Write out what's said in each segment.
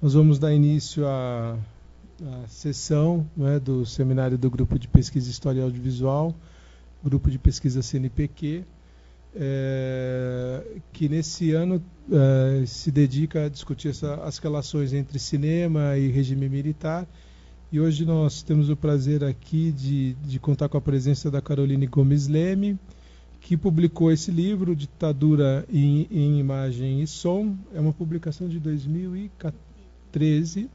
Nós vamos dar início à sessão, né, do seminário do Grupo de Pesquisa História e Audiovisual, Grupo de Pesquisa CNPq, que nesse ano se dedica a discutir as relações entre cinema e regime militar. E hoje nós temos o prazer aqui de contar com a presença da Caroline Gomes Leme, que publicou esse livro, Ditadura em Imagem e Som. É uma publicação de 2013,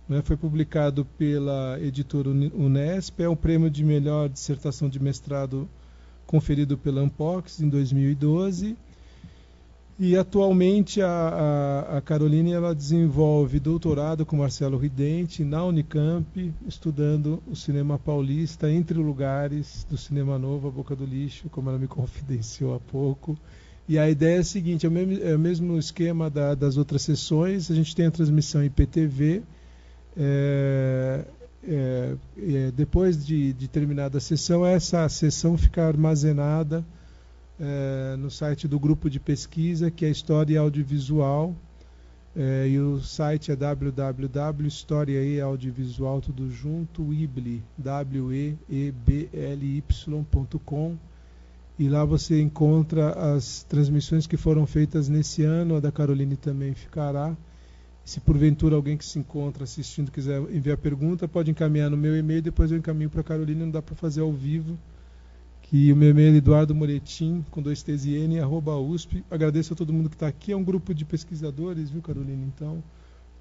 né? Foi publicado pela editora Unesp, é o prêmio de melhor dissertação de mestrado conferido pela Ampox em 2012. E atualmente a Caroline ela desenvolve doutorado com Marcelo Ridente na Unicamp, estudando o cinema paulista entre lugares do cinema novo, A Boca do Lixo, como ela me confidenciou há pouco. E a ideia é a seguinte, é o mesmo esquema das outras sessões. A gente tem a transmissão IPTV. Depois de terminada a sessão, essa sessão fica armazenada no site do grupo de pesquisa, que é História e Audiovisual, e o site é www.historiaeaudiovisual, tudo junto, Weebly, webly.com, e lá você encontra as transmissões que foram feitas nesse ano. A da Caroline também ficará. Se porventura alguém que se encontra assistindo quiser enviar pergunta, pode encaminhar no meu e-mail, depois eu encaminho para a Caroline. Não dá para fazer ao vivo, que o meu e-mail é Eduardo Moretim, com 2 T's e N, @USP. Agradeço a todo mundo que está aqui. É um grupo de pesquisadores, viu, Carolina? Então,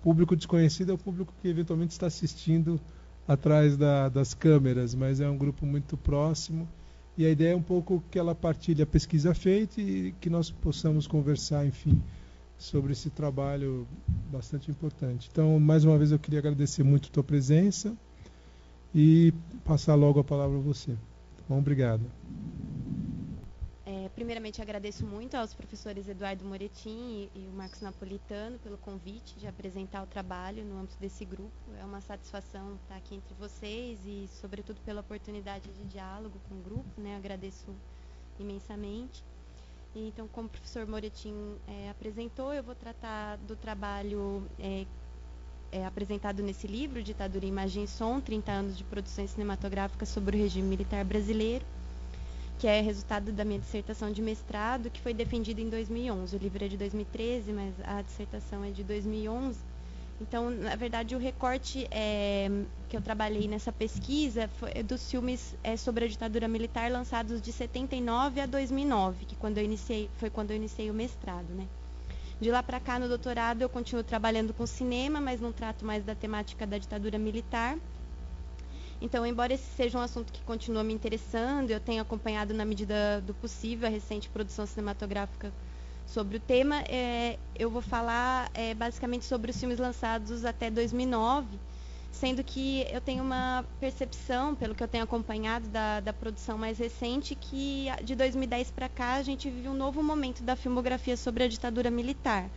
público desconhecido é o público que eventualmente está assistindo atrás das câmeras, mas é um grupo muito próximo. E a ideia é um pouco que ela partilhe a pesquisa feita e que nós possamos conversar, enfim, sobre esse trabalho bastante importante. Então, mais uma vez, eu queria agradecer muito a tua presença e passar logo a palavra a você. Bom, obrigado. Primeiramente, agradeço muito aos professores Eduardo Moretim e o Marcos Napolitano pelo convite de apresentar o trabalho no âmbito desse grupo. É uma satisfação estar aqui entre vocês e, sobretudo, pela oportunidade de diálogo com o grupo, né? Agradeço imensamente. Então, como o professor Moretim apresentou, eu vou tratar do trabalho apresentado nesse livro, Ditadura em Imagem e Som, 30 anos de produções cinematográficas sobre o regime militar brasileiro, que é resultado da minha dissertação de mestrado, que foi defendida em 2011. O livro é de 2013, mas a dissertação é de 2011. Então, na verdade, o recorte que eu trabalhei nessa pesquisa foi dos filmes sobre a ditadura militar lançados de 79 a 2009, que foi quando eu iniciei o mestrado, né? De lá para cá, no doutorado, eu continuo trabalhando com cinema, mas não trato mais da temática da ditadura militar. Então, embora esse seja um assunto que continua me interessando, eu tenho acompanhado na medida do possível a recente produção cinematográfica sobre o tema. Eu vou falar basicamente sobre os filmes lançados até 2009, sendo que eu tenho uma percepção, pelo que eu tenho acompanhado da produção mais recente, que de 2010 para cá a gente vive um novo momento da filmografia sobre a ditadura militar,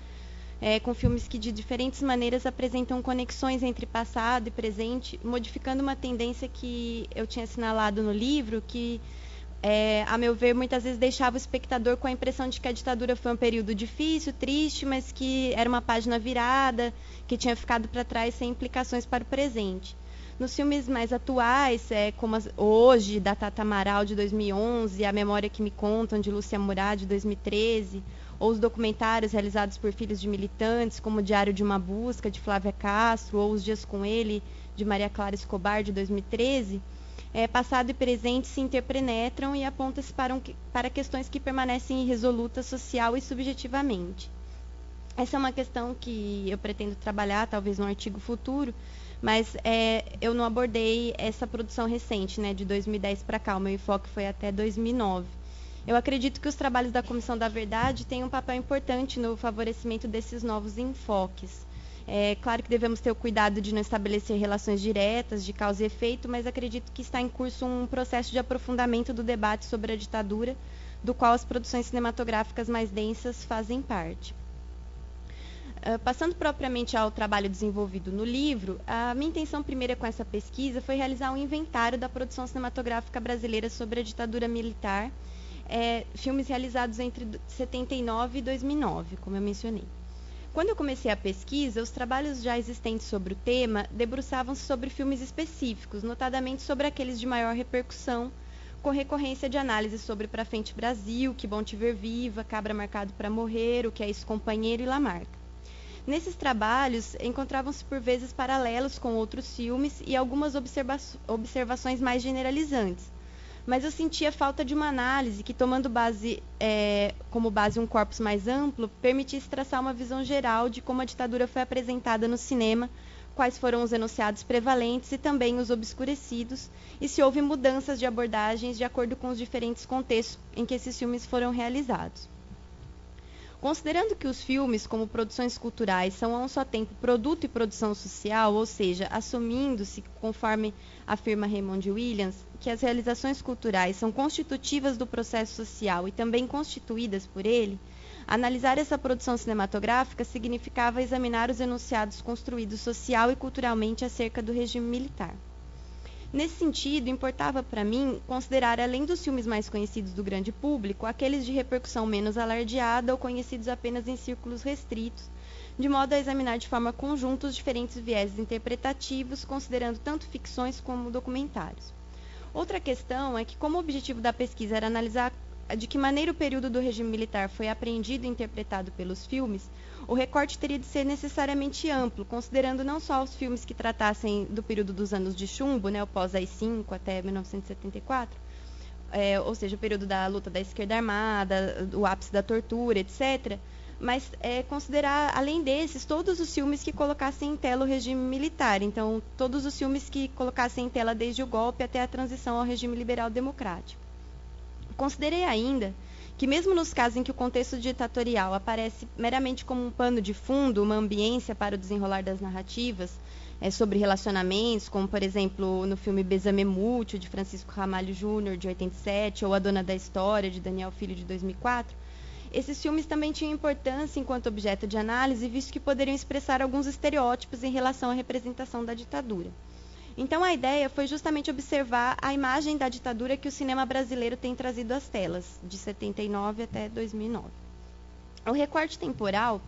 com filmes que de diferentes maneiras apresentam conexões entre passado e presente, modificando uma tendência que eu tinha assinalado no livro, que, a meu ver, muitas vezes deixava o espectador com a impressão de que a ditadura foi um período difícil, triste, mas que era uma página virada, que tinha ficado para trás sem implicações para o presente. Nos filmes mais atuais, como Hoje, da Tata Amaral, de 2011, A Memória que Me Contam, de Lúcia Murat, de 2013, ou os documentários realizados por filhos de militantes, como O Diário de uma Busca, de Flávia Castro, ou Os Dias com Ele, de Maria Clara Escobar, de 2013, passado e presente se interpenetram e apontam-se para questões que permanecem irresolutas social e subjetivamente. Essa é uma questão que eu pretendo trabalhar, talvez num artigo futuro, mas eu não abordei essa produção recente, né, de 2010 para cá. O meu enfoque foi até 2009. Eu acredito que os trabalhos da Comissão da Verdade têm um papel importante no favorecimento desses novos enfoques. É claro que devemos ter o cuidado de não estabelecer relações diretas de causa e efeito, mas acredito que está em curso um processo de aprofundamento do debate sobre a ditadura, do qual as produções cinematográficas mais densas fazem parte. Passando propriamente ao trabalho desenvolvido no livro, a minha intenção primeira com essa pesquisa foi realizar um inventário da produção cinematográfica brasileira sobre a ditadura militar, filmes realizados entre 79 e 2009, como eu mencionei. Quando eu comecei a pesquisa, os trabalhos já existentes sobre o tema debruçavam-se sobre filmes específicos, notadamente sobre aqueles de maior repercussão, com recorrência de análise sobre Pra Frente Brasil, Que Bom Te Ver Viva, Cabra Marcado para Morrer, O Que é Isso Companheiro e Lamarca. Nesses trabalhos, encontravam-se por vezes paralelos com outros filmes e algumas observações mais generalizantes, mas eu sentia falta de uma análise que, tomando como base um corpus mais amplo, permitisse traçar uma visão geral de como a ditadura foi apresentada no cinema, quais foram os enunciados prevalentes e também os obscurecidos, e se houve mudanças de abordagens de acordo com os diferentes contextos em que esses filmes foram realizados. Considerando que os filmes, como produções culturais, são a um só tempo produto e produção social, ou seja, assumindo-se, conforme afirma Raymond Williams, que as realizações culturais são constitutivas do processo social e também constituídas por ele, analisar essa produção cinematográfica significava examinar os enunciados construídos social e culturalmente acerca do regime militar. Nesse sentido, importava para mim considerar, além dos filmes mais conhecidos do grande público, aqueles de repercussão menos alardeada ou conhecidos apenas em círculos restritos, de modo a examinar de forma conjunta os diferentes vieses interpretativos, considerando tanto ficções como documentários. Outra questão é que, como o objetivo da pesquisa era analisar de que maneira o período do regime militar foi apreendido e interpretado pelos filmes, o recorte teria de ser necessariamente amplo, considerando não só os filmes que tratassem do período dos anos de chumbo, né, o pós-AI-5 até 1974, ou seja, o período da luta da esquerda armada, o ápice da tortura, etc., mas considerar, além desses, todos os filmes que colocassem em tela o regime militar. Então, todos os filmes que colocassem em tela desde o golpe até a transição ao regime liberal democrático. Considerei ainda que, mesmo nos casos em que o contexto ditatorial aparece meramente como um pano de fundo, uma ambiência para o desenrolar das narrativas sobre relacionamentos, como, por exemplo, no filme Besame Mútuo, de Francisco Ramalho Júnior, de 87, ou A Dona da História, de Daniel Filho, de 2004, esses filmes também tinham importância enquanto objeto de análise, visto que poderiam expressar alguns estereótipos em relação à representação da ditadura. Então, a ideia foi justamente observar a imagem da ditadura que o cinema brasileiro tem trazido às telas, de 79 até 2009. O recorte temporal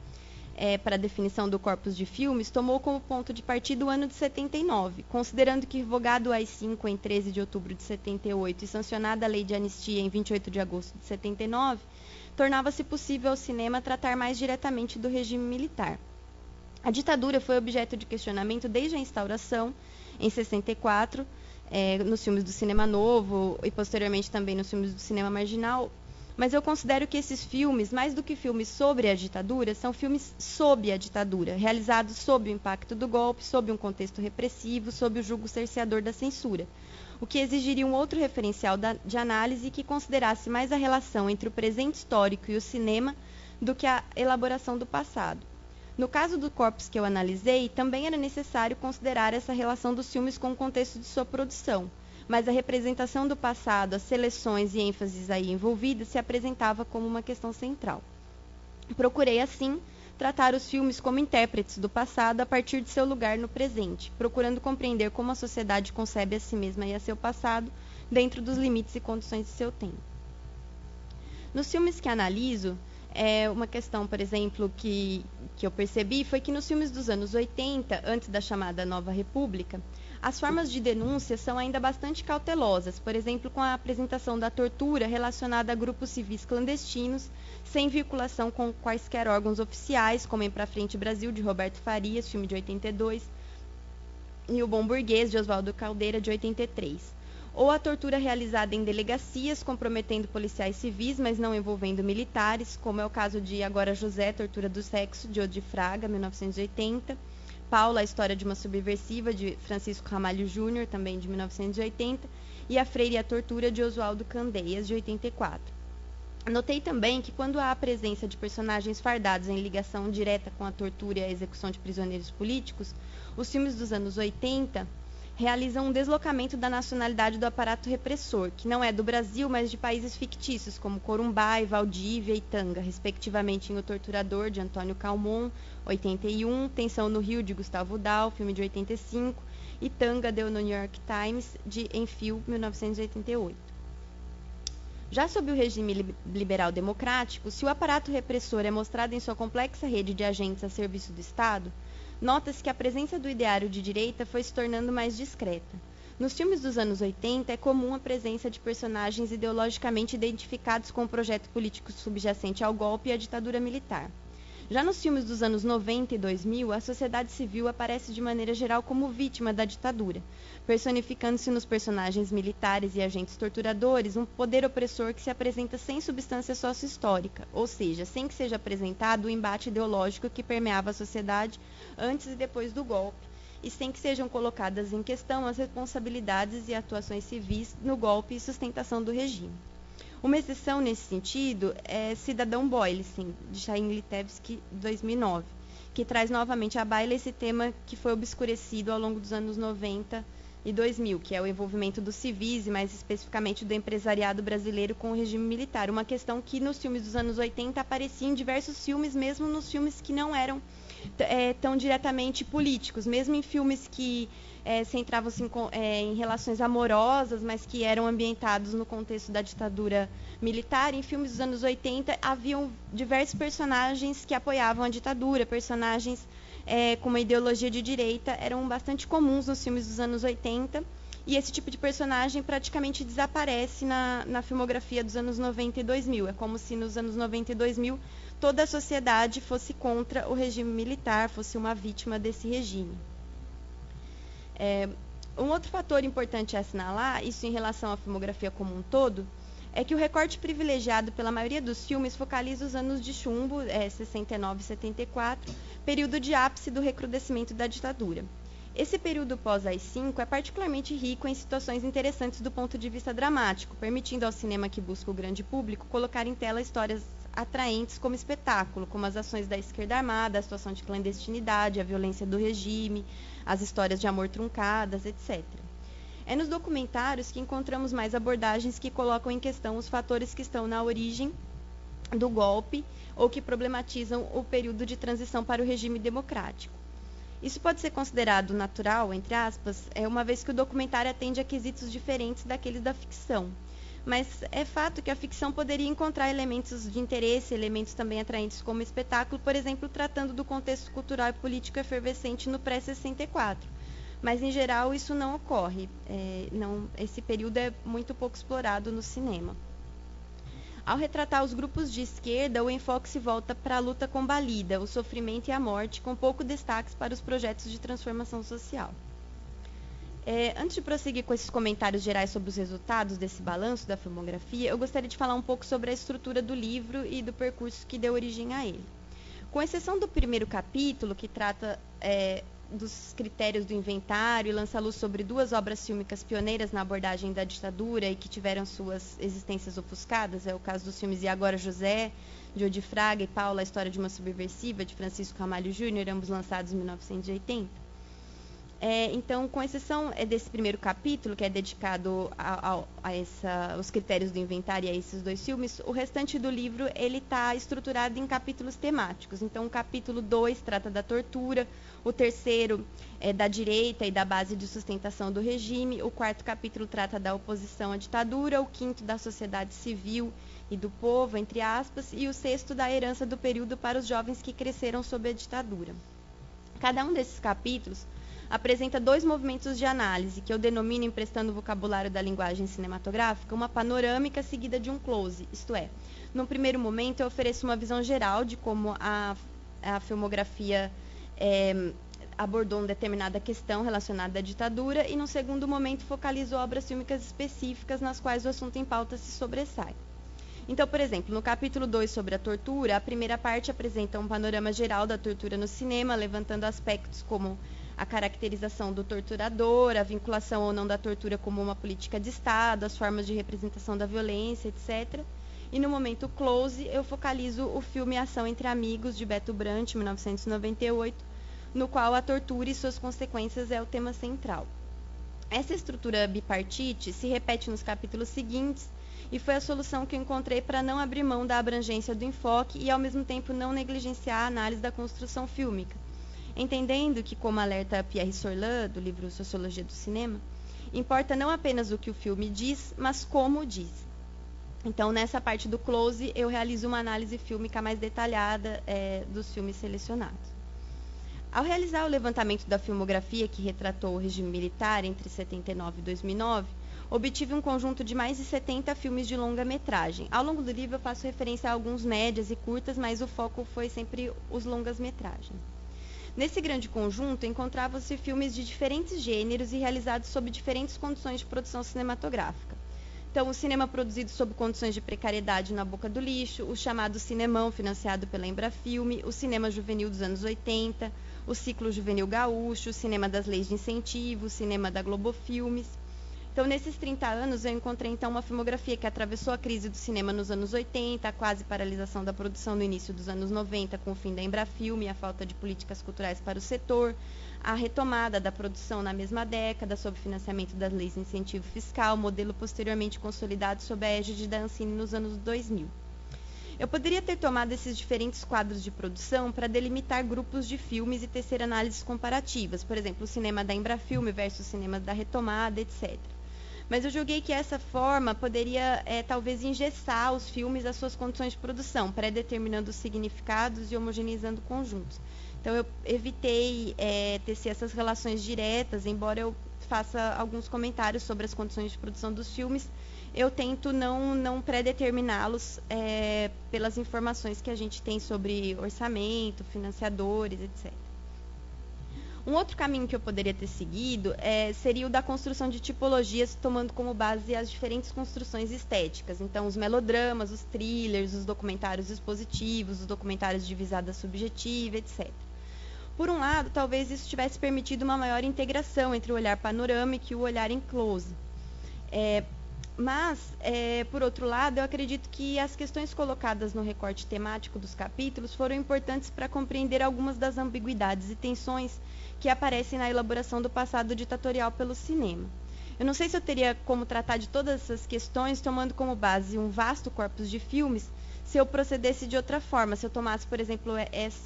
para a definição do corpus de filmes tomou como ponto de partida o ano de 79, considerando que, revogado o AI-5 em 13 de outubro de 78 e sancionada a Lei de Anistia em 28 de agosto de 79, tornava-se possível ao cinema tratar mais diretamente do regime militar. A ditadura foi objeto de questionamento desde a instauração, em 64, nos filmes do cinema novo e posteriormente também nos filmes do cinema marginal, mas eu considero que esses filmes, mais do que filmes sobre a ditadura, são filmes sob a ditadura, realizados sob o impacto do golpe, sob um contexto repressivo, sob o jugo cerceador da censura, o que exigiria um outro referencial de análise que considerasse mais a relação entre o presente histórico e o cinema do que a elaboração do passado. No caso do corpus que eu analisei, também era necessário considerar essa relação dos filmes com o contexto de sua produção, mas a representação do passado, as seleções e ênfases aí envolvidas se apresentava como uma questão central. Procurei, assim, tratar os filmes como intérpretes do passado a partir de seu lugar no presente, procurando compreender como a sociedade concebe a si mesma e a seu passado dentro dos limites e condições de seu tempo. Nos filmes que analiso, uma questão, por exemplo, que eu percebi foi que nos filmes dos anos 80, antes da chamada Nova República, as formas de denúncia são ainda bastante cautelosas, por exemplo, com a apresentação da tortura relacionada a grupos civis clandestinos, sem vinculação com quaisquer órgãos oficiais, como em Pra Frente Brasil, de Roberto Farias, filme de 82, e O Bom Burguês, de Oswaldo Caldeira, de 83. Ou a tortura realizada em delegacias, comprometendo policiais civis, mas não envolvendo militares, como é o caso de Agora José, Tortura do Sexo, de Odi Fraga, 1980, Paula, A História de uma Subversiva, de Francisco Ramalho Júnior, também de 1980, e A Freira e a Tortura, de Oswaldo Candeias, de 84. Notei também que, quando há a presença de personagens fardados em ligação direta com a tortura e a execução de prisioneiros políticos, os filmes dos anos 80 realizam um deslocamento da nacionalidade do aparato repressor, que não é do Brasil, mas de países fictícios, como Corumbá, Valdívia e Tanga, respectivamente em O Torturador, de Antônio Calmon, 81, Tensão no Rio, de Gustavo Dal, filme de 85, e Tanga deu no New York Times, de Enfield, 1988. Já sob o regime liberal democrático, se o aparato repressor é mostrado em sua complexa rede de agentes a serviço do Estado, nota-se que a presença do ideário de direita foi se tornando mais discreta. Nos filmes dos anos 80, é comum a presença de personagens ideologicamente identificados com o projeto político subjacente ao golpe e à ditadura militar. Já nos filmes dos anos 90 e 2000, a sociedade civil aparece de maneira geral como vítima da ditadura, personificando-se nos personagens militares e agentes torturadores um poder opressor que se apresenta sem substância sócio-histórica, ou seja, sem que seja apresentado o embate ideológico que permeava a sociedade antes e depois do golpe, e sem que sejam colocadas em questão as responsabilidades e atuações civis no golpe e sustentação do regime. Uma exceção nesse sentido é Cidadão Boyle, de Chaim Litevski, 2009, que traz novamente à baila esse tema que foi obscurecido ao longo dos anos 90 e 2000, que é o envolvimento dos civis e mais especificamente do empresariado brasileiro com o regime militar, uma questão que nos filmes dos anos 80 aparecia em diversos filmes, mesmo nos filmes que não eram tão diretamente políticos, mesmo em filmes que centravam-se em relações amorosas, mas que eram ambientados no contexto da ditadura militar. Em filmes dos anos 80 haviam diversos personagens que apoiavam a ditadura, personagens com uma ideologia de direita, eram bastante comuns nos filmes dos anos 80, e esse tipo de personagem praticamente desaparece na filmografia dos anos 90 e 2000. É como se nos anos 90 e 2000 toda a sociedade fosse contra o regime militar, fosse uma vítima desse regime. Um outro fator importante a assinalar, isso em relação à filmografia como um todo, é que o recorte privilegiado pela maioria dos filmes focaliza os anos de chumbo, 69 e 74, período de ápice do recrudescimento da ditadura. Esse período pós-AI-5 é particularmente rico em situações interessantes do ponto de vista dramático, permitindo ao cinema que busca o grande público colocar em tela histórias atraentes como espetáculo, como as ações da esquerda armada, a situação de clandestinidade, a violência do regime, as histórias de amor truncadas, etc. É nos documentários que encontramos mais abordagens que colocam em questão os fatores que estão na origem do golpe ou que problematizam o período de transição para o regime democrático. Isso pode ser considerado natural, entre aspas, uma vez que o documentário atende a quesitos diferentes daqueles da ficção. Mas é fato que a ficção poderia encontrar elementos de interesse, elementos também atraentes como espetáculo, por exemplo, tratando do contexto cultural e político efervescente no pré-64. Mas, em geral, isso não ocorre. Esse período é muito pouco explorado no cinema. Ao retratar os grupos de esquerda, o enfoque se volta para a luta combalida, o sofrimento e a morte, com pouco destaque para os projetos de transformação social. Antes de prosseguir com esses comentários gerais sobre os resultados desse balanço da filmografia, eu gostaria de falar um pouco sobre a estrutura do livro e do percurso que deu origem a ele. Com exceção do primeiro capítulo, que trata dos critérios do inventário e lança luz sobre duas obras fílmicas pioneiras na abordagem da ditadura e que tiveram suas existências ofuscadas, é o caso dos filmes E Agora José, de Odi Fraga, e Paula, a História de uma Subversiva, de Francisco Ramalho Júnior, ambos lançados em 1980. Então, com exceção desse primeiro capítulo, que é dedicado aos critérios do inventário e a esses dois filmes, o restante do livro está estruturado em capítulos temáticos. Então, o capítulo 2 trata da tortura, o terceiro é da direita e da base de sustentação do regime, o quarto capítulo trata da oposição à ditadura, o quinto da sociedade civil e do povo, entre aspas, e o sexto da herança do período para os jovens que cresceram sob a ditadura. Cada um desses capítulos apresenta dois movimentos de análise, que eu denomino, emprestando o vocabulário da linguagem cinematográfica, uma panorâmica seguida de um close, isto é, num primeiro momento eu ofereço uma visão geral de como a filmografia abordou uma determinada questão relacionada à ditadura e, num segundo momento, focalizo obras fílmicas específicas nas quais o assunto em pauta se sobressai. Então, por exemplo, no capítulo 2 sobre a tortura, a primeira parte apresenta um panorama geral da tortura no cinema, levantando aspectos como a caracterização do torturador, a vinculação ou não da tortura como uma política de Estado, as formas de representação da violência, etc. E no momento close, eu focalizo o filme Ação entre Amigos, de Beto Brant, 1998, no qual a tortura e suas consequências é o tema central. Essa estrutura bipartite se repete nos capítulos seguintes e foi a solução que eu encontrei para não abrir mão da abrangência do enfoque e, ao mesmo tempo, não negligenciar a análise da construção fílmica, entendendo que, como alerta Pierre Sorlan, do livro Sociologia do Cinema, importa não apenas o que o filme diz, mas como diz. Então, nessa parte do close, eu realizo uma análise fílmica mais detalhada dos filmes selecionados. Ao realizar o levantamento da filmografia que retratou o regime militar entre 79 e 2009, obtive um conjunto de mais de 70 filmes de longa-metragem. Ao longo do livro eu faço referência a alguns médias e curtas, mas o foco foi sempre os longas-metragens. Nesse grande conjunto, encontravam-se filmes de diferentes gêneros e realizados sob diferentes condições de produção cinematográfica. Então, o cinema produzido sob condições de precariedade na boca do lixo, o chamado cinemão financiado pela Embrafilme, o cinema juvenil dos anos 80, o ciclo juvenil gaúcho, o cinema das leis de incentivo, o cinema da Globo Filmes. Então, nesses 30 anos, eu encontrei então uma filmografia que atravessou a crise do cinema nos anos 80, a quase paralisação da produção no início dos anos 90, com o fim da Embrafilme e a falta de políticas culturais para o setor, a retomada da produção na mesma década, sob financiamento das leis de incentivo fiscal, modelo posteriormente consolidado sob a égide da Ancine nos anos 2000. Eu poderia ter tomado esses diferentes quadros de produção para delimitar grupos de filmes e tecer análises comparativas, por exemplo, o cinema da Embrafilme versus o cinema da retomada, etc. Mas eu julguei que essa forma poderia, talvez, engessar os filmes às suas condições de produção, pré-determinando os significados e homogeneizando conjuntos. Então, eu evitei tecer essas relações diretas, embora eu faça alguns comentários sobre as condições de produção dos filmes, eu tento não pré-determiná-los pelas informações que a gente tem sobre orçamento, financiadores, etc. Um outro caminho que eu poderia ter seguido seria o da construção de tipologias, tomando como base as diferentes construções estéticas. Então, os melodramas, os thrillers, os documentários expositivos, os documentários de visada subjetiva, etc. Por um lado, talvez isso tivesse permitido uma maior integração entre o olhar panorâmico e o olhar em close. Mas, por outro lado, eu acredito que as questões colocadas no recorte temático dos capítulos foram importantes para compreender algumas das ambiguidades e tensões que aparecem na elaboração do passado ditatorial pelo cinema. Eu não sei se eu teria como tratar de todas essas questões tomando como base um vasto corpus de filmes, se eu procedesse de outra forma. Se eu tomasse, por exemplo,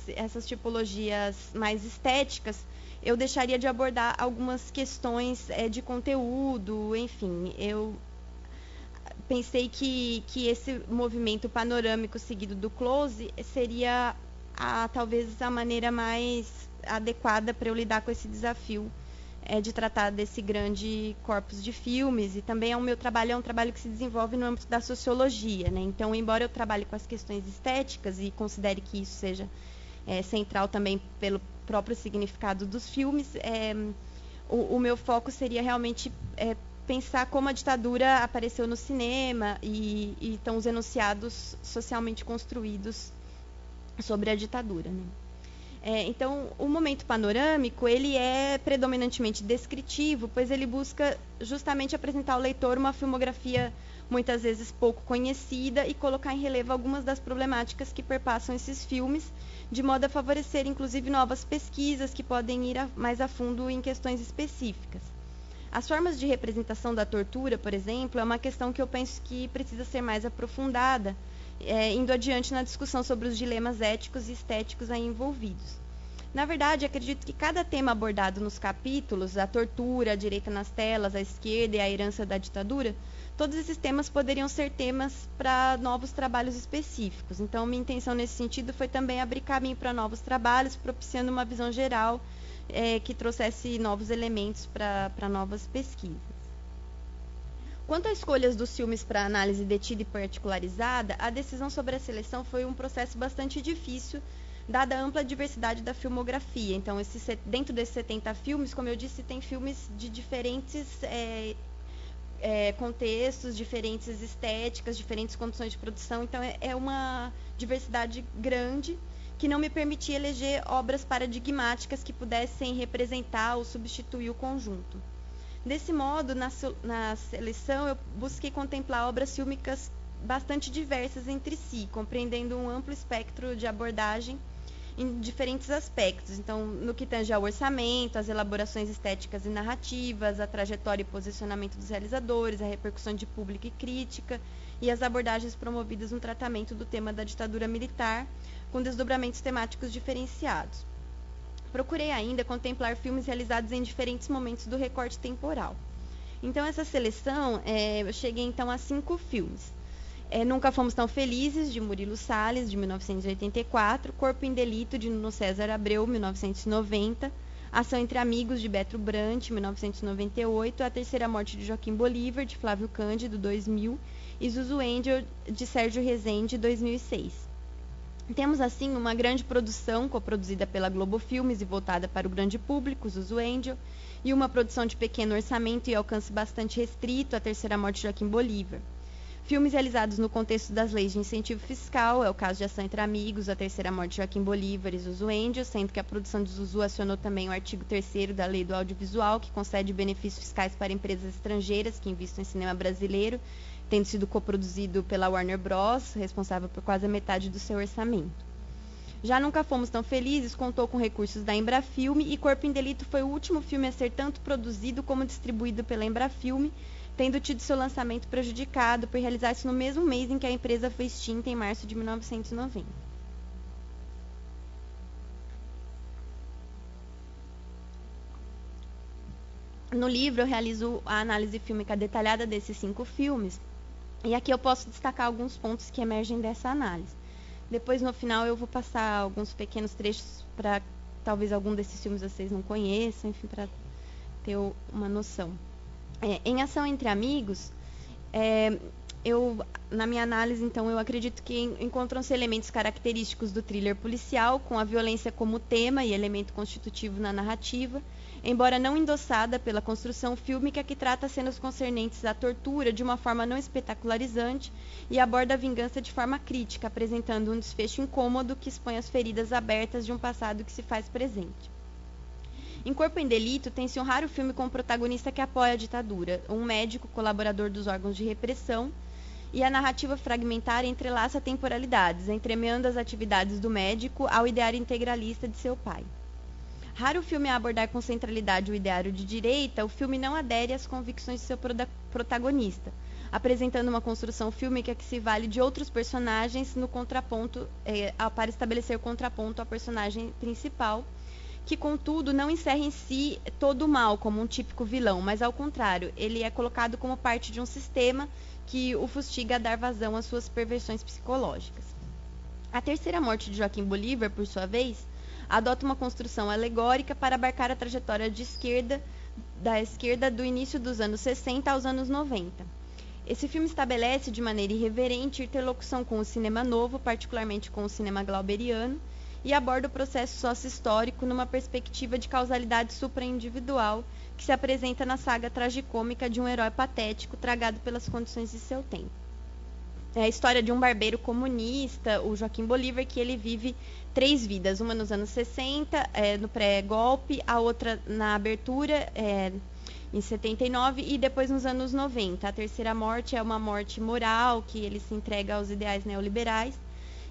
essas tipologias mais estéticas, eu deixaria de abordar algumas questões de conteúdo, enfim. Eu pensei que esse movimento panorâmico seguido do close seria talvez a maneira mais adequada para eu lidar com esse desafio de tratar desse grande corpus de filmes. E também o meu trabalho é um trabalho que se desenvolve no âmbito da sociologia, né? Então, embora eu trabalhe com as questões estéticas e considere que isso seja central também pelo próprio significado dos filmes, o meu foco seria realmente pensar como a ditadura apareceu no cinema e então os enunciados socialmente construídos sobre a ditadura, né? Então, o momento panorâmico, ele é predominantemente descritivo, pois ele busca justamente apresentar ao leitor uma filmografia muitas vezes pouco conhecida e colocar em relevo algumas das problemáticas que perpassam esses filmes, de modo a favorecer, inclusive, novas pesquisas que podem ir mais a fundo em questões específicas. As formas de representação da tortura, por exemplo, é uma questão que eu penso que precisa ser mais aprofundada, indo adiante na discussão sobre os dilemas éticos e estéticos aí envolvidos. Na verdade, acredito que cada tema abordado nos capítulos, a tortura, a direita nas telas, a esquerda e a herança da ditadura, todos esses temas poderiam ser temas para novos trabalhos específicos. Então, minha intenção nesse sentido foi também abrir caminho para novos trabalhos, propiciando uma visão geral que trouxesse novos elementos para novas pesquisas. Quanto às escolhas dos filmes para análise detida e particularizada, a decisão sobre a seleção foi um processo bastante difícil, dada a ampla diversidade da filmografia. Então, dentro desses 70 filmes, como eu disse, tem filmes de diferentes contextos, diferentes estéticas, diferentes condições de produção. Então, é uma diversidade grande que não me permitia eleger obras paradigmáticas que pudessem representar ou substituir o conjunto. Desse modo, na seleção, eu busquei contemplar obras fílmicas bastante diversas entre si, compreendendo um amplo espectro de abordagem em diferentes aspectos. Então, no que tange ao orçamento, as elaborações estéticas e narrativas, a trajetória e posicionamento dos realizadores, a repercussão de público e crítica, e as abordagens promovidas no tratamento do tema da ditadura militar, com desdobramentos temáticos diferenciados. Procurei ainda contemplar filmes realizados em diferentes momentos do recorte temporal. Então, essa seleção, eu cheguei então a 5 filmes. Nunca Fomos Tão Felizes, de Murilo Salles, de 1984, Corpo em Delito, de Nuno César Abreu, 1990, Ação entre Amigos, de Beto Brant, 1998, A Terceira Morte de Joaquim Bolívar, de Flávio Cândido, 2000, e Zuzu Angel, de Sérgio Rezende, 2006. Temos, assim, uma grande produção coproduzida pela Globo Filmes e voltada para o grande público, Zuzu Angel, e uma produção de pequeno orçamento e alcance bastante restrito, A Terceira Morte de Joaquim Bolívar. Filmes realizados no contexto das leis de incentivo fiscal, é o caso de Ação entre Amigos, A Terceira Morte de Joaquim Bolívar e Zuzu Angel, sendo que a produção de Zuzu acionou também o artigo 3º da Lei do Audiovisual, que concede benefícios fiscais para empresas estrangeiras que investem em cinema brasileiro, tendo sido coproduzido pela Warner Bros., responsável por quase a metade do seu orçamento. Já Nunca Fomos Tão Felizes contou com recursos da Embrafilme e Corpo em Delito foi o último filme a ser tanto produzido como distribuído pela Embrafilme, tendo tido seu lançamento prejudicado por realizar-se no mesmo mês em que a empresa foi extinta, em março de 1990. No livro, eu realizo a análise fílmica detalhada desses 5 filmes, e aqui eu posso destacar alguns pontos que emergem dessa análise. Depois, no final, eu vou passar alguns pequenos trechos para talvez algum desses filmes vocês não conheçam, enfim, para ter uma noção. Em Ação entre Amigos, na minha análise, então, eu acredito que encontram-se elementos característicos do thriller policial, com a violência como tema e elemento constitutivo na narrativa, embora não endossada pela construção fílmica que trata cenas concernentes à tortura de uma forma não espetacularizante e aborda a vingança de forma crítica, apresentando um desfecho incômodo que expõe as feridas abertas de um passado que se faz presente. Em Corpo em Delito, tem-se um raro filme com um protagonista que apoia a ditadura, um médico colaborador dos órgãos de repressão, e a narrativa fragmentária entrelaça temporalidades, entremeando as atividades do médico ao ideário integralista de seu pai. Raro filme a abordar com centralidade o ideário de direita, o filme não adere às convicções de seu protagonista, apresentando uma construção fílmica que se vale de outros personagens no contraponto, para estabelecer o contraponto ao personagem principal, que, contudo, não encerra em si todo o mal como um típico vilão, mas, ao contrário, ele é colocado como parte de um sistema que o fustiga a dar vazão às suas perversões psicológicas. A Terceira Morte de Joaquim Bolívar, por sua vez, adota uma construção alegórica para abarcar a trajetória da esquerda do início dos anos 60 aos anos 90. Esse filme estabelece de maneira irreverente interlocução com o cinema novo, particularmente com o cinema glauberiano, e aborda o processo sócio-histórico numa perspectiva de causalidade supraindividual que se apresenta na saga tragicômica de um herói patético tragado pelas condições de seu tempo. É a história de um barbeiro comunista, o Joaquim Bolívar, que ele vive 3 vidas, uma nos anos 60, no pré-golpe, a outra na abertura, em 79, e depois nos anos 90. A terceira morte é uma morte moral, que ele se entrega aos ideais neoliberais,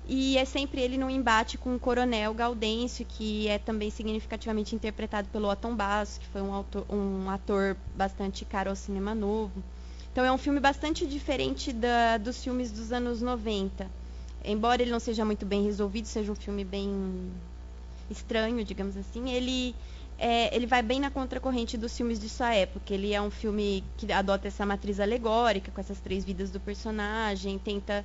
e é sempre ele num embate com o coronel Gaudêncio, que é também significativamente interpretado pelo Otton Bastos, que foi um ator bastante caro ao cinema novo. Então é um filme bastante diferente dos filmes dos anos 90. Embora ele não seja muito bem resolvido, seja um filme bem estranho, digamos assim, ele vai bem na contracorrente dos filmes de sua época. Ele é um filme que adota essa matriz alegórica, com essas 3 vidas do personagem, tenta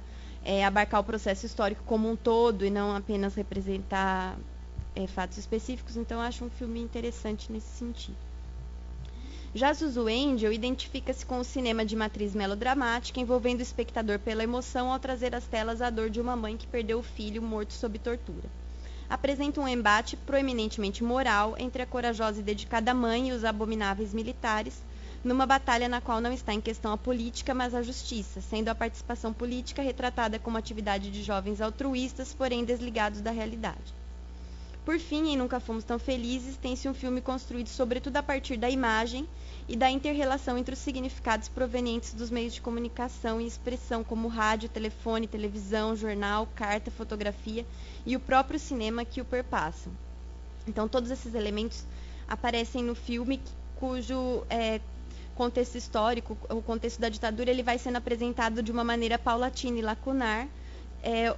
abarcar o processo histórico como um todo e não apenas representar fatos específicos. Então eu acho um filme interessante nesse sentido. Já Zuzu Angel identifica-se com o cinema de matriz melodramática, envolvendo o espectador pela emoção ao trazer às telas a dor de uma mãe que perdeu o filho morto sob tortura. Apresenta um embate proeminentemente moral entre a corajosa e dedicada mãe e os abomináveis militares, numa batalha na qual não está em questão a política, mas a justiça, sendo a participação política retratada como atividade de jovens altruístas, porém desligados da realidade. Por fim, em Nunca Fomos Tão Felizes, tem-se um filme construído sobretudo a partir da imagem e da inter-relação entre os significados provenientes dos meios de comunicação e expressão, como rádio, telefone, televisão, jornal, carta, fotografia e o próprio cinema que o perpassam. Então, todos esses elementos aparecem no filme, cujo contexto histórico, o contexto da ditadura, ele vai sendo apresentado de uma maneira paulatina e lacunar,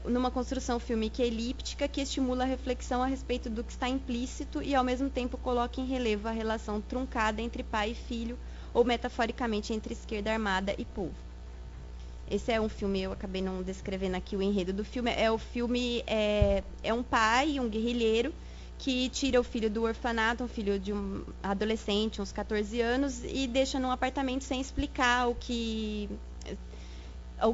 numa construção fílmica elíptica que estimula a reflexão a respeito do que está implícito e, ao mesmo tempo, coloca em relevo a relação truncada entre pai e filho, ou metaforicamente entre esquerda armada e povo. Esse é um filme, eu acabei não descrevendo aqui o enredo do filme. O filme é um pai, um guerrilheiro, que tira o filho do orfanato, um filho de um adolescente, uns 14 anos, e deixa num apartamento sem explicar o que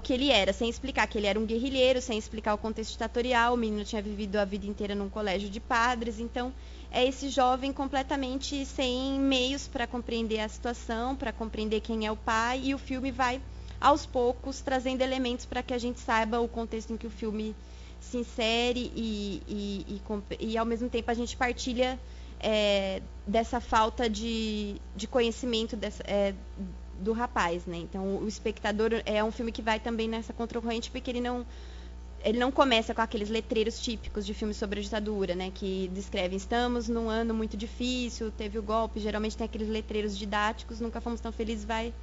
ele era, sem explicar que ele era um guerrilheiro, sem explicar o contexto ditatorial. O menino tinha vivido a vida inteira num colégio de padres, então é esse jovem completamente sem meios para compreender a situação, para compreender quem é o pai, e o filme vai, aos poucos, trazendo elementos para que a gente saiba o contexto em que o filme se insere e ao mesmo tempo a gente partilha dessa falta de conhecimento do rapaz, né? Então o espectador é um filme que vai também nessa contracorrente, porque ele não começa com aqueles letreiros típicos de filmes sobre a ditadura, né? Que descrevem: estamos num ano muito difícil, teve o golpe. Geralmente tem aqueles letreiros didáticos. Nunca Fomos Tão Felizes vai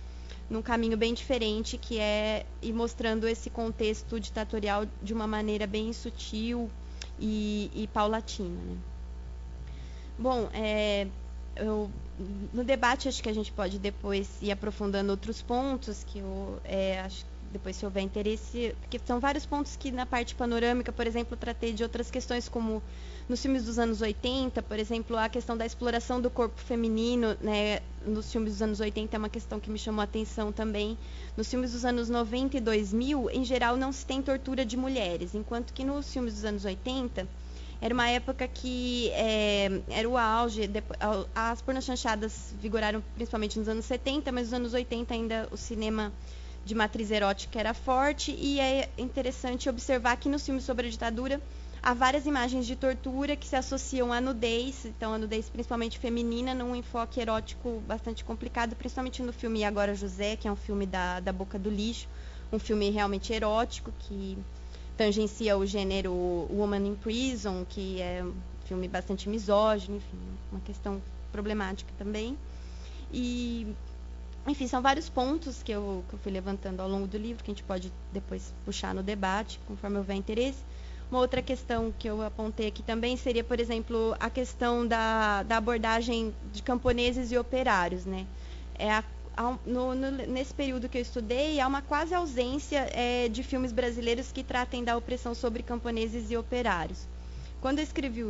num caminho bem diferente, que é ir mostrando esse contexto ditatorial de uma maneira bem sutil e paulatina, né? Bom, no debate acho que a gente pode depois ir aprofundando outros pontos que eu acho que depois, se houver interesse, porque são vários pontos que na parte panorâmica, por exemplo, tratei de outras questões, como nos filmes dos anos 80, por exemplo, a questão da exploração do corpo feminino, né, nos filmes dos anos 80 é uma questão que me chamou a atenção também. Nos filmes dos anos 90 e 2000, em geral, não se tem tortura de mulheres, enquanto que nos filmes dos anos 80 era uma época que era o auge. As pornochanchadas vigoraram principalmente nos anos 70, mas nos anos 80 ainda o cinema de matriz erótica era forte, e é interessante observar que nos filmes sobre a ditadura há várias imagens de tortura que se associam à nudez, então a nudez principalmente feminina, num enfoque erótico bastante complicado, principalmente no filme Agora José, que é um filme da Boca do Lixo, um filme realmente erótico, que tangencia o gênero Woman in Prison, que é um filme bastante misógino, enfim, uma questão problemática também. E, enfim, são vários pontos que eu fui levantando ao longo do livro, que a gente pode depois puxar no debate, conforme houver interesse. Uma outra questão que eu apontei aqui também seria, por exemplo, a questão da abordagem de camponeses e operários, né? Nesse período que eu estudei, há uma quase ausência de filmes brasileiros que tratem da opressão sobre camponeses e operários. Quando eu escrevi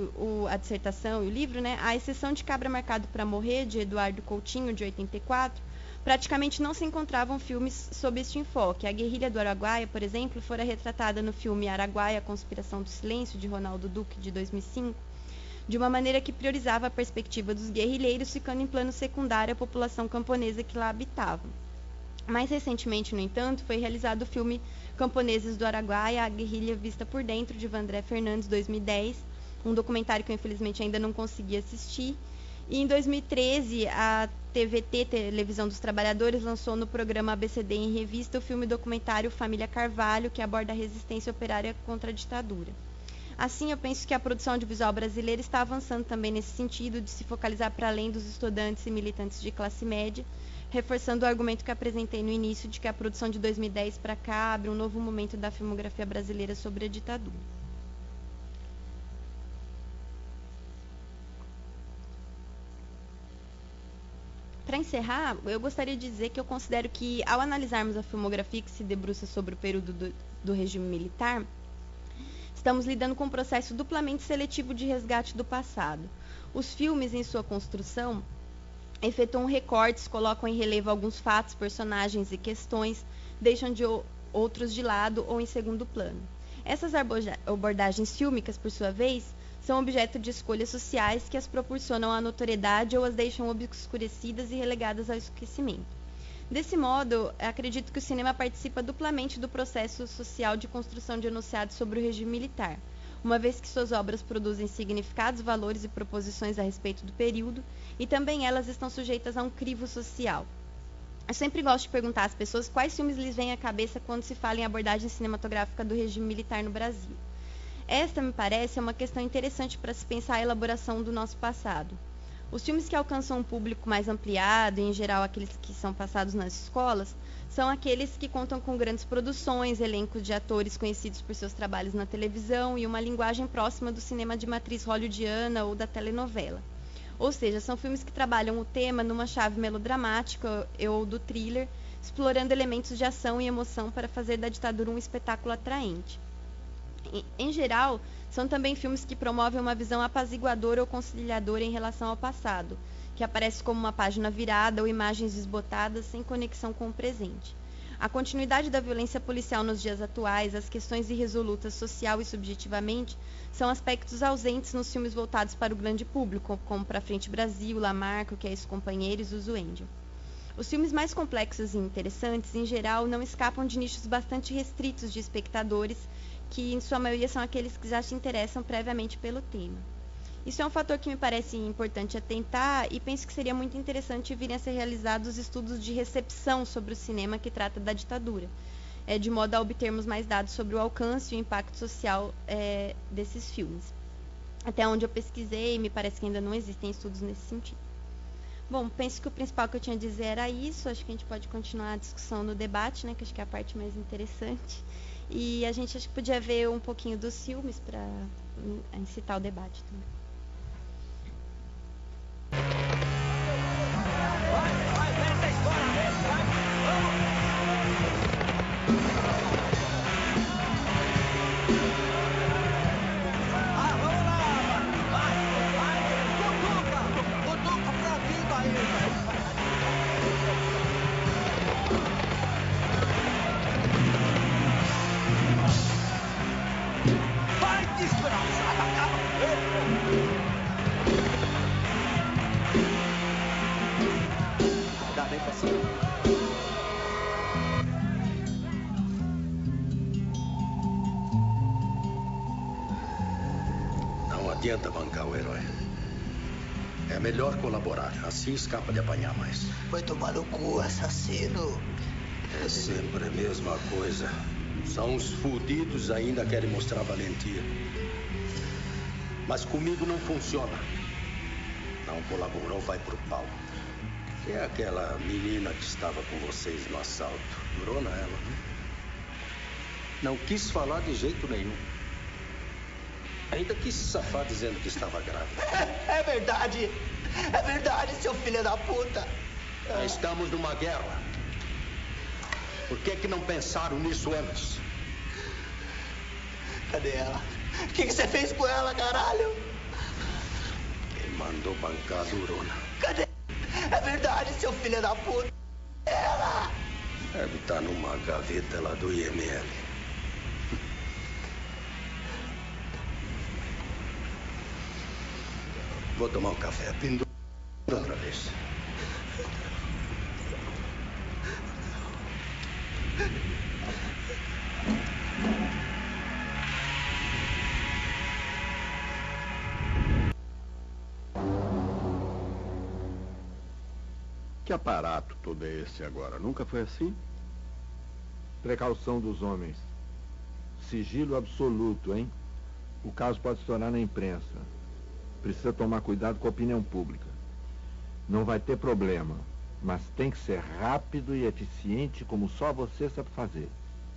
a dissertação e o livro, né, a exceção de Cabra Marcado para Morrer, de Eduardo Coutinho, de 84, praticamente não se encontravam filmes sob este enfoque. A guerrilha do Araguaia, por exemplo, fora retratada no filme Araguaia, a Conspiração do Silêncio, de Ronaldo Duque, de 2005, de uma maneira que priorizava a perspectiva dos guerrilheiros, ficando em plano secundário a população camponesa que lá habitava. Mais recentemente, no entanto, foi realizado o filme Camponeses do Araguaia, a guerrilha vista por dentro, de Vandré Fernandes, 2010, um documentário que eu infelizmente ainda não consegui assistir. E em 2013, a TVT, Televisão dos Trabalhadores, lançou no programa ABCD em Revista o filme documentário Família Carvalho, que aborda a resistência operária contra a ditadura. Assim, eu penso que a produção audiovisual brasileira está avançando também nesse sentido, de se focalizar para além dos estudantes e militantes de classe média, reforçando o argumento que apresentei no início de que a produção de 2010 para cá abre um novo momento da filmografia brasileira sobre a ditadura. Para encerrar, eu gostaria de dizer que eu considero que, ao analisarmos a filmografia que se debruça sobre o período do regime militar, estamos lidando com um processo duplamente seletivo de resgate do passado. Os filmes, em sua construção, efetuam recortes, colocam em relevo alguns fatos, personagens e questões, deixam outros de lado ou em segundo plano. Essas abordagens fílmicas, por sua vez, são objeto de escolhas sociais que as proporcionam à notoriedade ou as deixam obscurecidas e relegadas ao esquecimento. Desse modo, acredito que o cinema participa duplamente do processo social de construção de enunciados sobre o regime militar, uma vez que suas obras produzem significados, valores e proposições a respeito do período, e também elas estão sujeitas a um crivo social. Eu sempre gosto de perguntar às pessoas quais filmes lhes vêm à cabeça quando se fala em abordagem cinematográfica do regime militar no Brasil. Esta, me parece, é uma questão interessante para se pensar a elaboração do nosso passado. Os filmes que alcançam um público mais ampliado, e em geral aqueles que são passados nas escolas, são aqueles que contam com grandes produções, elencos de atores conhecidos por seus trabalhos na televisão e uma linguagem próxima do cinema de matriz hollywoodiana ou da telenovela. Ou seja, são filmes que trabalham o tema numa chave melodramática ou do thriller, explorando elementos de ação e emoção para fazer da ditadura um espetáculo atraente. Em geral, são também filmes que promovem uma visão apaziguadora ou conciliadora em relação ao passado, que aparece como uma página virada ou imagens desbotadas sem conexão com o presente. A continuidade da violência policial nos dias atuais, as questões irresolutas social e subjetivamente, são aspectos ausentes nos filmes voltados para o grande público, como Pra Frente Brasil, Lamarca, Que é Isso, Companheiro e Zuzu Angel. Os filmes mais complexos e interessantes, em geral, não escapam de nichos bastante restritos de espectadores, que em sua maioria são aqueles que já se interessam previamente pelo tema. Isso é um fator que me parece importante atentar e penso que seria muito interessante virem a ser realizados estudos de recepção sobre o cinema que trata da ditadura, de modo a obtermos mais dados sobre o alcance e o impacto social desses filmes. Até onde eu pesquisei, me parece que ainda não existem estudos nesse sentido. Bom, penso que o principal que eu tinha a dizer era isso. Acho que a gente pode continuar a discussão no debate, né, que acho que é a parte mais interessante. E a gente acho que podia ver um pouquinho dos filmes para incitar o debate também. Não adianta bancar o herói. É melhor colaborar. Assim escapa de apanhar mais. Vai tomar no cu, assassino. É sempre a mesma coisa. São os fudidos ainda querem mostrar valentia. Mas comigo não funciona. Não colaborou, vai pro pau. É aquela menina que estava com vocês no assalto. Durona ela, né? Não quis falar de jeito nenhum. Ainda quis se safar dizendo que estava grávida. É verdade. É verdade, seu filho da puta. Estamos numa guerra. Por que não pensaram nisso antes? Cadê ela? O que você fez com ela, caralho? Quem mandou bancar a Durona? Cadê? É verdade, seu filho da puta. Ela! Deve estar numa gaveta lá do IML. Vou tomar um café. Pendura outra vez. Que aparato todo é esse agora? Nunca foi assim? Precaução dos homens. Sigilo absoluto, hein? O caso pode estourar na imprensa. Precisa tomar cuidado com a opinião pública. Não vai ter problema, mas tem que ser rápido e eficiente como só você sabe fazer.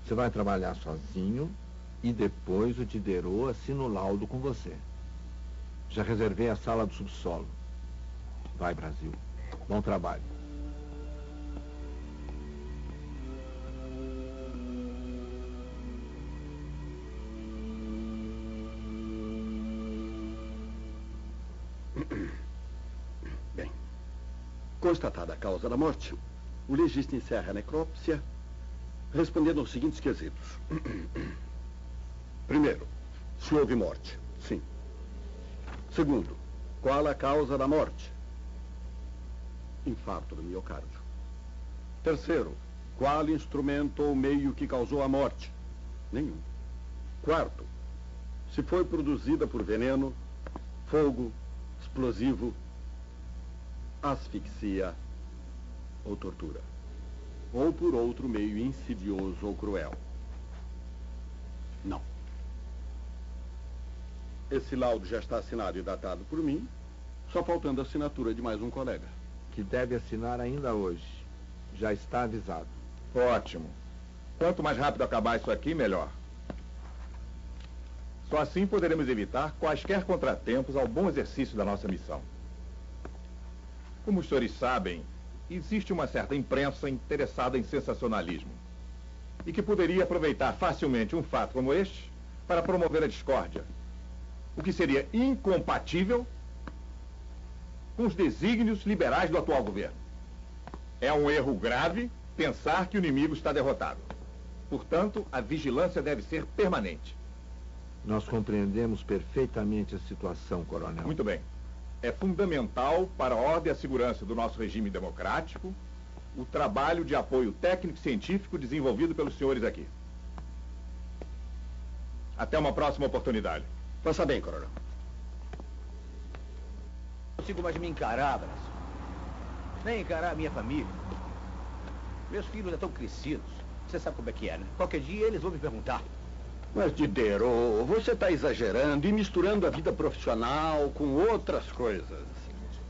Você vai trabalhar sozinho e depois o Diderot assina o laudo com você. Já reservei a sala do subsolo. Vai, Brasil. Bom trabalho. Bem, constatada a causa da morte, o legista encerra a necrópsia respondendo aos seguintes quesitos. Primeiro, se houve morte. Sim. Segundo, qual a causa da morte? Infarto do miocárdio. Terceiro, qual instrumento ou meio que causou a morte? Nenhum. Quarto, se foi produzida por veneno, fogo, explosivo, asfixia ou tortura. Ou por outro meio insidioso ou cruel. Não. Esse laudo já está assinado e datado por mim, só faltando a assinatura de mais um colega. Que deve assinar ainda hoje. Já está avisado. Ótimo. Quanto mais rápido acabar isso aqui, melhor. Só assim poderemos evitar quaisquer contratempos ao bom exercício da nossa missão. Como os senhores sabem, existe uma certa imprensa interessada em sensacionalismo e que poderia aproveitar facilmente um fato como este para promover a discórdia, o que seria incompatível com os desígnios liberais do atual governo. É um erro grave pensar que o inimigo está derrotado. Portanto, a vigilância deve ser permanente. Nós compreendemos perfeitamente a situação, coronel. Muito bem. É fundamental para a ordem e a segurança do nosso regime democrático o trabalho de apoio técnico e científico desenvolvido pelos senhores aqui. Até uma próxima oportunidade. Faça bem, coronel. Não consigo mais me encarar, Brasil. Nem encarar a minha família. Meus filhos já estão crescidos. Você sabe como é que é, né? Qualquer dia eles vão me perguntar. Mas, Diderot, você está exagerando e misturando a vida profissional com outras coisas.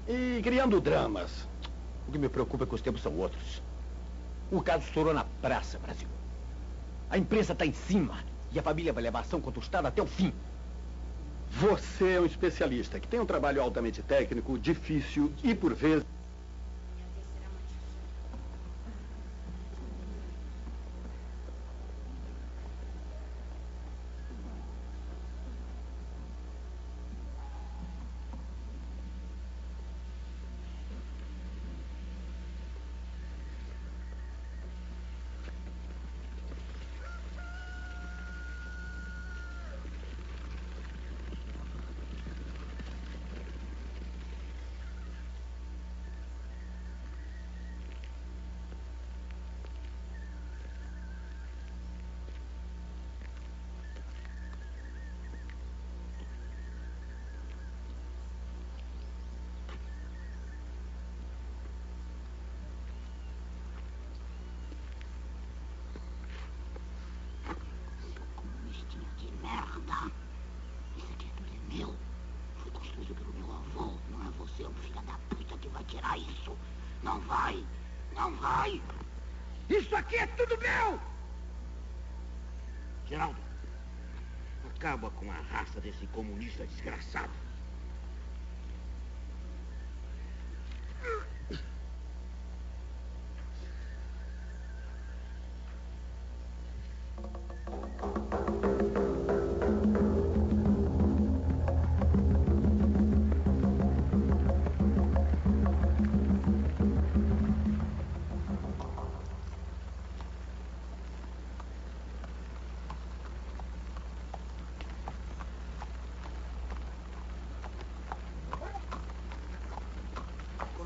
E criando dramas. O que me preocupa é que os tempos são outros. O caso estourou na praça, Brasil. A imprensa está em cima e a família vai levar ação contra o Estado até o fim. Você é um especialista que tem um trabalho altamente técnico, difícil e, por vezes... Merda! Isso aqui tudo é meu. Foi construído pelo meu avô. Não é você, um filho da puta, que vai tirar isso. Não vai! Não vai! Isso aqui é tudo meu! Geraldo, acaba com a raça desse comunista desgraçado.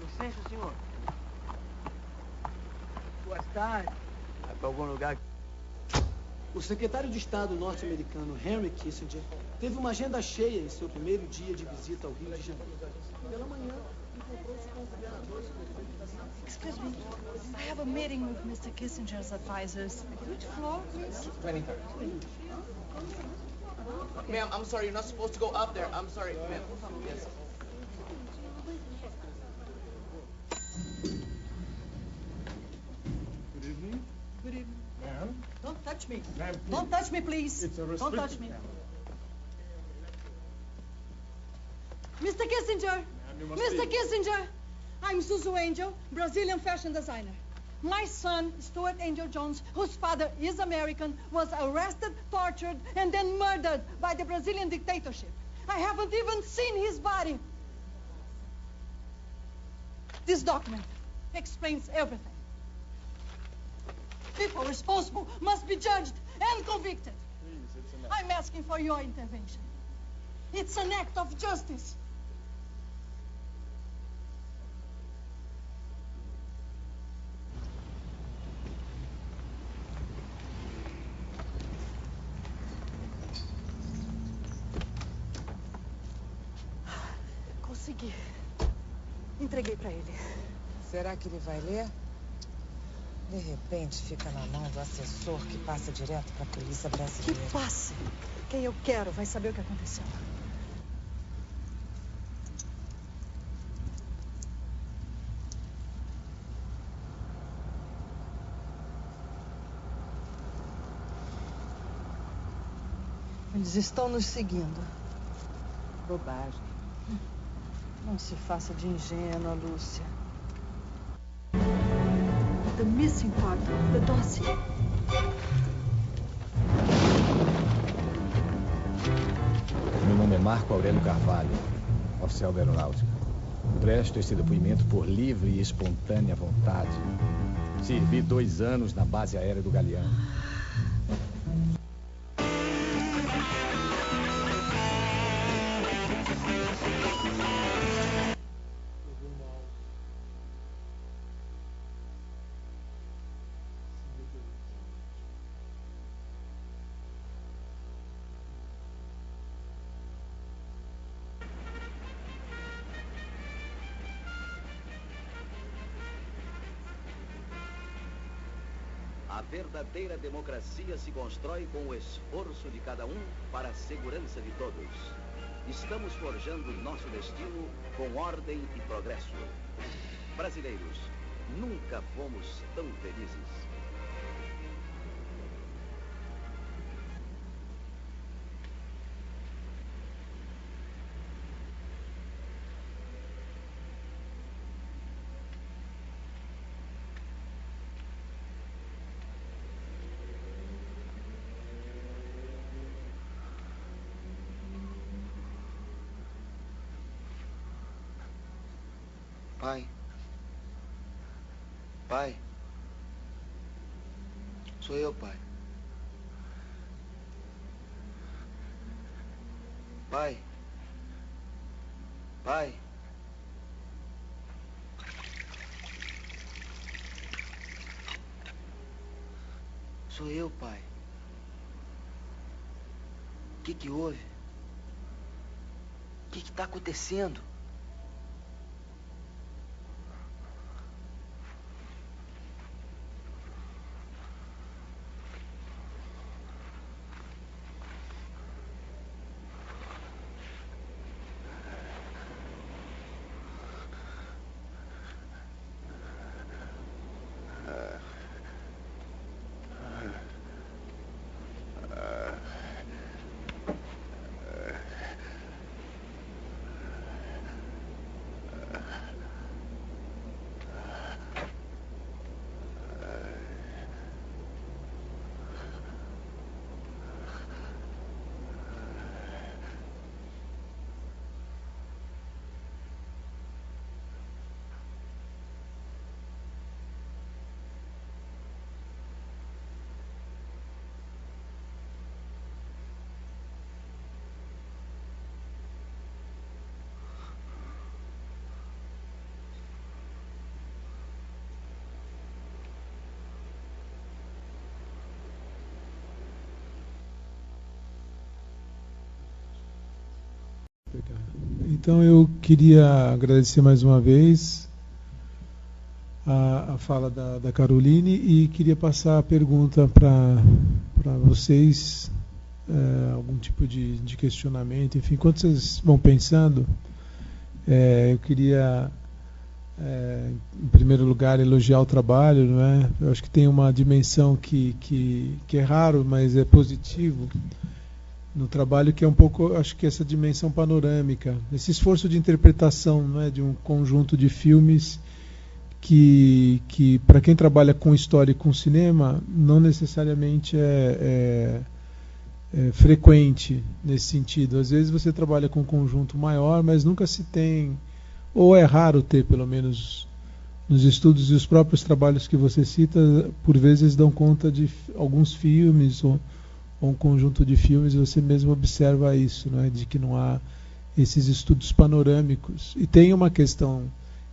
Licença, senhor. Boa tarde. Vai para algum lugar? O secretário de Estado norte-americano Henry Kissinger teve uma agenda cheia em seu primeiro dia de visita ao Rio de Janeiro. Pela manhã, encontrou-se com o governador e o prefeito da cidade. Excuse me, I have a meeting with Mr. Kissinger's advisors. Which floor, please? 23rd. Ma'am, I'm sorry, you're not supposed to go up there. I'm sorry, ma'am. Yes. Good evening. Good evening. Ma'am. Don't touch me. Ma'am, please. Don't touch me, please. It's a Don't touch me. restriction. Mr. Kissinger! you must Mr. leave. Kissinger! I'm Suzu Angel, Brazilian fashion designer. My son, Stuart Angel Jones, whose father is American, was arrested, tortured, and then murdered by the Brazilian dictatorship. I haven't even seen his body. This document explains everything. People responsible must be judged and convicted. Please, it's enough. I'm asking for your intervention. It's an act of justice. Consegui. Entreguei para ele. Será que ele vai ler? De repente fica na mão do assessor que passa direto para a polícia brasileira. Que passe. Quem eu quero vai saber o que aconteceu. Eles estão nos seguindo. Bobagem. Não se faça de ingênua, Lúcia. the missing part of the dossier. Meu nome é Marco Aurélio Carvalho, oficial da Aeronáutica. Presto esse depoimento por livre e espontânea vontade. Servi 2 anos na base aérea do Galeão. A verdadeira democracia se constrói com o esforço de cada um para a segurança de todos. Estamos forjando nosso destino com ordem e progresso. Brasileiros, nunca fomos tão felizes. Pai. Pai. Sou eu, pai. Pai. Pai. Sou eu, pai. O que houve? O que está acontecendo? Então eu queria agradecer mais uma vez a fala da Caroline e queria passar a pergunta para vocês, algum tipo de questionamento, enfim, enquanto vocês vão pensando, eu queria, em primeiro lugar, elogiar o trabalho, não é? Eu acho que tem uma dimensão que é raro, mas é positivo no trabalho, que é um pouco, acho que essa dimensão panorâmica, esse esforço de interpretação, não é, de um conjunto de filmes que para quem trabalha com história e com cinema, não necessariamente é frequente nesse sentido. Às vezes você trabalha com um conjunto maior, mas nunca se tem, ou é raro ter, pelo menos nos estudos, e os próprios trabalhos que você cita, por vezes dão conta de alguns filmes, ou um conjunto de filmes, e você mesmo observa isso, né, de que não há esses estudos panorâmicos. E tem uma questão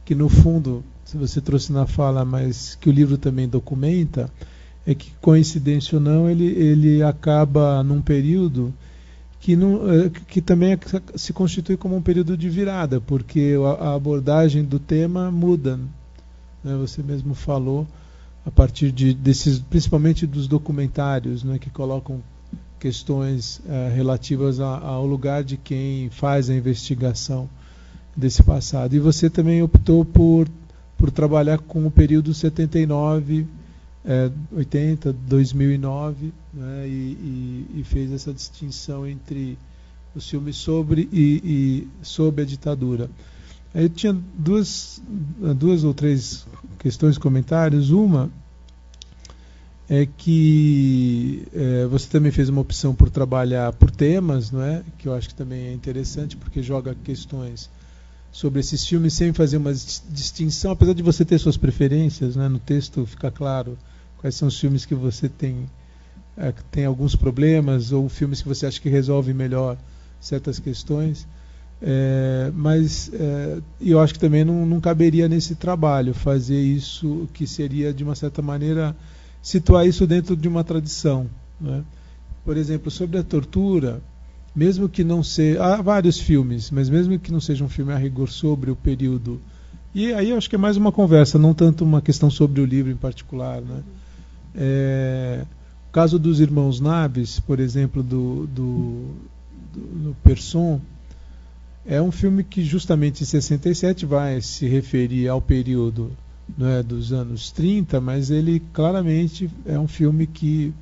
que, no fundo, se você trouxe na fala, mas que o livro também documenta, é que, coincidência ou não, ele acaba num período que também se constitui como um período de virada, porque a abordagem do tema muda, né? Você mesmo falou, a partir desses, principalmente dos documentários, né, que colocam questões relativas ao lugar de quem faz a investigação desse passado. E você também optou por trabalhar com o período 79, 80, 2009, né, e fez essa distinção entre os filmes sobre e sob a ditadura. Eu tinha duas ou três questões, comentários. Uma é que você também fez uma opção por trabalhar por temas, não é? Que eu acho que também é interessante, porque joga questões sobre esses filmes sem fazer uma distinção, apesar de você ter suas preferências, né? No texto fica claro quais são os filmes que você tem alguns problemas, ou filmes que você acha que resolvem melhor certas questões. Mas eu acho que também não caberia nesse trabalho fazer isso, que seria, de uma certa maneira, situar isso dentro de uma tradição, né? Por exemplo, sobre a tortura, mesmo que não seja... Há vários filmes, mas mesmo que não seja um filme a rigor sobre o período... E aí eu acho que é mais uma conversa, não tanto uma questão sobre o livro em particular, né? O caso dos Irmãos Naves, por exemplo, do Persson, é um filme que justamente em 67 vai se referir ao período, né, dos anos 30, mas ele claramente é um filme que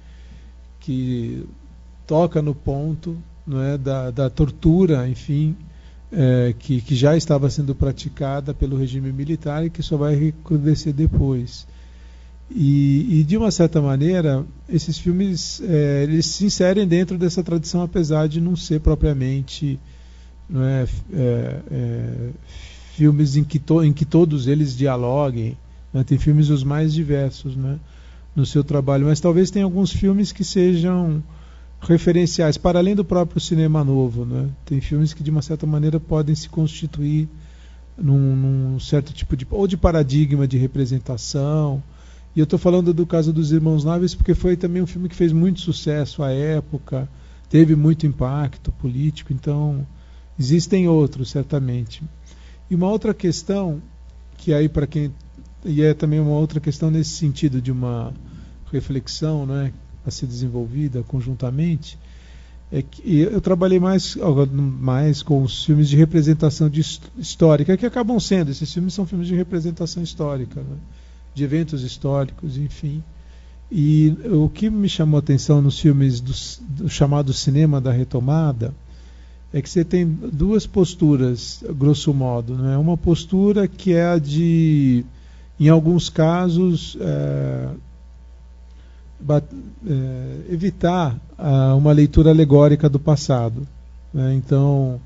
toca no ponto, não é, da tortura, enfim, que já estava sendo praticada pelo regime militar e que só vai recrudescer depois. E de uma certa maneira, esses filmes eles se inserem dentro dessa tradição, apesar de não ser propriamente, não é, filmes em que todos eles dialoguem, né? Tem filmes os mais diversos, né, no seu trabalho, mas talvez tenha alguns filmes que sejam referenciais, para além do próprio cinema novo, né? Tem filmes que de uma certa maneira podem se constituir num certo tipo de paradigma de representação. E eu estou falando do caso dos Irmãos Naves porque foi também um filme que fez muito sucesso à época, teve muito impacto político, então existem outros, certamente. E uma outra questão, que aí para quem... E é também uma outra questão nesse sentido de uma reflexão, né, a ser desenvolvida conjuntamente, é que eu trabalhei mais com os filmes de representação histórica, que acabam sendo, esses filmes são filmes de representação histórica, né, de eventos históricos, enfim. E o que me chamou a atenção nos filmes do chamado cinema da retomada é que você tem duas posturas, grosso modo, né? Uma postura que é a de, em alguns casos, evitar uma leitura alegórica do passado, né? Então,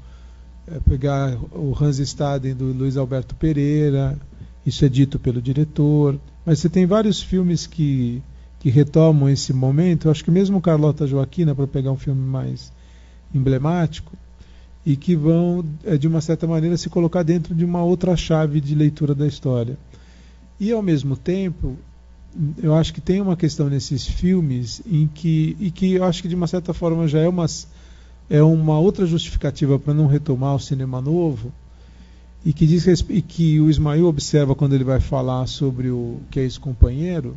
pegar o Hans Staden do Luiz Alberto Pereira, isso é dito pelo diretor, mas você tem vários filmes que retomam esse momento. Eu acho que mesmo Carlota Joaquina, para pegar um filme mais emblemático, e que vão, de uma certa maneira, se colocar dentro de uma outra chave de leitura da história. E, ao mesmo tempo, eu acho que tem uma questão nesses filmes e que eu acho que, de uma certa forma, já é uma outra justificativa para não retomar o cinema novo, e que o Ismail observa quando ele vai falar sobre o que é ex-companheiro,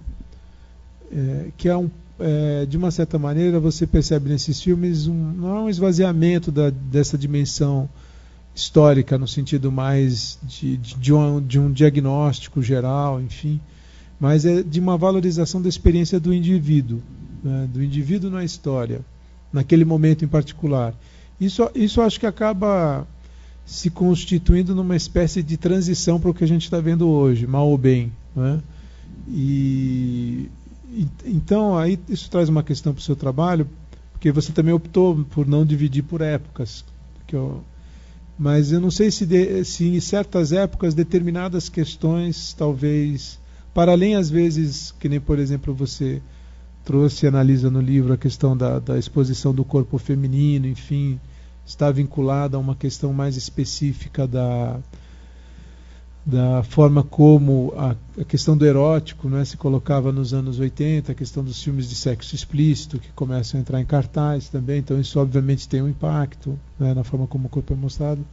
que de uma certa maneira você percebe nesses filmes não é um esvaziamento dessa dimensão histórica no sentido mais de um diagnóstico geral, enfim, mas é de uma valorização da experiência do indivíduo, né, do indivíduo na história, naquele momento em particular. Isso acho que acaba se constituindo numa espécie de transição para o que a gente está vendo hoje, mal ou bem, né? Então, aí isso traz uma questão para o seu trabalho, porque você também optou por não dividir por épocas. Mas eu não sei se em certas épocas determinadas questões, talvez, para além às vezes, que nem por exemplo você trouxe e analisa no livro a questão da exposição do corpo feminino, enfim, está vinculada a uma questão mais específica da forma como a questão do erótico, né, se colocava nos anos 80, a questão dos filmes de sexo explícito que começam a entrar em cartaz também, então isso obviamente tem um impacto, né, na forma como o corpo é mostrado,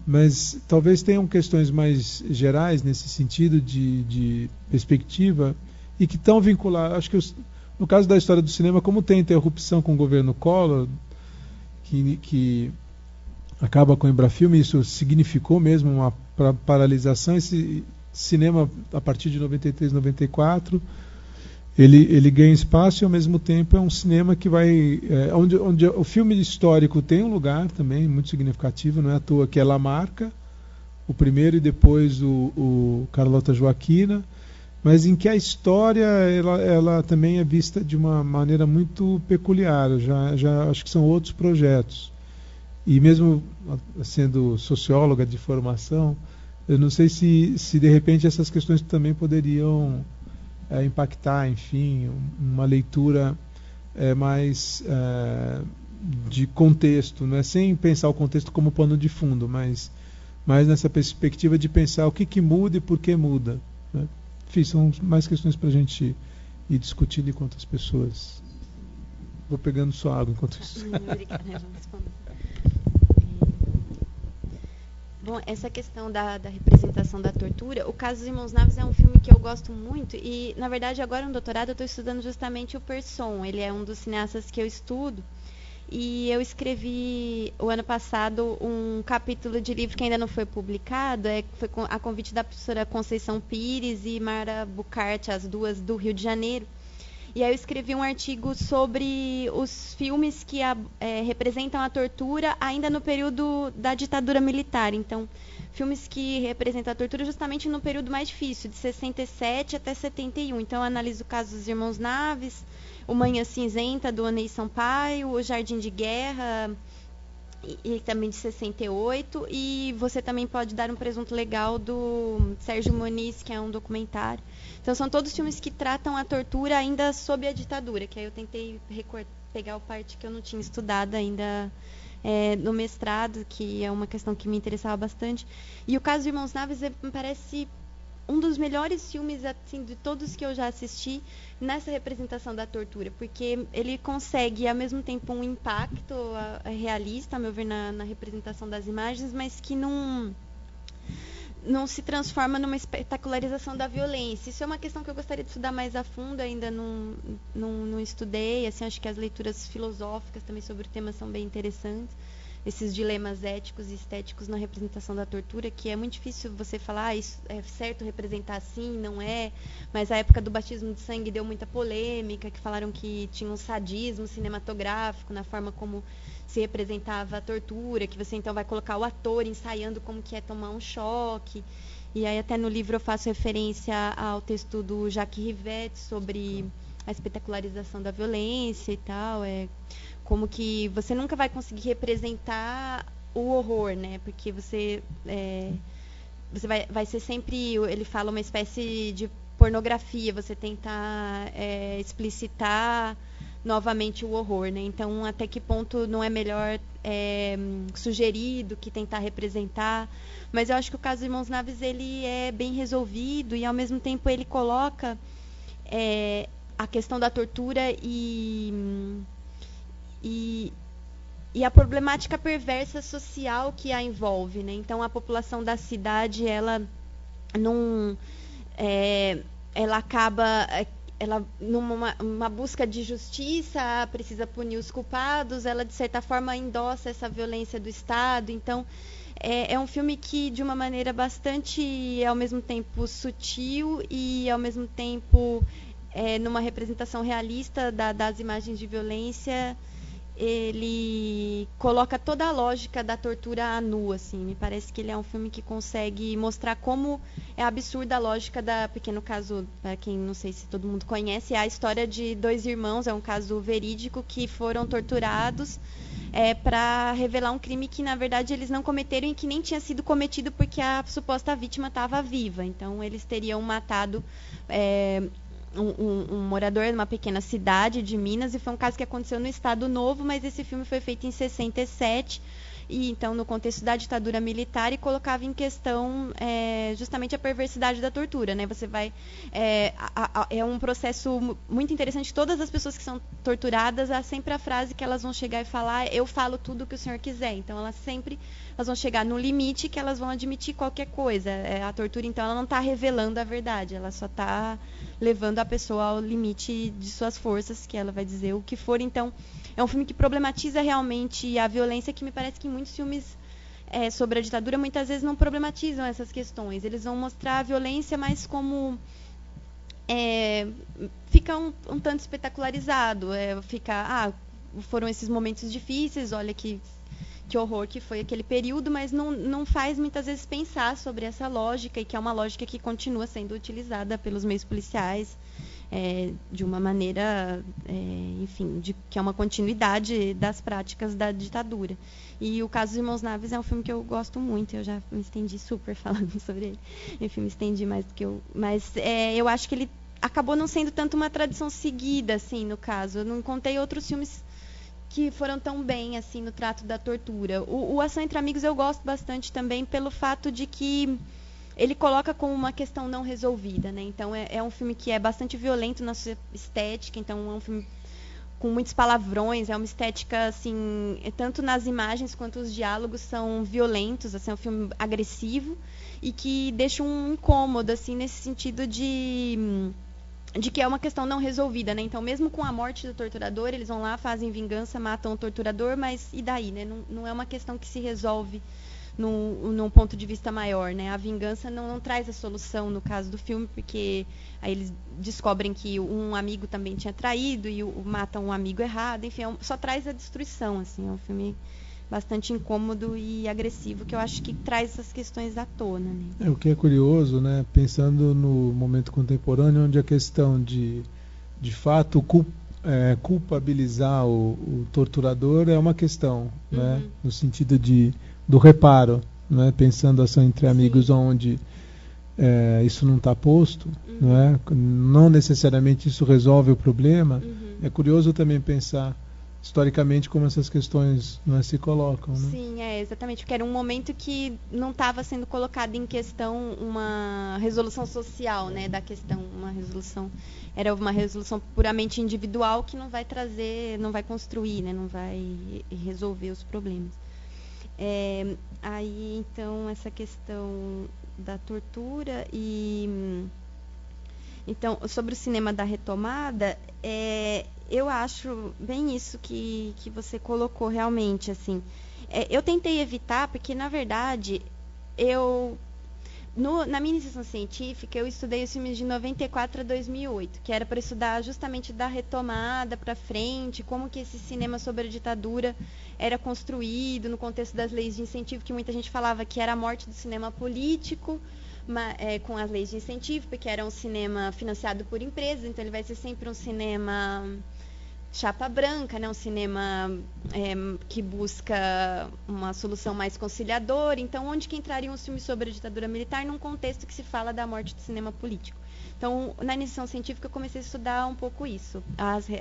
mas talvez tenham questões mais gerais nesse sentido de perspectiva e que estão vinculadas. Acho que no caso da história do cinema, como tem interrupção com o governo Collor, que acaba com o Embrafilme, isso significou mesmo uma paralisação. Esse cinema, a partir de 93, 94, ele ganha espaço e, ao mesmo tempo, é um cinema que vai... onde o filme histórico tem um lugar também muito significativo, não é à toa que é Lamarca, o primeiro, e depois o Carlota Joaquina, mas em que a história ela também é vista de uma maneira muito peculiar. Já acho que são outros projetos. E mesmo sendo socióloga de formação, eu não sei se de repente essas questões também poderiam impactar, enfim, uma leitura mais de contexto, não é? Sem pensar o contexto como pano de fundo, mas nessa perspectiva de pensar o que muda e por que muda, né? Enfim, são mais questões para a gente ir discutindo enquanto as pessoas... Vou pegando sua água enquanto isso. Obrigada, Bom, essa questão da representação da tortura, o caso dos Irmãos Naves é um filme que eu gosto muito e, na verdade, agora no doutorado eu estou estudando justamente o Persson. Ele é um dos cineastas que eu estudo e eu escrevi, o ano passado, um capítulo de livro que ainda não foi publicado, foi a convite da professora Conceição Pires e Mara Bucarte, as duas do Rio de Janeiro. E aí eu escrevi um artigo sobre os filmes que representam a tortura ainda no período da ditadura militar. Então, filmes que representam a tortura justamente no período mais difícil, de 67 até 71. Então, eu analiso o caso dos Irmãos Naves, o Manhã Cinzenta, do Onei Sampaio, o Jardim de Guerra, e também de 68. E você também pode dar um presunto legal do Sérgio Muniz, que é um documentário. Então, são todos filmes que tratam a tortura ainda sob a ditadura, que aí eu tentei pegar a parte que eu não tinha estudado ainda no mestrado, que é uma questão que me interessava bastante. E o caso de Irmãos Naves me parece um dos melhores filmes, assim, de todos que eu já assisti nessa representação da tortura, porque ele consegue, ao mesmo tempo, um impacto realista, a meu ver, na representação das imagens, mas que não se transforma numa espetacularização da violência. Isso é uma questão que eu gostaria de estudar mais a fundo, ainda não estudei. Assim, acho que as leituras filosóficas também sobre o tema são bem interessantes. Esses dilemas éticos e estéticos na representação da tortura, que é muito difícil você falar, isso é certo representar assim, não é, mas a época do batismo de sangue deu muita polêmica, que falaram que tinha um sadismo cinematográfico na forma como se representava a tortura, que você então vai colocar o ator ensaiando como que é tomar um choque. E aí até no livro eu faço referência ao texto do Jacques Rivette sobre a espetacularização da violência e tal, como que você nunca vai conseguir representar o horror, né? Porque você vai ser sempre, ele fala, uma espécie de pornografia, você tentar explicitar novamente o horror, né? Então, até que ponto não é melhor sugerir do que tentar representar? Mas eu acho que o caso do Irmãos Naves, ele é bem resolvido e, ao mesmo tempo, ele coloca a questão da tortura e a problemática perversa social que a envolve, né? Então, a população da cidade, ela acaba numa busca de justiça, precisa punir os culpados, ela de certa forma endossa essa violência do Estado. Então é um filme que, de uma maneira bastante, ao mesmo tempo sutil e ao mesmo tempo numa representação realista das imagens de violência, ele coloca toda a lógica da tortura à nu, assim. Me parece que ele é um filme que consegue mostrar como é absurda a lógica da... Porque, no caso, para quem não sei se todo mundo conhece, é a história de dois irmãos, é um caso verídico, que foram torturados para revelar um crime que, na verdade, eles não cometeram e que nem tinha sido cometido porque a suposta vítima estava viva. Então, eles teriam matado... Um morador de uma pequena cidade de Minas, e foi um caso que aconteceu no Estado Novo, mas esse filme foi feito em 67, e então no contexto da ditadura militar, e colocava em questão justamente a perversidade da tortura, né? Você vai é um processo muito interessante. Todas as pessoas que são torturadas, há sempre a frase que elas vão chegar e falar: eu falo tudo o que o senhor quiser. Então elas vão chegar no limite que elas vão admitir qualquer coisa. A tortura, então, ela não está revelando a verdade, ela só está levando a pessoa ao limite de suas forças, que ela vai dizer o que for. Então, é um filme que problematiza realmente a violência, que me parece que em muitos filmes sobre a ditadura, muitas vezes não problematizam essas questões. Eles vão mostrar a violência mais como... fica um tanto espetacularizado. Foram esses momentos difíceis, olha que que horror que foi aquele período, mas não faz muitas vezes pensar sobre essa lógica, e que é uma lógica que continua sendo utilizada pelos meios policiais de uma maneira, enfim, que é uma continuidade das práticas da ditadura. E o caso dos Irmãos Naves é um filme que eu gosto muito, eu já me estendi super falando sobre ele, enfim, me estendi mais do que eu... Mas eu acho que ele acabou não sendo tanto uma tradição seguida, assim, no caso. Eu não contei outros filmes que foram tão bem, assim, no trato da tortura. O Ação Entre Amigos eu gosto bastante também pelo fato de que ele coloca como uma questão não resolvida, né? Então, é um filme que é bastante violento na sua estética, então é um filme com muitos palavrões, é uma estética, assim, tanto nas imagens quanto os diálogos são violentos, assim, é um filme agressivo e que deixa um incômodo, assim, nesse sentido de que é uma questão não resolvida, né? Então, mesmo com a morte do torturador, eles vão lá, fazem vingança, matam o torturador, mas e daí, né? Não é uma questão que se resolve num ponto de vista maior, né? A vingança não traz a solução no caso do filme, porque aí eles descobrem que um amigo também tinha traído e matam um amigo errado, enfim, só traz a destruição, assim, é um filme bastante incômodo e agressivo, que eu acho que traz essas questões à tona, né? O que é curioso, né, pensando no momento contemporâneo, onde a questão de fato, culpabilizar o torturador é uma questão, né, no sentido do reparo, né, pensando Ação Entre Amigos, onde isso não está posto, né, não necessariamente isso resolve o problema. É curioso também pensar historicamente como essas questões se colocam, né? Sim, exatamente, porque era um momento que não estava sendo colocada em questão uma resolução social, né, da questão, era uma resolução puramente individual que não vai trazer, não vai construir, né, não vai resolver os problemas. Aí, então, essa questão da tortura então, sobre o cinema da retomada, eu acho bem isso que você colocou realmente, assim. Eu tentei evitar, porque, na verdade, na minha iniciação científica, eu estudei os filmes de 94 a 2008, que era para estudar justamente da retomada para frente, como que esse cinema sobre a ditadura era construído no contexto das leis de incentivo, que muita gente falava que era a morte do cinema político, com as leis de incentivo, porque era um cinema financiado por empresas, então ele vai ser sempre um cinema chapa branca, né? Um cinema que busca uma solução mais conciliadora. Então, onde que entrariam os filmes sobre a ditadura militar num contexto que se fala da morte do cinema político? Então, na iniciação científica, eu comecei a estudar um pouco isso,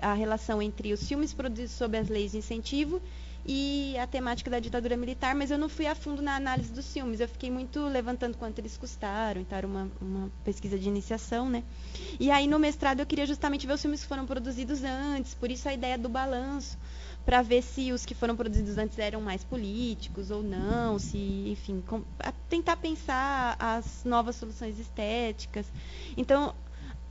a relação entre os filmes produzidos sob as leis de incentivo e a temática da ditadura militar, mas eu não fui a fundo na análise dos filmes, eu fiquei muito levantando quanto eles custaram, então era uma pesquisa de iniciação, né? E aí no mestrado eu queria justamente ver os filmes que foram produzidos antes, por isso a ideia do balanço, para ver se os que foram produzidos antes eram mais políticos ou não, se, enfim, tentar pensar as novas soluções estéticas. Então,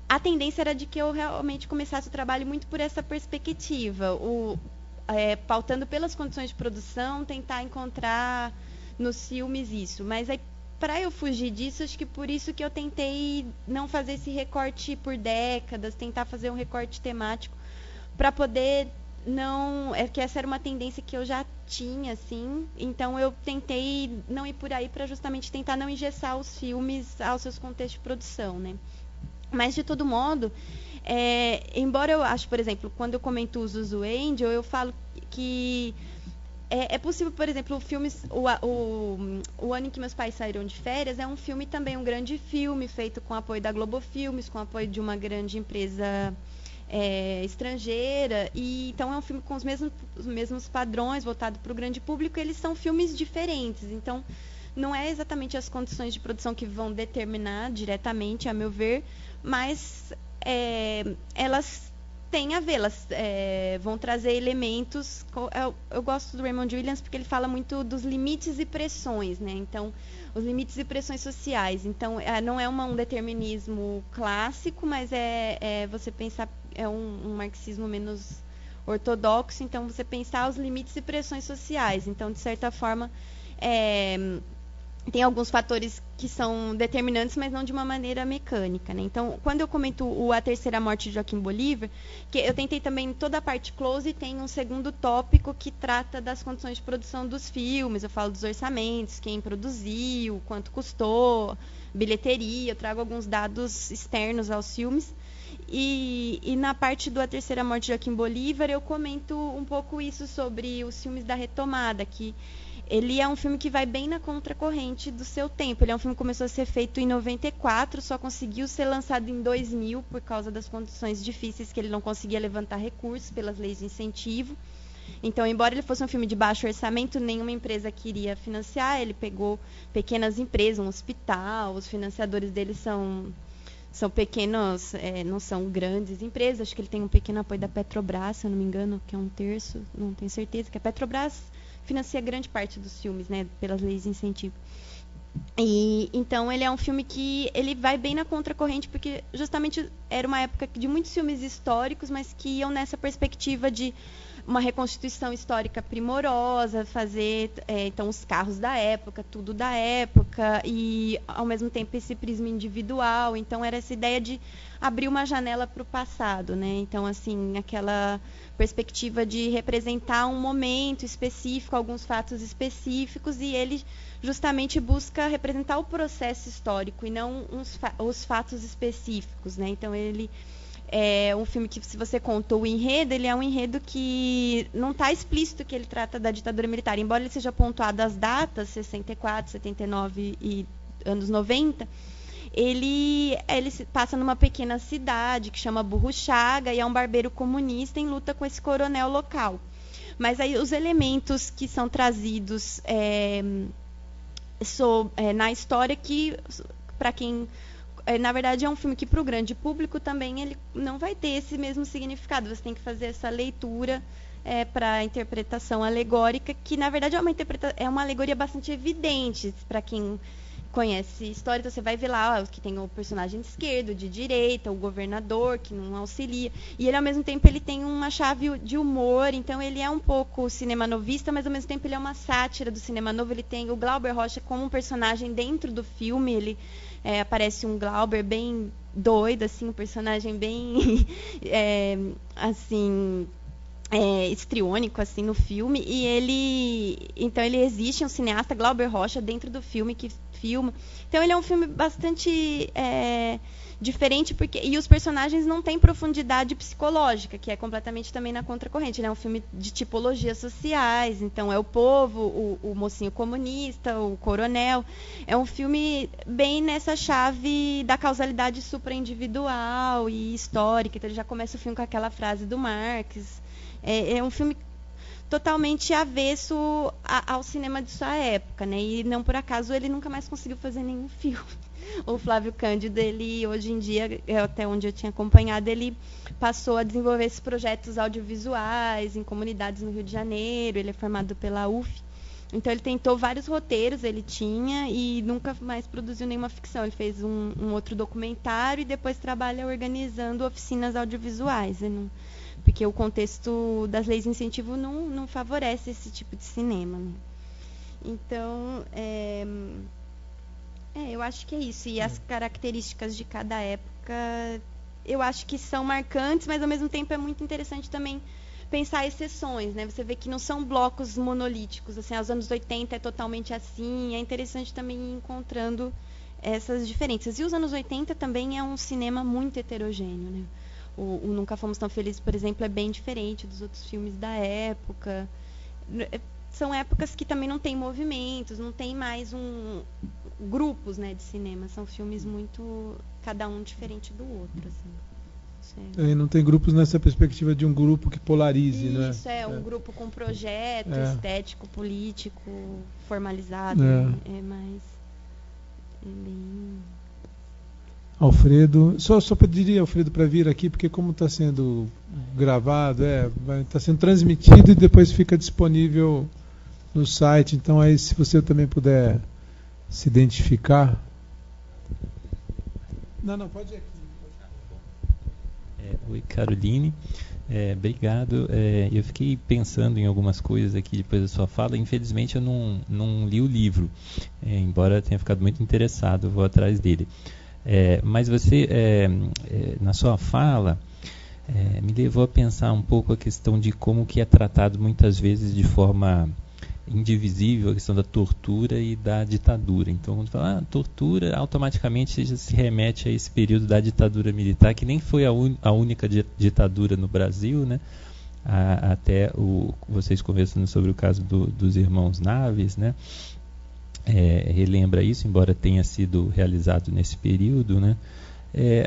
a tendência era de que eu realmente começasse o trabalho muito por essa perspectiva, pautando pelas condições de produção, tentar encontrar nos filmes isso. Mas aí, para eu fugir disso, acho que por isso que eu tentei não fazer esse recorte por décadas, tentar fazer um recorte temático, para poder não... que essa era uma tendência que eu já tinha, assim, então eu tentei não ir por aí para justamente tentar não engessar os filmes aos seus contextos de produção, né? Mas, de todo modo... embora eu acho, por exemplo, quando eu comento o Zuzu Angel, eu falo que é possível, por exemplo, o Ano em que Meus Pais Saíram de Férias é um filme também, um grande filme, feito com apoio da Globo Filmes, com apoio de uma grande empresa estrangeira, e então é um filme com os mesmos padrões, voltado para o grande público. Eles são filmes diferentes, então não é exatamente as condições de produção que vão determinar diretamente, a meu ver, mas elas têm a ver, elas vão trazer elementos. Eu gosto do Raymond Williams porque ele fala muito dos limites e pressões, né? Então, os limites e pressões sociais. Então, não é um determinismo clássico, mas você pensar, um marxismo menos ortodoxo. Então, você pensar os limites e pressões sociais. Então, de certa forma, tem alguns fatores que são determinantes, mas não de uma maneira mecânica, né? Então, quando eu comento A Terceira Morte de Joaquim Bolívar, que eu tentei também, toda a parte close tem um segundo tópico que trata das condições de produção dos filmes. Eu falo dos orçamentos, quem produziu, quanto custou, bilheteria, eu trago alguns dados externos aos filmes. E na parte do A Terceira Morte de Joaquim Bolívar, eu comento um pouco isso sobre os filmes da retomada, que ele é um filme que vai bem na contracorrente do seu tempo. Ele é um filme que começou a ser feito em 94, só conseguiu ser lançado em 2000 por causa das condições difíceis, que ele não conseguia levantar recursos pelas leis de incentivo. Então, embora ele fosse um filme de baixo orçamento, nenhuma empresa queria financiar. Ele pegou pequenas empresas, um hospital, os financiadores dele são pequenos, não são grandes empresas. Acho que ele tem um pequeno apoio da Petrobras, se eu não me engano, que é 1/3, não tenho certeza, que a Petrobras financia grande parte dos filmes, né, pelas leis de incentivo. E então ele é um filme que ele vai bem na contracorrente, porque justamente era uma época de muitos filmes históricos, mas que iam nessa perspectiva de uma reconstituição histórica primorosa, fazer então os carros da época, tudo da época, e ao mesmo tempo esse prisma individual. Então era essa ideia de abrir uma janela para o passado, né? Então, assim, aquela perspectiva de representar um momento específico, alguns fatos específicos, e ele justamente busca representar o processo histórico e não os fatos específicos, né? Então ele é um filme que, se você contou o enredo, ele é um enredo que não está explícito que ele trata da ditadura militar. Embora ele seja pontuado as datas, 64, 79 e anos 90, ele se passa numa pequena cidade que chama Burruchaga, e é um barbeiro comunista em luta com esse coronel local. Mas aí os elementos que são trazidos na história, que para quem... na verdade, é um filme que, para o grande público, também ele não vai ter esse mesmo significado. Você tem que fazer essa leitura para a interpretação alegórica, que, na verdade, é uma alegoria bastante evidente. Para quem conhece história, então você vai ver lá que tem o personagem de esquerda, de direita, o governador, que não auxilia. E ele, ao mesmo tempo, ele tem uma chave de humor. Então, ele é um pouco cinema novista, mas, ao mesmo tempo, ele é uma sátira do cinema novo. Ele tem o Glauber Rocha como um personagem dentro do filme. Ele... aparece um Glauber bem doido, assim, um personagem bem histriônico, assim, no filme. E então ele existe um cineasta, Glauber Rocha, dentro do filme, que filma. Então ele é um filme bastante diferente, e os personagens não têm profundidade psicológica, que é completamente também na contracorrente. Ele é um filme de tipologias sociais, então é o povo, o mocinho comunista, o coronel. É um filme bem nessa chave da causalidade supraindividual e histórica. Então ele já começa o filme com aquela frase do Marx. É um filme totalmente avesso ao cinema de sua época, né? E não por acaso ele nunca mais conseguiu fazer nenhum filme. O Flávio Cândido, ele hoje em dia, até onde eu tinha acompanhado, ele passou a desenvolver esses projetos audiovisuais em comunidades no Rio de Janeiro. Ele é formado pela UF. Então ele tentou vários roteiros, ele tinha, e nunca mais produziu nenhuma ficção. Ele fez um outro documentário e depois trabalha organizando oficinas audiovisuais. Porque o contexto das leis de incentivo não favorece esse tipo de cinema, né? Então, eu acho que é isso. E as características de cada época, eu acho que são marcantes, mas ao mesmo tempo é muito interessante também pensar exceções, né? Você vê que não são blocos monolíticos, assim, aos anos 80 é totalmente assim. É interessante também ir encontrando essas diferenças. E os anos 80 também é um cinema muito heterogêneo, né? O Nunca Fomos Tão Felizes, por exemplo, é bem diferente dos outros filmes da época. São épocas que também não tem movimentos, não tem mais grupos, né, de cinema. São filmes muito, cada um diferente do outro, assim. Não tem grupos nessa perspectiva de um grupo que polarize, né? Isso, um grupo com projeto estético, político, formalizado. É mais... bem... Alfredo, só pediria, Alfredo, para vir aqui, porque como está sendo gravado, está sendo transmitido e depois fica disponível no site. Então, aí, se você também puder se identificar. Não, pode ir aqui. Oi, Caroline. Obrigado. Eu fiquei pensando em algumas coisas aqui depois da sua fala. Infelizmente, eu não li o livro, embora tenha ficado muito interessado, eu vou atrás dele. Mas você, na sua fala, me levou a pensar um pouco a questão de como que é tratado muitas vezes de forma indivisível a questão da tortura e da ditadura. Então, quando fala tortura, automaticamente já se remete a esse período da ditadura militar, que nem foi a única ditadura no Brasil, né? Até vocês conversando sobre o caso dos irmãos Naves, né? Relembra isso, embora tenha sido realizado nesse período, né?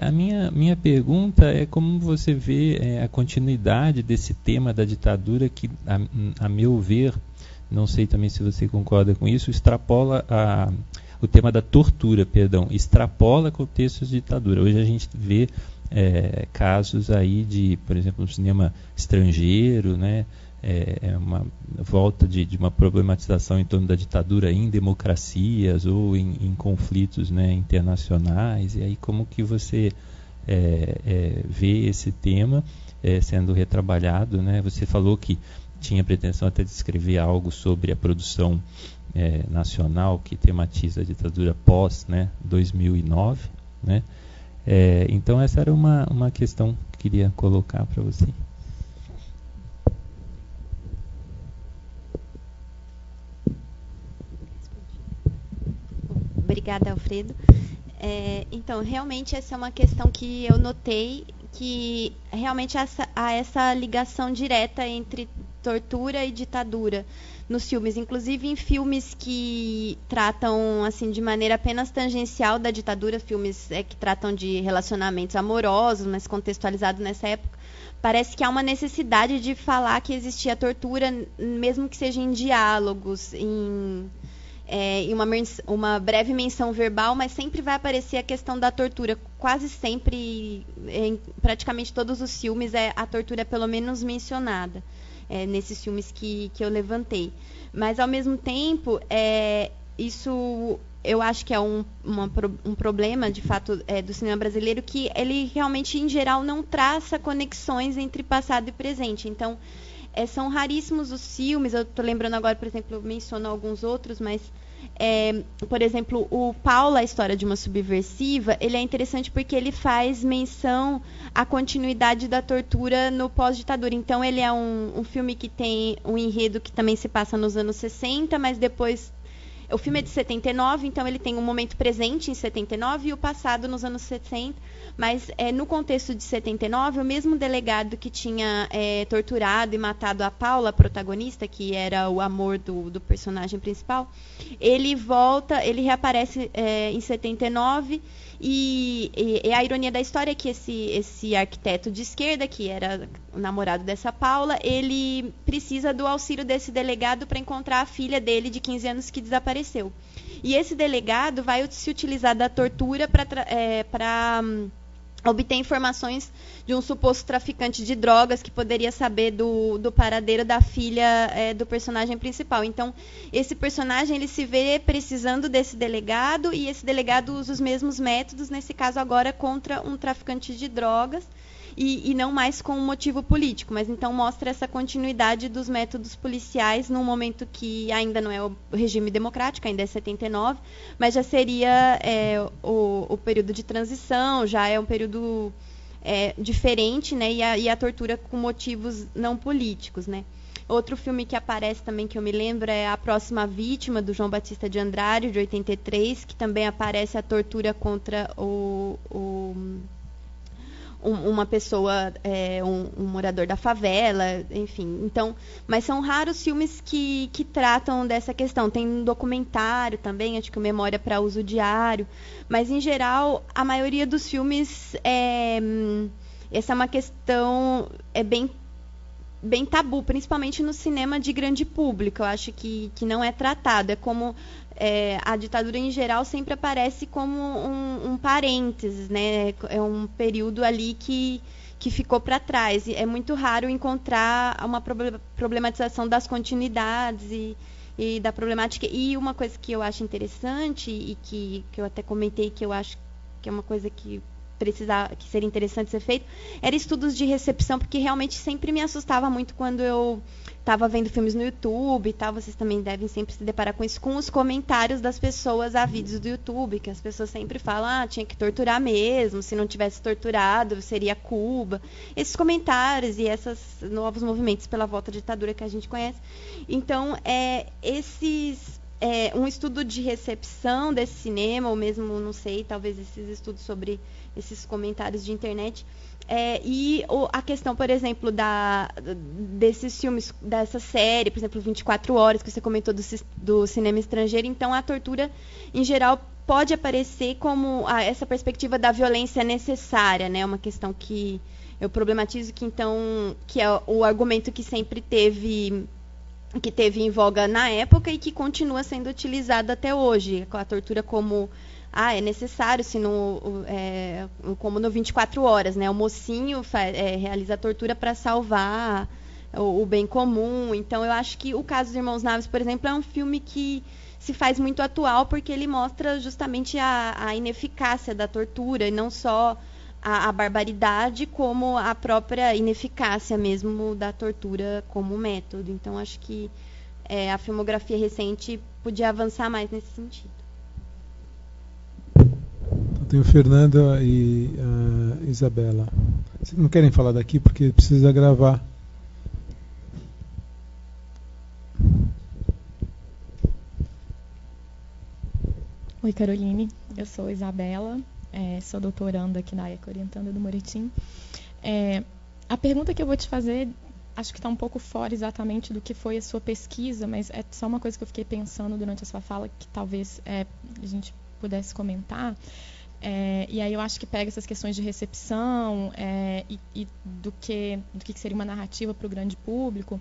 A minha pergunta é como você vê a continuidade desse tema da ditadura que, a meu ver, não sei também se você concorda com isso, extrapola o tema da tortura, extrapola contextos de ditadura. Hoje a gente vê casos aí de, por exemplo, no cinema estrangeiro, né, uma volta de uma problematização em torno da ditadura em democracias ou em conflitos, né, internacionais. E aí como que você vê esse tema sendo retrabalhado, né? Você falou que tinha pretensão até de escrever algo sobre a produção nacional que tematiza a ditadura pós, né, 2009, né? Então essa era uma questão que eu queria colocar para você. Obrigada, Alfredo. Então, realmente essa é uma questão que eu notei, que realmente há essa ligação direta entre tortura e ditadura nos filmes, inclusive em filmes que tratam assim de maneira apenas tangencial da ditadura, filmes que tratam de relacionamentos amorosos, mas contextualizados nessa época, parece que há uma necessidade de falar que existia tortura, mesmo que seja em diálogos, em uma breve menção verbal, mas sempre vai aparecer a questão da tortura. Quase sempre, em praticamente todos os filmes, a tortura é pelo menos mencionada, nesses filmes que eu levantei. Mas, ao mesmo tempo, isso eu acho que é um problema, de fato, do cinema brasileiro, que ele realmente, em geral, não traça conexões entre passado e presente. Então, são raríssimos os filmes, eu estou lembrando agora, por exemplo, eu menciono alguns outros, mas, por exemplo, o Paula, a História de uma Subversiva, ele é interessante porque ele faz menção à continuidade da tortura no pós-ditadura. Então, ele é um filme que tem um enredo que também se passa nos anos 60, mas depois... O filme é de 79, então ele tem um momento presente em 79 e o passado nos anos 60. Mas no contexto de 79, o mesmo delegado que tinha torturado e matado a Paula, a protagonista, que era o amor do personagem principal, ele reaparece em 79 e a ironia da história é que esse arquiteto de esquerda, que era o namorado dessa Paula, ele precisa do auxílio desse delegado para encontrar a filha dele de 15 anos que desapareceu. E esse delegado vai se utilizar da tortura para obter informações de um suposto traficante de drogas que poderia saber do paradeiro da filha do personagem principal. Então, esse personagem ele se vê precisando desse delegado e esse delegado usa os mesmos métodos, nesse caso agora contra um traficante de drogas e não mais com um motivo político. Mas então mostra essa continuidade dos métodos policiais num momento que ainda não é o regime democrático, ainda é 79, mas já seria o período de transição, já é um período diferente, né? E a tortura com motivos não políticos, né? Outro filme que aparece também, que eu me lembro, é A Próxima Vítima, do João Batista de Andrade, de 83, que também aparece a tortura contra uma pessoa, um morador da favela, enfim. Então, mas são raros filmes que tratam dessa questão. Tem um documentário também, acho que o Memória para Uso Diário, mas em geral a maioria dos filmes essa é uma questão bem tabu, principalmente no cinema de grande público. Eu acho que não é tratado. É como a ditadura em geral sempre aparece como um parênteses, né? É um período ali que ficou para trás. É muito raro encontrar uma problematização das continuidades e da problemática. E uma coisa que eu acho interessante e que eu até comentei, que eu acho que é uma coisa que que seria interessante ser feito, era estudos de recepção, porque realmente sempre me assustava muito quando eu estava vendo filmes no YouTube e tal. Vocês também devem sempre se deparar com isso, com os comentários das pessoas a vídeos do YouTube, que as pessoas sempre falam, tinha que torturar mesmo, se não tivesse torturado, seria Cuba. Esses comentários e esses novos movimentos pela volta à ditadura que a gente conhece. Então, um estudo de recepção desse cinema, ou mesmo, não sei, talvez esses estudos sobre esses comentários de internet, e a questão, por exemplo, desses filmes, dessa série, por exemplo, 24 Horas, que você comentou do cinema estrangeiro. Então, a tortura, em geral, pode aparecer como essa perspectiva da violência necessária, né? Uma questão que eu problematizo, que é o argumento que sempre teve em voga na época e que continua sendo utilizado até hoje, com a tortura como é necessário, como no 24 Horas, né? O mocinho realiza a tortura para salvar o bem comum. Então, eu acho que o caso dos Irmãos Naves, por exemplo, é um filme que se faz muito atual, porque ele mostra justamente a ineficácia da tortura, e não só a barbaridade, como a própria ineficácia mesmo da tortura como método. Então, acho que a filmografia recente podia avançar mais nesse sentido. Tem o Fernando e a Isabela. Vocês não querem falar daqui porque precisa gravar. Oi, Caroline. Eu sou Isabela. Sou doutoranda aqui na ECA Orientanda do Moretim. A pergunta que eu vou te fazer, acho que está um pouco fora exatamente do que foi a sua pesquisa, mas é só uma coisa que eu fiquei pensando durante a sua fala, que talvez a gente pudesse comentar. E aí eu acho que pega essas questões de recepção e do que seria uma narrativa para o grande público.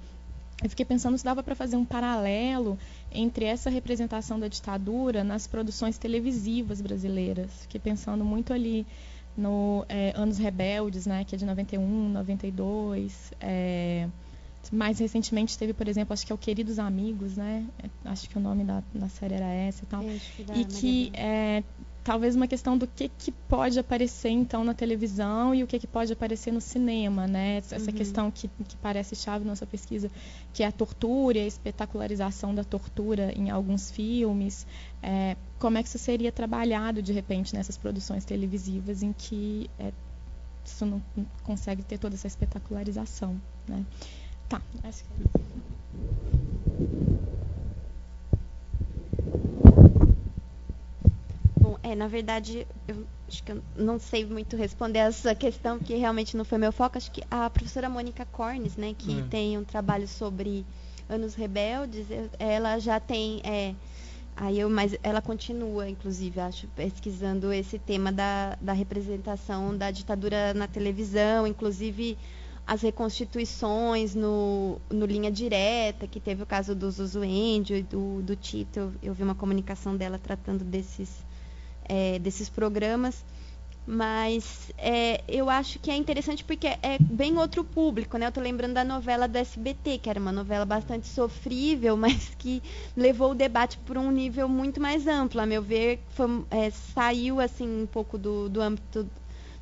Eu fiquei pensando se dava para fazer um paralelo entre essa representação da ditadura nas produções televisivas brasileiras. Fiquei pensando muito ali no Anos Rebeldes, né, que é de 91, 92. Mais recentemente teve, por exemplo, acho que é o Queridos Amigos, né? Acho que o nome da série era essa e tal. E que talvez uma questão do que pode aparecer então na televisão e o que pode aparecer no cinema, né? Essa questão que parece chave na nossa pesquisa, que é a tortura e a espetacularização da tortura em alguns filmes. Como é que isso seria trabalhado de repente nessas produções televisivas em que isso não consegue ter toda essa espetacularização, né? Tá, acho que é isso. Bom, na verdade, eu acho que eu não sei muito responder essa questão, que realmente não foi meu foco. Acho que a professora Mônica Cornes, né, que tem um trabalho sobre Anos Rebeldes, ela já tem... mas ela continua, inclusive, acho, pesquisando esse tema da representação da ditadura na televisão, inclusive as reconstituições no Linha Direta, que teve o caso do Zuzu Índio e do Tito. Eu vi uma comunicação dela tratando desses programas, mas eu acho que é interessante porque é bem outro público, né? Eu estou lembrando da novela do SBT, que era uma novela bastante sofrível, mas que levou o debate para um nível muito mais amplo. A meu ver, saiu assim um pouco do âmbito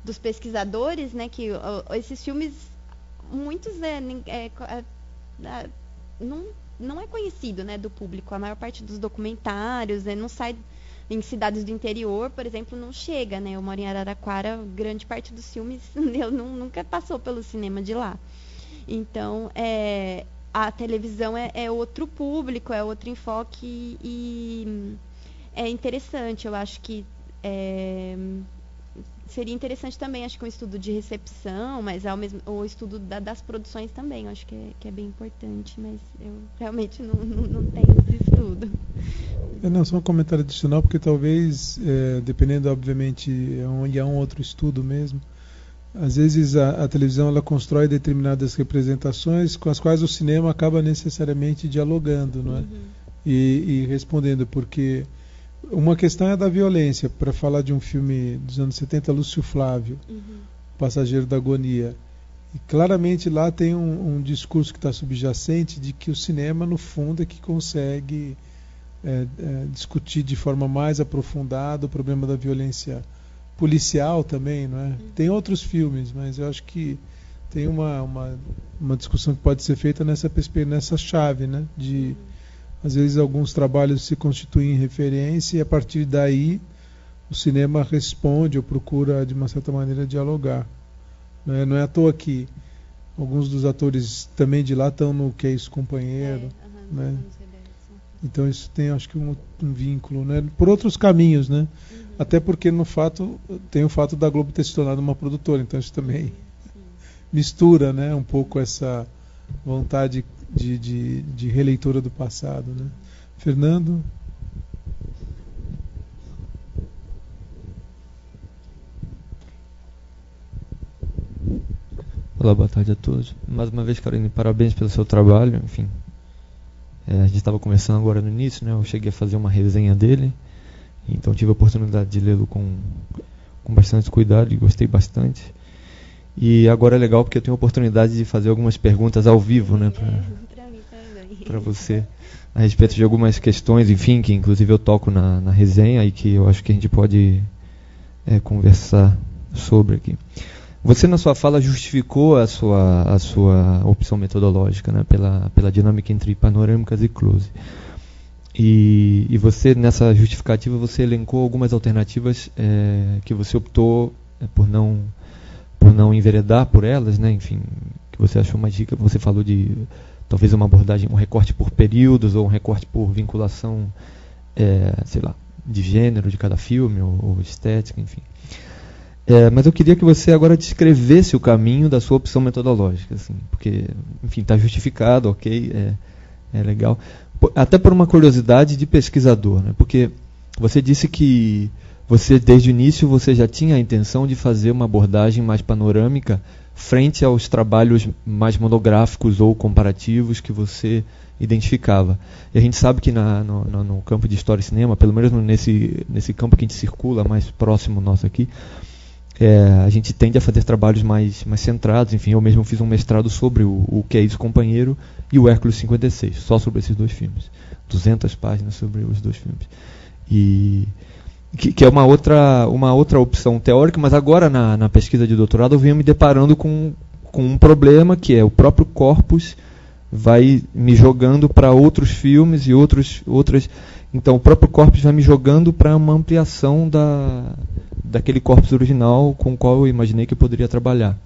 dos pesquisadores, né? Que esses filmes, muitos não é conhecido, né, do público. A maior parte dos documentários não sai em cidades do interior, por exemplo, não chega, né? Eu moro em Araraquara, grande parte dos filmes nunca passou pelo cinema de lá. Então, a televisão é outro público, é outro enfoque e é interessante. Eu acho que seria interessante também, acho que um estudo de recepção, mas o estudo das produções também, eu acho que é bem importante, mas eu realmente não tenho esse estudo. Só um comentário adicional, porque talvez, dependendo, obviamente, é um outro estudo mesmo, às vezes a televisão ela constrói determinadas representações com as quais o cinema acaba necessariamente dialogando, não é? E respondendo, porque uma questão é da violência. Para falar de um filme dos anos 70, Lúcio Flávio, Passageiro da Agonia, e claramente lá tem um discurso que está subjacente de que o cinema, no fundo, é que consegue discutir de forma mais aprofundada o problema da violência policial também, não é? Tem outros filmes, mas eu acho que tem uma discussão que pode ser feita nessa chave, né? De às vezes alguns trabalhos se constituem referência e a partir daí o cinema responde ou procura de uma certa maneira dialogar. Não é à toa que alguns dos atores também de lá estão no Que é Isso, Companheiro, né? Então isso tem, acho que um vínculo, né? Por outros caminhos, né? Até porque tem o fato da Globo ter se tornado uma produtora, então isso também mistura, né, um pouco essa vontade de releitura do passado, né? Fernando? Olá, boa tarde a todos. Mais uma vez, Caroline, parabéns pelo seu trabalho. Enfim, a gente estava conversando agora no início, né? Eu cheguei a fazer uma resenha dele, então tive a oportunidade de lê-lo com bastante cuidado e gostei bastante. E agora é legal porque eu tenho a oportunidade de fazer algumas perguntas ao vivo, né, para você, a respeito de algumas questões, enfim, que inclusive eu toco na resenha e que eu acho que a gente pode conversar sobre aqui. Você, na sua fala, justificou a sua opção metodológica, né, pela dinâmica entre panorâmicas e close. E você, nessa justificativa, você elencou algumas alternativas que você optou por não enveredar por elas, né? Enfim, que você achou mais rica. Você falou de talvez uma abordagem, um recorte por períodos ou um recorte por vinculação, sei lá, de gênero de cada filme ou estética, enfim. Mas eu queria que você agora descrevesse o caminho da sua opção metodológica, assim, porque, enfim, está justificado, ok, é legal. Até por uma curiosidade de pesquisador, né? Porque você disse que você, desde o início, você já tinha a intenção de fazer uma abordagem mais panorâmica frente aos trabalhos mais monográficos ou comparativos que você identificava. E a gente sabe que no campo de história e cinema, pelo menos nesse campo que a gente circula, mais próximo nosso aqui, a gente tende a fazer trabalhos mais centrados. Enfim, eu mesmo fiz um mestrado sobre o Que é Isso, Companheiro e o Hércules 56, só sobre esses dois filmes. 200 páginas sobre os dois filmes. E que é uma outra opção teórica, mas agora na pesquisa de doutorado eu vinha me deparando com um problema, que é o próprio corpus vai me jogando para outros filmes e outras. Então o próprio corpus vai me jogando para uma ampliação daquele corpus original com o qual eu imaginei que eu poderia trabalhar.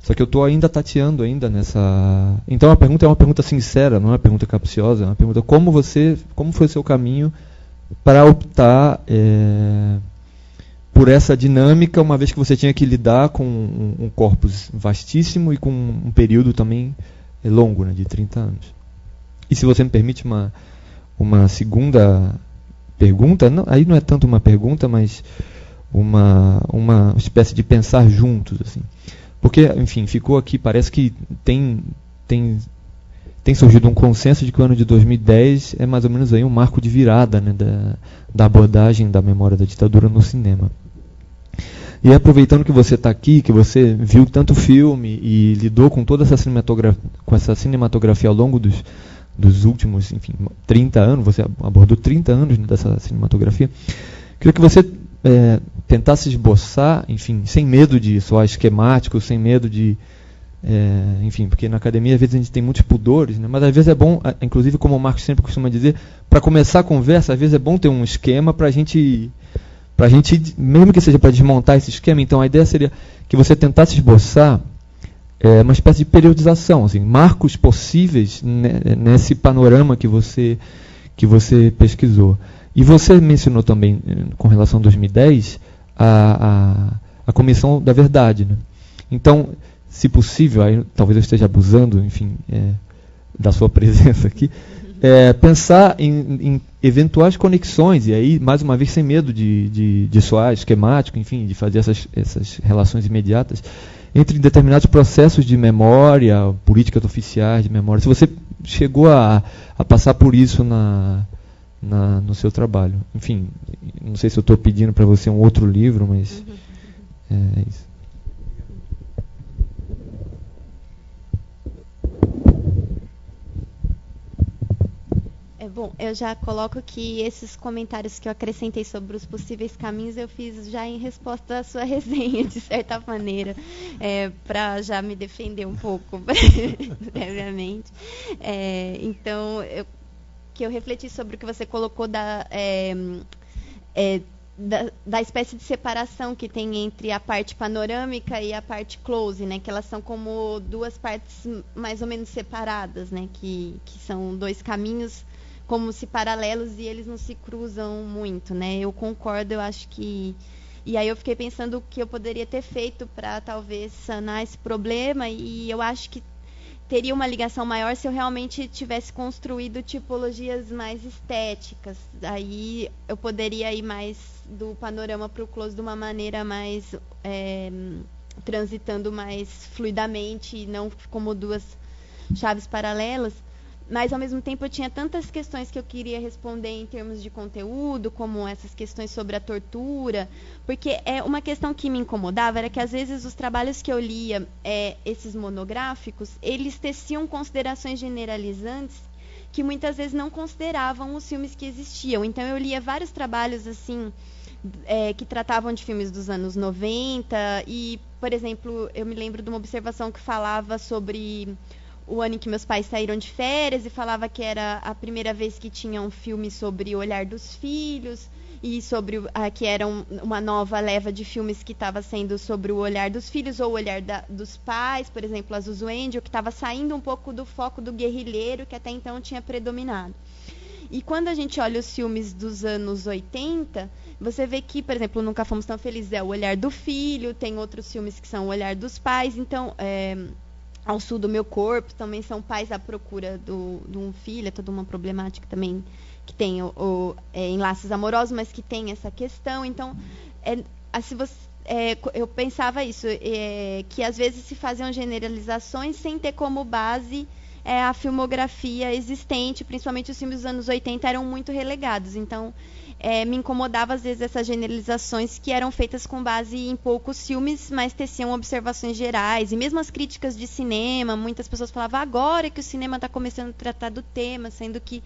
Só que eu estou ainda tateando nessa. Então a pergunta é uma pergunta sincera, não é uma pergunta capciosa, é uma pergunta como foi o seu caminho para optar por essa dinâmica, uma vez que você tinha que lidar com um corpus vastíssimo e com um período também longo, né, de 30 anos. E se você me permite uma segunda pergunta, aí não é tanto uma pergunta, mas uma espécie de pensar juntos, assim. Porque, enfim, ficou aqui, parece que tem surgido um consenso de que o ano de 2010 é mais ou menos aí um marco de virada, né, da abordagem da memória da ditadura no cinema. E aproveitando que você está aqui, que você viu tanto filme e lidou com toda essa cinematografia ao longo dos últimos, enfim, 30 anos, você abordou 30 anos dessa cinematografia, queria que você tentasse esboçar, enfim, sem medo de soar esquemático, sem medo de enfim, porque na academia às vezes a gente tem muitos pudores, né? Mas às vezes é bom, inclusive como o Marcos sempre costuma dizer, para começar a conversa, às vezes é bom ter um esquema para a gente, mesmo que seja para desmontar esse esquema. Então a ideia seria que você tentasse esboçar uma espécie de periodização, assim, marcos possíveis nesse panorama que você pesquisou. E você mencionou também, com relação a 2010, a Comissão da Verdade, né? Então, se possível, aí talvez eu esteja abusando, enfim, da sua presença aqui, pensar em eventuais conexões, e aí, mais uma vez, sem medo de soar esquemático, enfim, de fazer essas relações imediatas, entre determinados processos de memória, políticas oficiais de memória. Se você chegou a passar por isso no seu trabalho. Enfim, não sei se eu estou pedindo para você um outro livro, mas é isso. Bom, eu já coloco que esses comentários que eu acrescentei sobre os possíveis caminhos eu fiz já em resposta à sua resenha, de certa maneira, para já me defender um pouco previamente. Então, que eu refleti sobre o que você colocou da espécie de separação que tem entre a parte panorâmica e a parte close, né? Que elas são como duas partes mais ou menos separadas, né? Que são dois caminhos como se paralelos e eles não se cruzam muito, né? Eu concordo, eu acho que... E aí eu fiquei pensando o que eu poderia ter feito para talvez sanar esse problema, e eu acho que teria uma ligação maior se eu realmente tivesse construído tipologias mais estéticas. Aí eu poderia ir mais do panorama para o close de uma maneira mais transitando mais fluidamente e não como duas chaves paralelas. Mas, ao mesmo tempo, eu tinha tantas questões que eu queria responder em termos de conteúdo, como essas questões sobre a tortura, porque uma questão que me incomodava era que, às vezes, os trabalhos que eu lia, esses monográficos, eles teciam considerações generalizantes que muitas vezes não consideravam os filmes que existiam. Então, eu lia vários trabalhos, assim, que tratavam de filmes dos anos 90 e, por exemplo, eu me lembro de uma observação que falava sobre o ano em que meus pais saíram de férias e falava que era a primeira vez que tinha um filme sobre o olhar dos filhos e sobre que era uma nova leva de filmes que estava sendo sobre o olhar dos filhos ou o olhar dos pais, por exemplo, a Suzu Angel, que estava saindo um pouco do foco do guerrilheiro que até então tinha predominado. E quando a gente olha os filmes dos anos 80, você vê que, por exemplo, Nunca Fomos Tão Felizes é o olhar do filho, tem outros filmes que são o olhar dos pais, então... Ao Sul do Meu Corpo, também são pais à procura de um filho, é toda uma problemática também que tem em laços amorosos, mas que tem essa questão. Então, eu pensava isso, que às vezes se faziam generalizações sem ter como base a filmografia existente, principalmente os filmes dos anos 80 eram muito relegados. Então, me incomodava às vezes essas generalizações que eram feitas com base em poucos filmes, mas teciam observações gerais. E mesmo as críticas de cinema, muitas pessoas falavam agora que o cinema está começando a tratar do tema, sendo que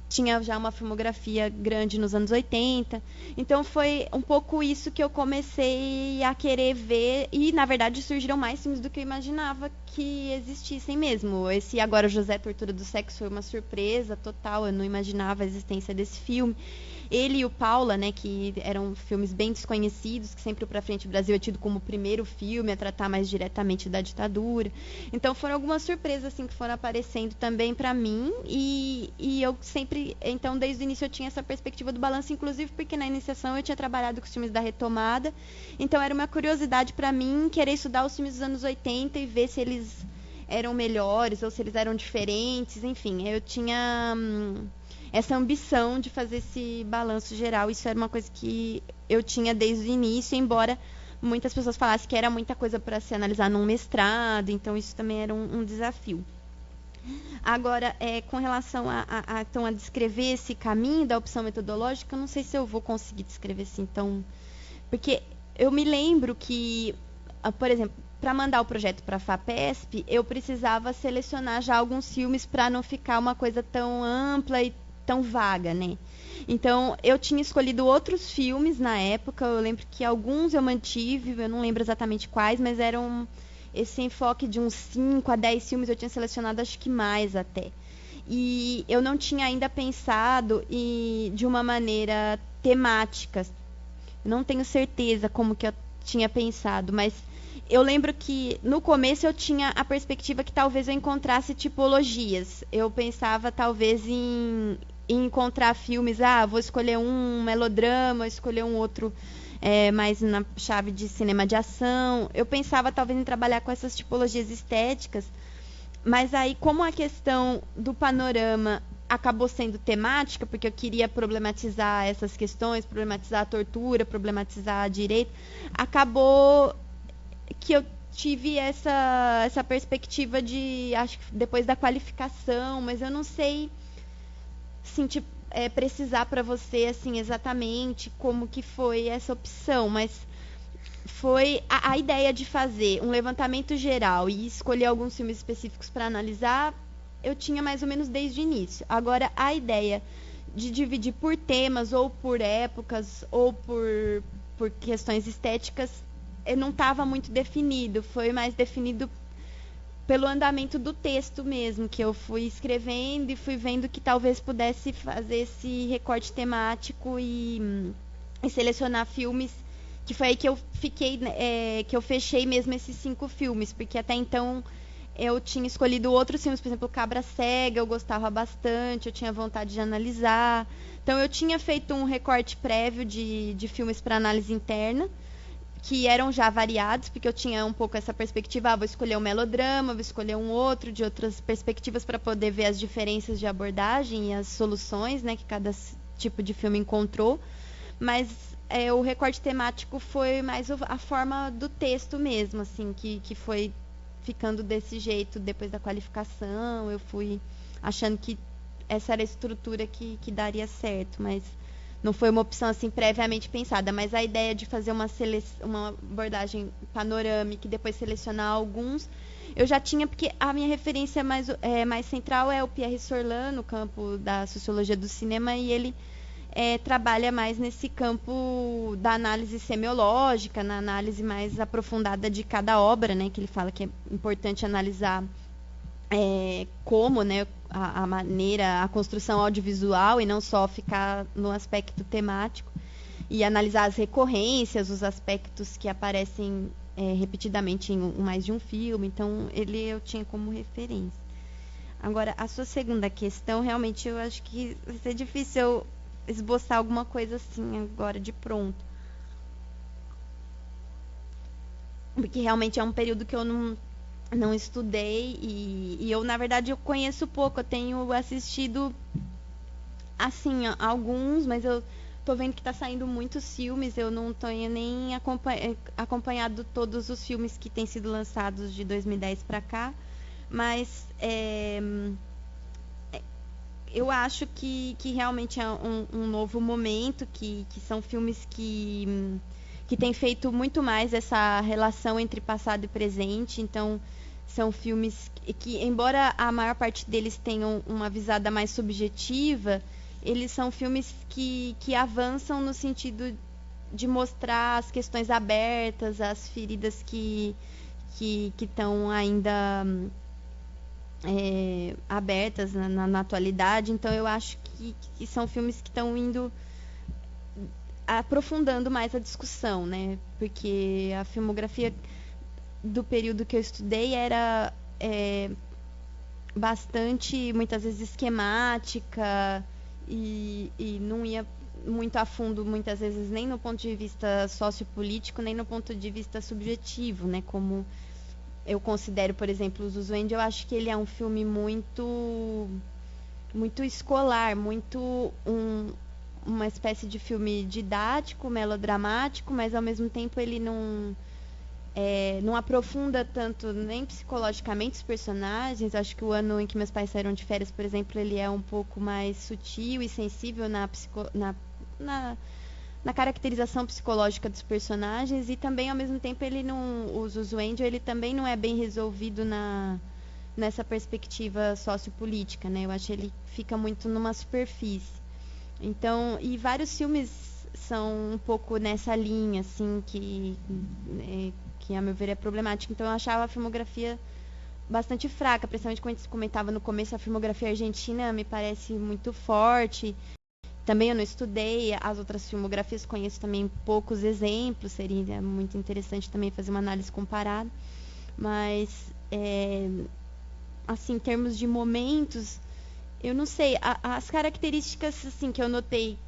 tinha já uma filmografia grande nos anos 80. Então foi um pouco isso que eu comecei a querer ver, e na verdade surgiram mais filmes do que eu imaginava que existissem mesmo. Esse Agora José, Tortura do Sexo, foi uma surpresa total, eu não imaginava a existência desse filme. Ele e o Paula, né, que eram filmes bem desconhecidos, que sempre o Pra Frente Brasil é tido como o primeiro filme a tratar mais diretamente da ditadura. Então foram algumas surpresas assim que foram aparecendo também para mim, e eu sempre, então desde o início eu tinha essa perspectiva do balanço, inclusive porque na iniciação eu tinha trabalhado com os filmes da Retomada, então era uma curiosidade para mim querer estudar os filmes dos anos 80 e ver se eles eram melhores ou se eles eram diferentes, enfim, eu tinha essa ambição de fazer esse balanço geral. Isso era uma coisa que eu tinha desde o início, embora muitas pessoas falassem que era muita coisa para se analisar num mestrado, então isso também era um desafio. Agora, com relação então, a descrever esse caminho da opção metodológica, eu não sei se eu vou conseguir descrever assim, então, porque eu me lembro que, por exemplo, para mandar o projeto para a FAPESP, eu precisava selecionar já alguns filmes para não ficar uma coisa tão ampla e tão vaga, né? Então, eu tinha escolhido outros filmes na época, eu lembro que alguns eu mantive, eu não lembro exatamente quais, mas eram esse enfoque de uns 5 a 10 filmes, eu tinha selecionado acho que mais até. E eu não tinha ainda pensado de uma maneira temática, não tenho certeza como que eu tinha pensado, mas eu lembro que no começo eu tinha a perspectiva que talvez eu encontrasse tipologias. Eu pensava talvez em encontrar filmes, vou escolher um melodrama, escolher um outro mais na chave de cinema de ação. Eu pensava talvez em trabalhar com essas tipologias estéticas, mas aí como a questão do panorama acabou sendo temática, porque eu queria problematizar essas questões, problematizar a tortura, problematizar a direita, acabou que eu tive essa perspectiva de, acho que depois da qualificação, mas eu não sei assim, precisar para você assim, exatamente como que foi essa opção, mas foi a ideia de fazer um levantamento geral e escolher alguns filmes específicos para analisar, eu tinha mais ou menos desde o início. Agora, a ideia de dividir por temas, ou por épocas, ou por questões estéticas, não estava muito definido. Foi mais definido pelo andamento do texto mesmo, que eu fui escrevendo e fui vendo que talvez pudesse fazer esse recorte temático e selecionar filmes, que foi aí que eu fiquei, que eu fechei mesmo esses 5 filmes, porque até então eu tinha escolhido outros filmes, por exemplo, Cabra Cega, eu gostava bastante, eu tinha vontade de analisar. Então eu tinha feito um recorte prévio de filmes para análise interna, que eram já variados, porque eu tinha um pouco essa perspectiva, vou escolher um melodrama, vou escolher um outro de outras perspectivas para poder ver as diferenças de abordagem e as soluções, né, que cada tipo de filme encontrou. Mas o recorte temático foi mais a forma do texto mesmo, assim, que foi ficando desse jeito depois da qualificação. Eu fui achando que essa era a estrutura que daria certo, mas não foi uma opção assim previamente pensada. Mas a ideia de fazer uma abordagem panorâmica e depois selecionar alguns, eu já tinha, porque a minha referência mais central é o Pierre Sorlan, no campo da sociologia do cinema, e ele trabalha mais nesse campo da análise semiológica, na análise mais aprofundada de cada obra, né, que ele fala que é importante analisar como, né, a maneira, a construção audiovisual, e não só ficar no aspecto temático, e analisar as recorrências, os aspectos que aparecem repetidamente em mais de um filme. Então, eu tinha como referência. Agora, a sua segunda questão, realmente, eu acho que vai ser difícil eu esboçar alguma coisa assim agora de pronto, porque realmente é um período que eu não estudei, e eu, na verdade, eu conheço pouco. Eu tenho assistido assim alguns, mas eu tô vendo que tá saindo muitos filmes, eu não tenho nem acompanhado todos os filmes que têm sido lançados de 2010 para cá, mas eu acho que realmente é um novo momento, que são filmes que têm feito muito mais essa relação entre passado e presente. Então, são filmes que, embora a maior parte deles tenham uma visada mais subjetiva, eles são filmes que avançam no sentido de mostrar as questões abertas, as feridas que estão ainda abertas na atualidade. Então, eu acho que são filmes que estão indo aprofundando mais a discussão, né? Porque a filmografia do período que eu estudei era bastante, muitas vezes, esquemática, e não ia muito a fundo, muitas vezes, nem no ponto de vista sociopolítico, nem no ponto de vista subjetivo, né? Como eu considero, por exemplo, o Zuzuende, eu acho que ele é um filme muito escolar, muito uma espécie de filme didático, melodramático, mas ao mesmo tempo ele não aprofunda tanto nem psicologicamente os personagens. Acho que O Ano em que Meus Pais Saíram de Férias, por exemplo, ele é um pouco mais sutil e sensível na caracterização psicológica dos personagens, e também, ao mesmo tempo, o Zuzuende, ele também não é bem resolvido nessa perspectiva sociopolítica, né? Eu acho que ele fica muito numa superfície. Então, e vários filmes são um pouco nessa linha, assim, que a meu ver é problemática. Então, eu achava a filmografia bastante fraca, principalmente quando a gente comentava no começo, a filmografia argentina me parece muito forte. Também eu não estudei as outras filmografias, conheço também poucos exemplos, seria muito interessante também fazer uma análise comparada. Mas, assim, em termos de momentos, eu não sei, as características assim, que eu notei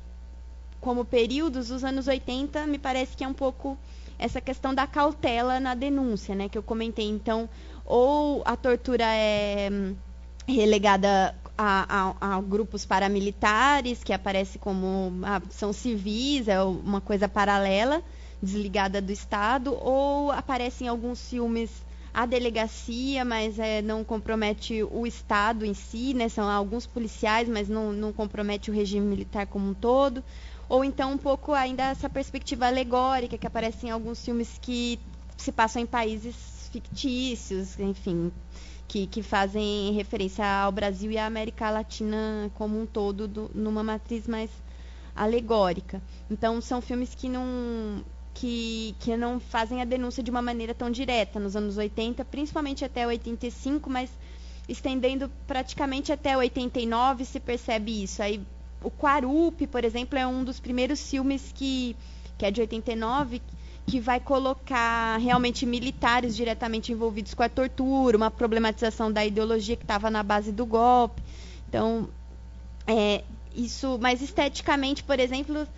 como períodos, os anos 80, me parece que é um pouco essa questão da cautela na denúncia, né, que eu comentei. Então, ou a tortura é relegada a grupos paramilitares, que aparece como são civis, é uma coisa paralela, desligada do Estado, ou aparece em alguns filmes a delegacia, mas não compromete o Estado em si, né? São alguns policiais, mas não compromete o regime militar como um todo. Ou então um pouco ainda essa perspectiva alegórica que aparece em alguns filmes que se passam em países fictícios, enfim, que fazem referência ao Brasil e à América Latina como um todo, numa matriz mais alegórica. Então, são filmes que não fazem a denúncia de uma maneira tão direta nos anos 80, principalmente até 85, mas estendendo praticamente até 89 se percebe isso. Aí, o Quarupi, por exemplo, é um dos primeiros filmes que é de 89, que vai colocar realmente militares diretamente envolvidos com a tortura, uma problematização da ideologia que estava na base do golpe. Então, isso, mas esteticamente, por exemplo,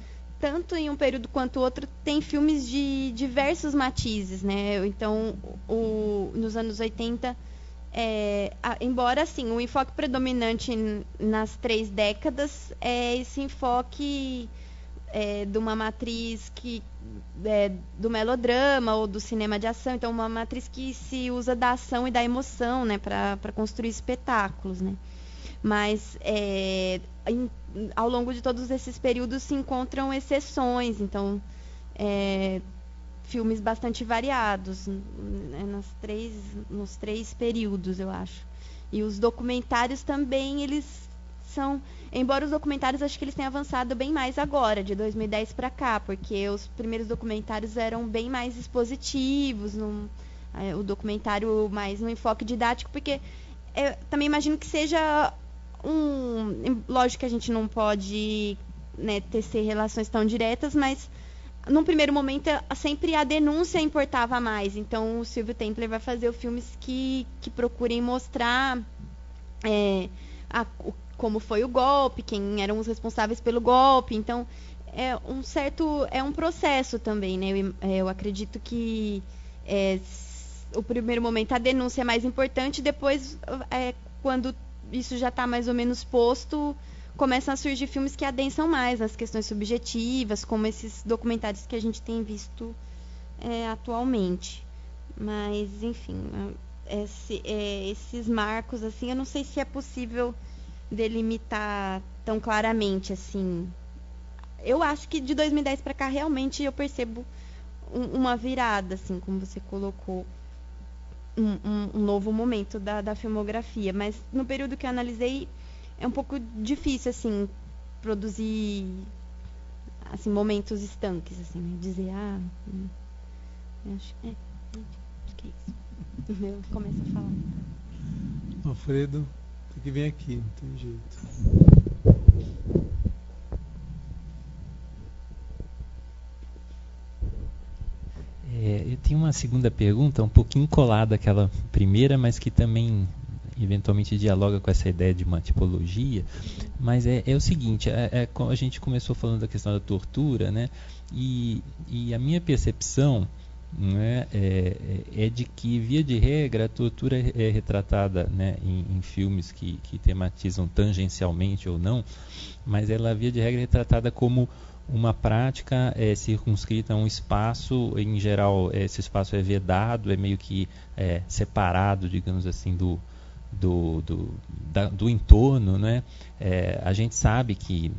tanto em um período quanto outro, tem filmes de diversos matizes, né? Então, nos anos 80, embora assim, o enfoque predominante nas 3 décadas é esse enfoque de uma matriz do melodrama ou do cinema de ação, então uma matriz que se usa da ação e da emoção, né, para construir espetáculos, né? Mas ao longo de todos esses períodos se encontram exceções, então filmes bastante variados, né, nos 3 períodos, eu acho. E os documentários também, eles são, embora os documentários acho que eles tenham avançado bem mais agora, de 2010 para cá, porque os primeiros documentários eram bem mais expositivos, o documentário mais no enfoque didático, porque também imagino que seja lógico que a gente não pode, né, tecer relações tão diretas, mas num primeiro momento sempre a denúncia importava mais. Então o Silvio Tendler vai fazer filmes que procurem mostrar como foi o golpe, quem eram os responsáveis pelo golpe. Então é um processo também, né? Eu acredito que o primeiro momento a denúncia é mais importante, depois quando isso já está mais ou menos posto, começam a surgir filmes que adensam mais nas questões subjetivas, como esses documentários que a gente tem visto atualmente. Mas, enfim, esses marcos, assim, eu não sei se é possível delimitar tão claramente, assim. Eu acho que de 2010 para cá, realmente, eu percebo uma virada, assim, como você colocou, um novo momento da filmografia. Mas, no período que eu analisei, é um pouco difícil, assim, produzir, assim, momentos estanques, assim, né? Dizer, acho que é isso. Eu começo a falar. Alfredo, tem que vir aqui, não tem jeito. Eu tenho uma segunda pergunta, um pouquinho colada àquela primeira, mas que também eventualmente dialoga com essa ideia de uma tipologia, mas é o seguinte, a gente começou falando da questão da tortura, né? E a minha percepção, né, é de que, via de regra, a tortura é retratada, né, em filmes que tematizam tangencialmente ou não, mas ela, via de regra, é retratada como uma prática circunscrita a um espaço. Em geral, esse espaço é vedado, é meio que separado, digamos assim, do entorno, né? A gente sabe que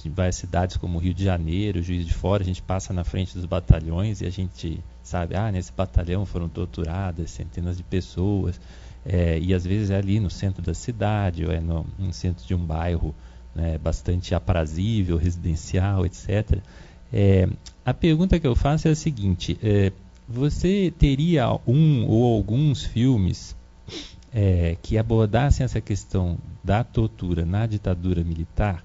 em várias cidades como Rio de Janeiro, Juiz de Fora, a gente passa na frente dos batalhões e a gente sabe, nesse batalhão foram torturadas centenas de pessoas, e às vezes é ali no centro da cidade ou no centro de um bairro, né, bastante aprazível, residencial, etc. A pergunta que eu faço é a seguinte: você teria um ou alguns filmes que abordassem essa questão da tortura na ditadura militar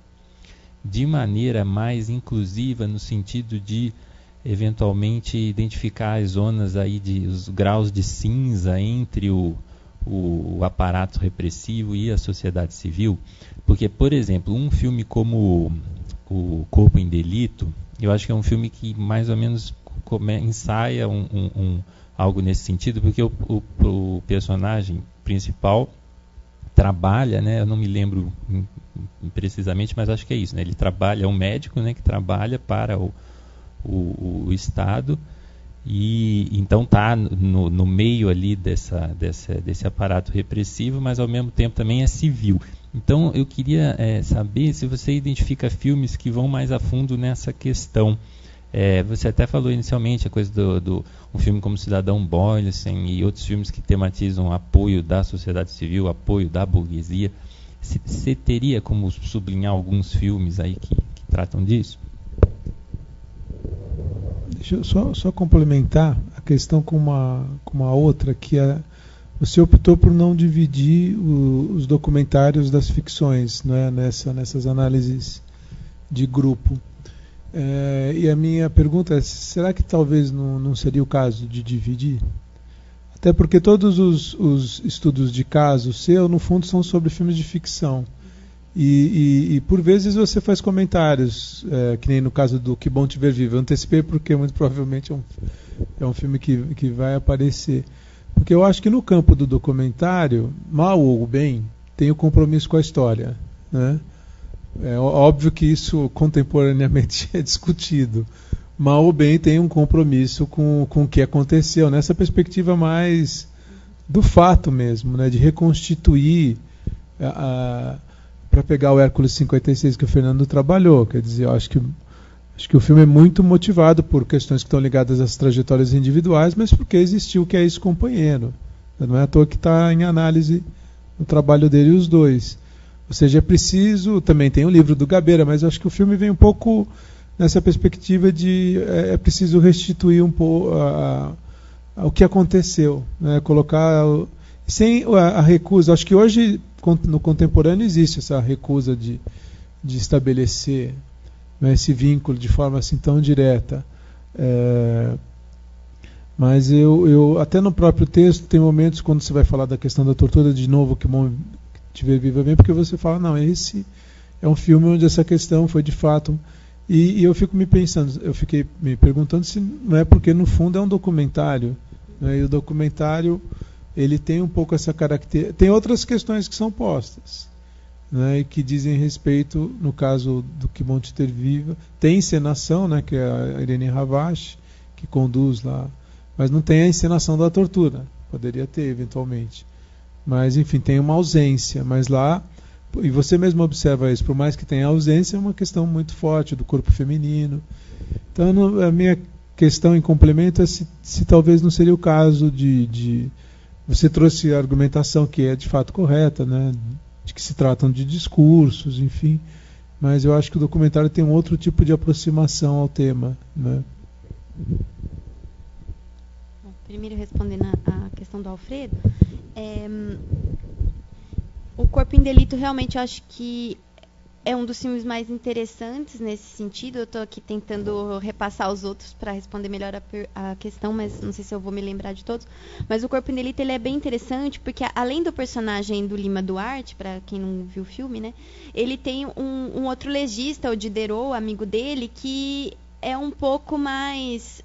de maneira mais inclusiva, no sentido de eventualmente identificar as zonas aí, os graus de cinza entre o aparato repressivo e a sociedade civil? Porque, por exemplo, um filme como o Corpo em Delito, eu acho que é um filme que mais ou menos ensaia algo nesse sentido, porque o personagem principal trabalha, né, eu não me lembro precisamente, mas acho que é isso, né, ele trabalha, é um médico, né, que trabalha para o Estado, e então está no meio ali desse aparato repressivo, mas ao mesmo tempo também é civil. Então eu queria saber se você identifica filmes que vão mais a fundo nessa questão, Você até falou inicialmente a coisa do um filme como Cidadão Boyle, assim, e outros filmes que tematizam apoio da sociedade civil, apoio da burguesia. Você teria como sublinhar alguns filmes aí que tratam disso? Deixa eu só complementar a questão com uma outra, que você optou por não dividir os documentários das ficções, né, nessas análises de grupo. E a minha pergunta é, será que talvez não seria o caso de dividir? Até porque todos os estudos de caso seu, no fundo, são sobre filmes de ficção. E por vezes você faz comentários, que nem no caso do Que Bom Te Ver Vivo. Eu antecipei porque muito provavelmente é um filme que vai aparecer. Porque eu acho que no campo do documentário, mal ou bem, tem o compromisso com a história, né? É óbvio que isso contemporaneamente é discutido. Mal ou bem tem um compromisso com o que aconteceu, nessa perspectiva mais do fato mesmo, né? De reconstituir, para pegar o Hércules 56 que o Fernando trabalhou. Quer dizer, eu acho que o filme é muito motivado por questões que estão ligadas às trajetórias individuais, mas porque existiu o que é esse companheiro. Não é à toa que está em análise o trabalho dele e os dois. Ou seja, é preciso, também tem o livro do Gabeira, mas eu acho que o filme vem um pouco nessa perspectiva de é preciso restituir um pouco o que aconteceu, né? Colocar sem a recusa. Acho que hoje no contemporâneo existe essa recusa de estabelecer, né, esse vínculo de forma assim tão direta. Mas eu até no próprio texto tem momentos quando você vai falar da questão da tortura de novo, Que Bom Te Ver Viva bem, porque você fala, não, esse é um filme onde essa questão foi de fato. E eu fiquei me perguntando se não é porque no fundo é um documentário, né, e o documentário ele tem um pouco essa característica. Tem outras questões que são postas, né, e que dizem respeito, no caso do Que Bom Te Ter Viva, tem encenação, né, que é a Irene Ravache, que conduz lá, mas não tem a encenação da tortura. Poderia ter, eventualmente. Mas, enfim, tem uma ausência. Mas lá, e você mesmo observa isso, por mais que tenha ausência, é uma questão muito forte do corpo feminino. Então, a minha questão em complemento é se talvez não seria o caso de você trouxe a argumentação que é de fato correta, né, de que se tratam de discursos, enfim, mas eu acho que o documentário tem um outro tipo de aproximação ao tema, né? Primeiro, respondendo a questão do Alfredo, o Corpo em Delito realmente eu acho que é um dos filmes mais interessantes nesse sentido. Eu estou aqui tentando repassar os outros para responder melhor a questão, mas não sei se eu vou me lembrar de todos. Mas o Corpo em Delito ele é bem interessante porque, além do personagem do Lima Duarte, para quem não viu o filme, né, ele tem um outro legista, o Diderot, amigo dele, que é um pouco mais...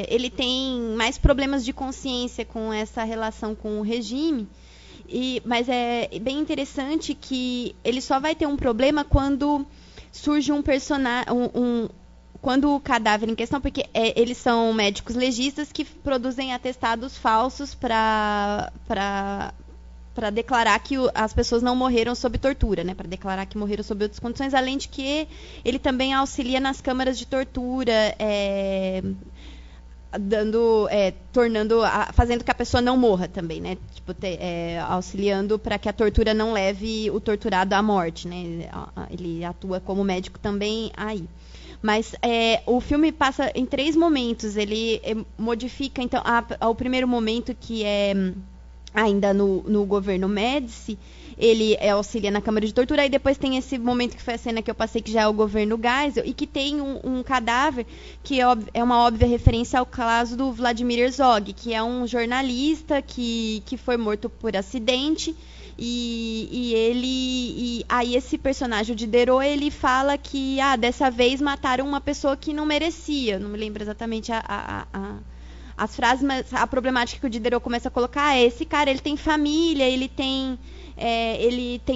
ele tem mais problemas de consciência com essa relação com o regime. Mas é bem interessante que ele só vai ter um problema quando surge um personagem, quando o cadáver em questão, porque eles são médicos legistas que produzem atestados falsos para declarar que as pessoas não morreram sob tortura, né? Para declarar que morreram sob outras condições, além de que ele também auxilia nas câmaras de tortura, fazendo que a pessoa não morra também, né? Tipo, auxiliando para que a tortura não leve o torturado à morte, né? Ele atua como médico também aí. Mas o filme passa em 3 momentos. Ele modifica, então, ao primeiro momento, que é ainda no governo Médici, ele auxilia na Câmara de Tortura, e depois tem esse momento que foi a cena que eu passei, que já é o governo Geisel, e que tem um cadáver que é uma óbvia referência ao caso do Vladimir Herzog, que é um jornalista que foi morto por acidente, e aí esse personagem, o Diderot, ele fala que dessa vez mataram uma pessoa que não merecia. Não me lembro exatamente as frases, mas a problemática que o Diderot começa a colocar esse cara, ele tem família, ele tem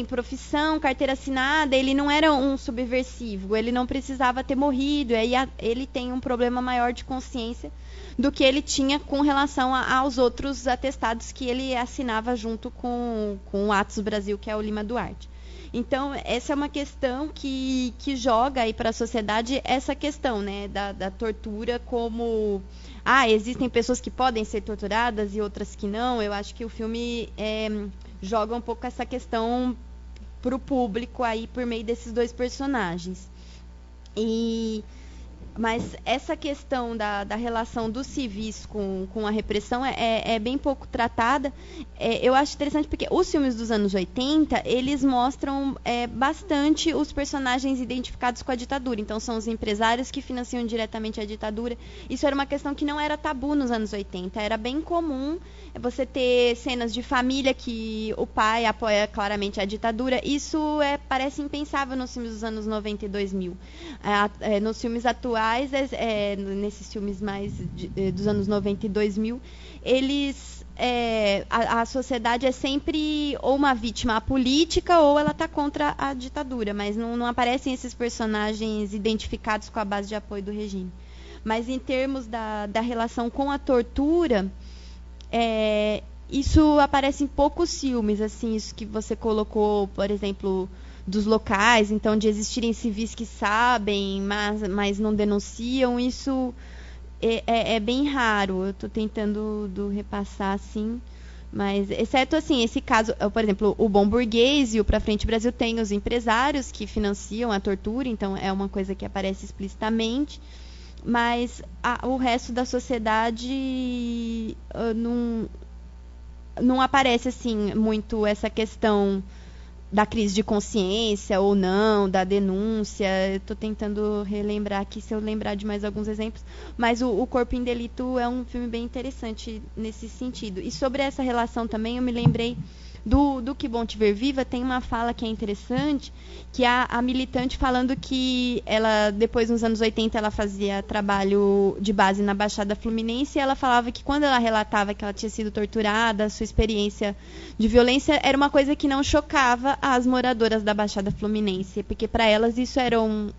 profissão, carteira assinada, ele não era um subversivo, ele não precisava ter morrido, aí ele tem um problema maior de consciência do que ele tinha com relação aos outros atestados que ele assinava junto com o Atos Brasil, que é o Lima Duarte. Então, essa é uma questão que joga aí para a sociedade essa questão, né, da tortura como... existem pessoas que podem ser torturadas e outras que não. Eu acho que o filme joga um pouco essa questão para o público aí por meio desses dois personagens. Mas essa questão da relação dos civis com a repressão é bem pouco tratada. Eu acho interessante porque os filmes dos anos 80, eles mostram bastante os personagens identificados com a ditadura. Então, são os empresários que financiam diretamente a ditadura. Isso era uma questão que não era tabu nos anos 80. Era bem comum você ter cenas de família que o pai apoia claramente a ditadura. Isso parece impensável nos filmes dos anos 90 e 2000. Nos filmes atuais, nesses filmes mais dos anos 90 e 2000, a sociedade é sempre ou uma vítima política ou ela está contra a ditadura, mas não aparecem esses personagens identificados com a base de apoio do regime. Mas em termos da relação com a tortura, isso aparece em poucos filmes, assim, isso que você colocou, por exemplo, dos locais, então de existirem civis que sabem, mas não denunciam, isso é bem raro. Eu estou tentando repassar, assim, mas exceto assim, esse caso, por exemplo, o Bom Burguês e o Pra Frente Brasil tem os empresários que financiam a tortura, então é uma coisa que aparece explicitamente, mas o resto da sociedade não aparece assim muito essa questão da crise de consciência ou não, da denúncia. Estou tentando relembrar aqui, se eu lembrar de mais alguns exemplos, mas o Corpo em Delito é um filme bem interessante nesse sentido. E sobre essa relação também, eu me lembrei do Que Bom Te Ver Viva. Tem uma fala que é interessante, que a militante falando que ela, depois nos anos 80, ela fazia trabalho de base na Baixada Fluminense, e ela falava que quando ela relatava que ela tinha sido torturada, a sua experiência de violência era uma coisa que não chocava as moradoras da Baixada Fluminense, porque para elas isso era um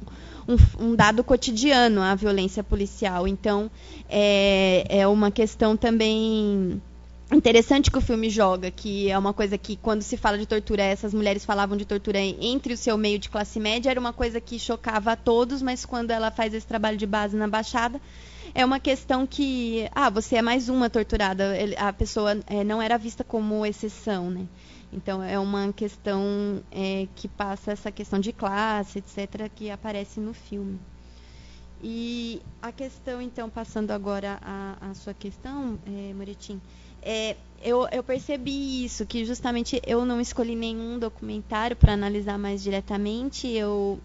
dado cotidiano, a violência policial. Então, é uma questão também interessante que o filme joga, que é uma coisa que, quando se fala de tortura, essas mulheres falavam de tortura entre o seu meio de classe média, era uma coisa que chocava a todos, mas quando ela faz esse trabalho de base na Baixada, é uma questão que, você é mais uma torturada, a pessoa não era vista como exceção, né? Então, é uma questão que passa essa questão de classe, etc., que aparece no filme. E a questão, então, passando agora à sua questão, Moretim, eu percebi isso, que justamente eu não escolhi nenhum documentário para analisar mais diretamente. Eu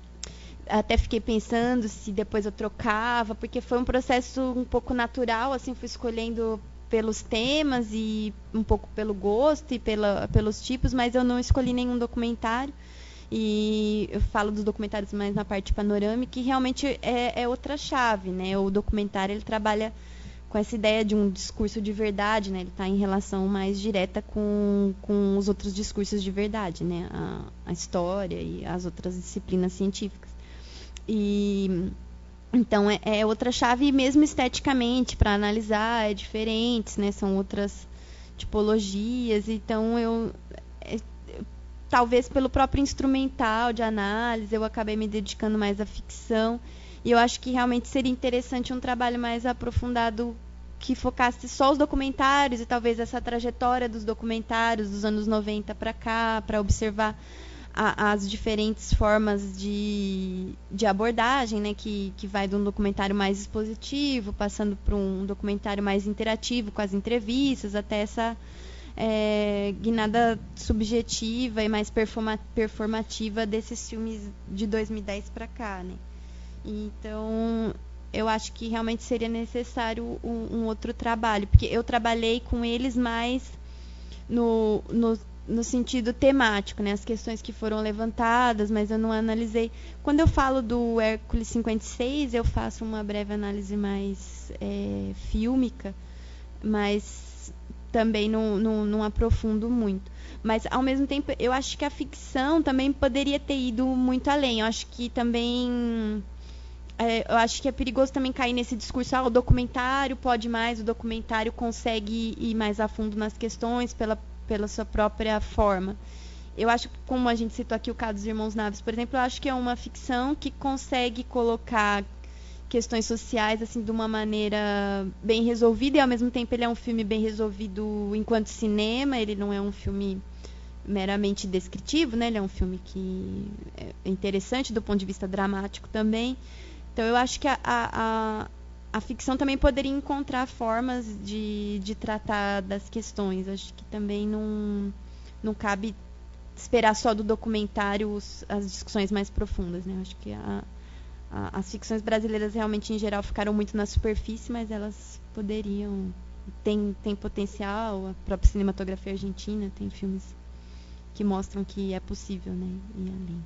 até fiquei pensando se depois eu trocava, porque foi um processo um pouco natural, assim, fui escolhendo pelos temas e um pouco pelo gosto e pelos tipos, mas eu não escolhi nenhum documentário. E eu falo dos documentários mais na parte panorâmica, que realmente é outra chave, né? O documentário, ele trabalha com essa ideia de um discurso de verdade, né? Ele está em relação mais direta com os outros discursos de verdade, né? A história e as outras disciplinas científicas. E então é outra chave, e mesmo esteticamente, para analisar, é diferente, né? São outras tipologias. Então talvez pelo próprio instrumental de análise, eu acabei me dedicando mais à ficção. E eu acho que realmente seria interessante um trabalho mais aprofundado que focasse só os documentários e talvez essa trajetória dos documentários dos anos 90 para cá, para observar as diferentes formas de abordagem, né, que vai de um documentário mais expositivo, passando para um documentário mais interativo, com as entrevistas, até essa guinada subjetiva e mais performativa desses filmes de 2010 para cá, né? Então, eu acho que realmente seria necessário um outro trabalho, porque eu trabalhei com eles mais no sentido temático, né? As questões que foram levantadas, mas eu não analisei. Quando eu falo do Hércules 56, eu faço uma breve análise mais fílmica, mas também não aprofundo muito. Mas, ao mesmo tempo, eu acho que a ficção também poderia ter ido muito além. Eu acho que também... eu acho que é perigoso também cair nesse discurso, o documentário pode mais, o documentário consegue ir mais a fundo nas questões pela sua própria forma. eu acho, como a gente citou aqui o caso dos Irmãos Naves, por exemplo, eu acho que é uma ficção que consegue colocar questões sociais assim de uma maneira bem resolvida, e ao mesmo tempo ele é um filme bem resolvido enquanto cinema. Ele não é um filme meramente descritivo, né? Ele é um filme que é interessante do ponto de vista dramático também. Então eu acho que a ficção também poderia encontrar formas de tratar das questões. Acho que também não cabe esperar só do documentário as discussões mais profundas, né? Acho que as ficções brasileiras realmente, em geral, ficaram muito na superfície, mas elas poderiam... Tem potencial. A própria cinematografia argentina tem filmes que mostram que é possível, né, ir além.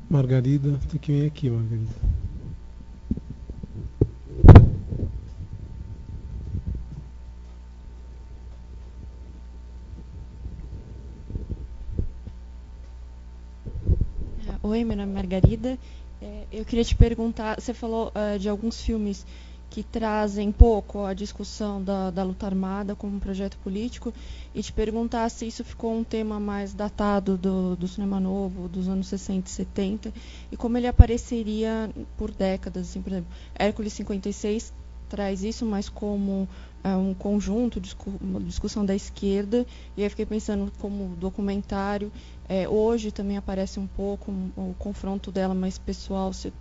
Margarida, tem que vir aqui, Margarida. Oi, meu nome é Margarida. Eu queria te perguntar, você falou de alguns filmes que trazem pouco a discussão da luta armada como um projeto político, e te perguntar se isso ficou um tema mais datado do cinema novo, dos anos 60 e 70, e como ele apareceria por décadas. Assim, por exemplo, Hércules 56 traz isso, mas como um conjunto, uma discussão da esquerda, e aí fiquei pensando como documentário. Hoje também aparece um pouco o confronto dela mais pessoal. Se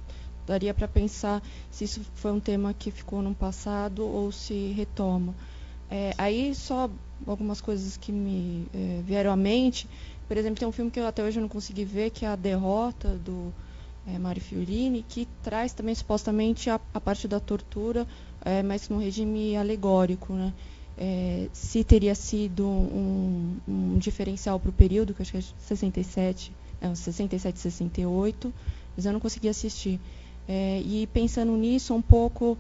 daria para pensar se isso foi um tema que ficou no passado ou se retoma. Aí só algumas coisas que me vieram à mente. Por exemplo, tem um filme que eu até hoje não consegui ver, que é A Derrota, do Mário Fiorini, que traz também supostamente a parte da tortura, mas num regime alegórico, né? Se teria sido um diferencial para o período, que eu acho que é 67, 68, mas eu não consegui assistir. E pensando nisso, um pouco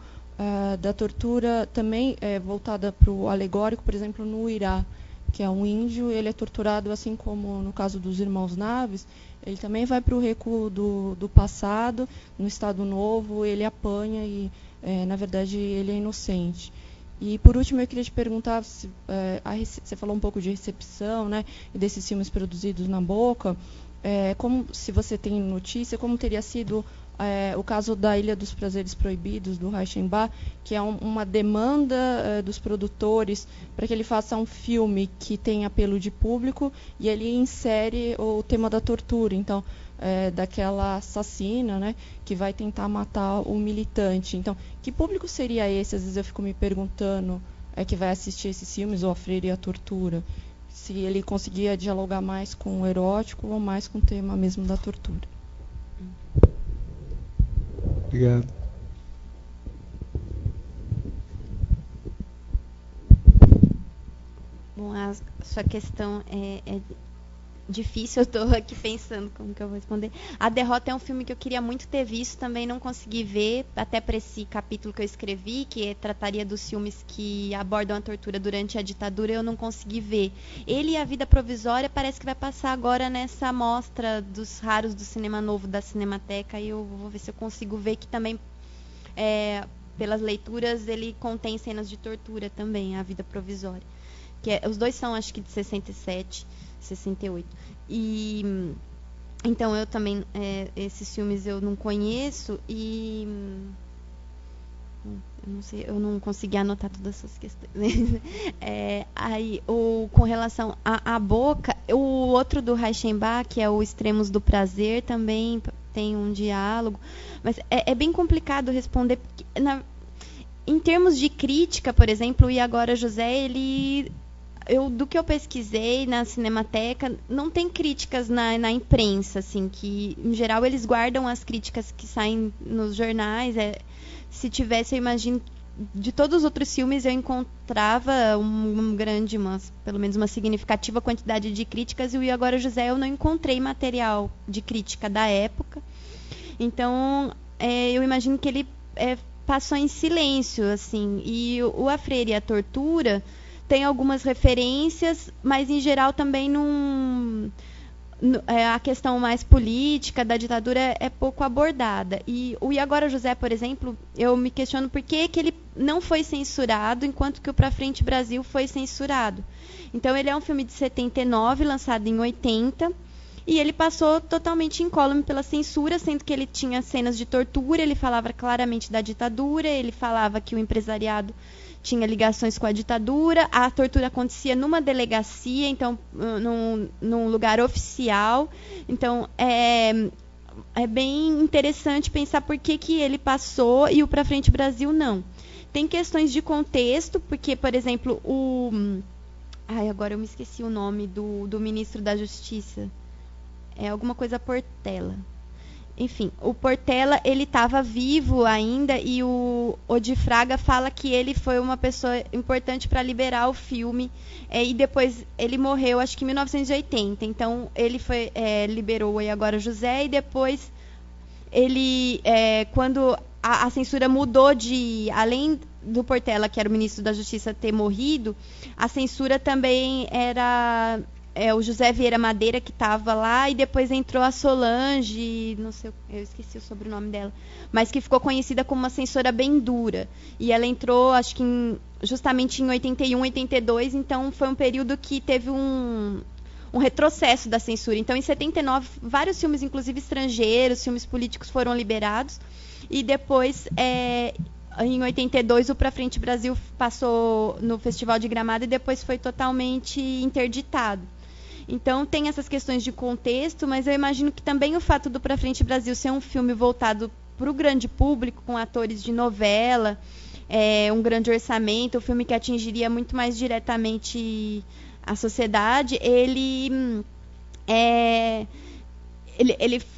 da tortura também voltada para o alegórico, por exemplo, no Irá, que é um índio, ele é torturado assim como no caso dos Irmãos Naves. Ele também vai para o recuo do passado, no Estado Novo, ele apanha e, na verdade, ele é inocente. E, por último, eu queria te perguntar, você falou um pouco de recepção, né, e desses filmes produzidos na Boca, como, se você tem notícia, como teria sido o caso da Ilha dos Prazeres Proibidos, do Reichenbach, que é uma demanda dos produtores para que ele faça um filme que tem apelo de público, e ele insere o tema da tortura. Então, daquela assassina, né, que vai tentar matar o militante. Então, que público seria esse? Às vezes eu fico me perguntando, que vai assistir esses filmes, ou A Freira e a Tortura, se ele conseguia dialogar mais com o erótico ou mais com o tema mesmo da tortura. Obrigado. Bom, a sua questão é difícil. Eu estou aqui pensando como que eu vou responder. A Derrota é um filme que eu queria muito ter visto, também não consegui ver, até para esse capítulo que eu escrevi, que trataria dos filmes que abordam a tortura durante a ditadura, eu não consegui ver. Ele e A Vida Provisória parece que vai passar agora nessa mostra dos raros do cinema novo da Cinemateca, e eu vou ver se eu consigo ver, que também, pelas leituras, ele contém cenas de tortura também, A Vida Provisória. Os dois são, acho que de 67, 68. E então eu também esses filmes eu não conheço, e eu não sei, eu não consegui anotar todas essas questões. Aí, com relação à Boca, o outro do Reichenbach, que é o Extremos do Prazer, também tem um diálogo, mas é bem complicado responder, porque, em termos de crítica, por exemplo, o E Agora José, do que eu pesquisei na Cinemateca, não tem críticas na imprensa, assim, que em geral eles guardam as críticas que saem nos jornais. Se tivesse, eu imagino, de todos os outros filmes eu encontrava pelo menos uma significativa quantidade de críticas, e o E Agora José eu não encontrei material de crítica da época. Então, eu imagino que ele passou em silêncio, assim. E o A Freira e a Tortura tem algumas referências, mas em geral também a questão mais política da ditadura é pouco abordada. E o E Agora José, por exemplo, eu me questiono por que ele não foi censurado, enquanto que o Pra Frente Brasil foi censurado. Então, ele é um filme de 79, lançado em 80, e ele passou totalmente incólume pela censura, sendo que ele tinha cenas de tortura, ele falava claramente da ditadura, ele falava que o empresariado tinha ligações com a ditadura, a tortura acontecia numa delegacia, então num lugar oficial. Então é bem interessante pensar por que ele passou e o Pra Frente Brasil não. Tem questões de contexto, porque, por exemplo, agora eu me esqueci o nome do ministro da Justiça. É alguma coisa Portela. Enfim, o Portela, ele estava vivo ainda e o Odifraga fala que ele foi uma pessoa importante para liberar o filme. E depois ele morreu, acho que em 1980. Então, ele liberou o E Agora José, e depois ele, quando a censura mudou além do Portela, que era o ministro da Justiça, ter morrido, a censura também era... o José Vieira Madeira, que estava lá, e depois entrou a Solange, não sei, eu esqueci o sobrenome dela, mas que ficou conhecida como uma censora bem dura. E ela entrou, acho que justamente em 81, 82, então foi um período que teve um retrocesso da censura. Então, em 79, vários filmes, inclusive estrangeiros, filmes políticos, foram liberados, e depois... em 82, o Pra Frente Brasil passou no Festival de Gramado e depois foi totalmente interditado. Então, tem essas questões de contexto, mas eu imagino que também o fato do Pra Frente Brasil ser um filme voltado para o grande público, com atores de novela, um grande orçamento, um filme que atingiria muito mais diretamente a sociedade, ele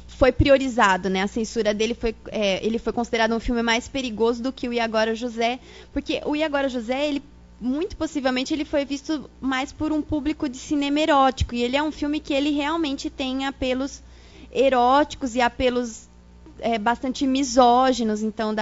foi priorizado, né? A censura dele ele foi considerado um filme mais perigoso do que o E Agora José, porque o E Agora José, ele muito possivelmente ele foi visto mais por um público de cinema erótico, e ele é um filme que ele realmente tem apelos eróticos e apelos bastante misóginos, então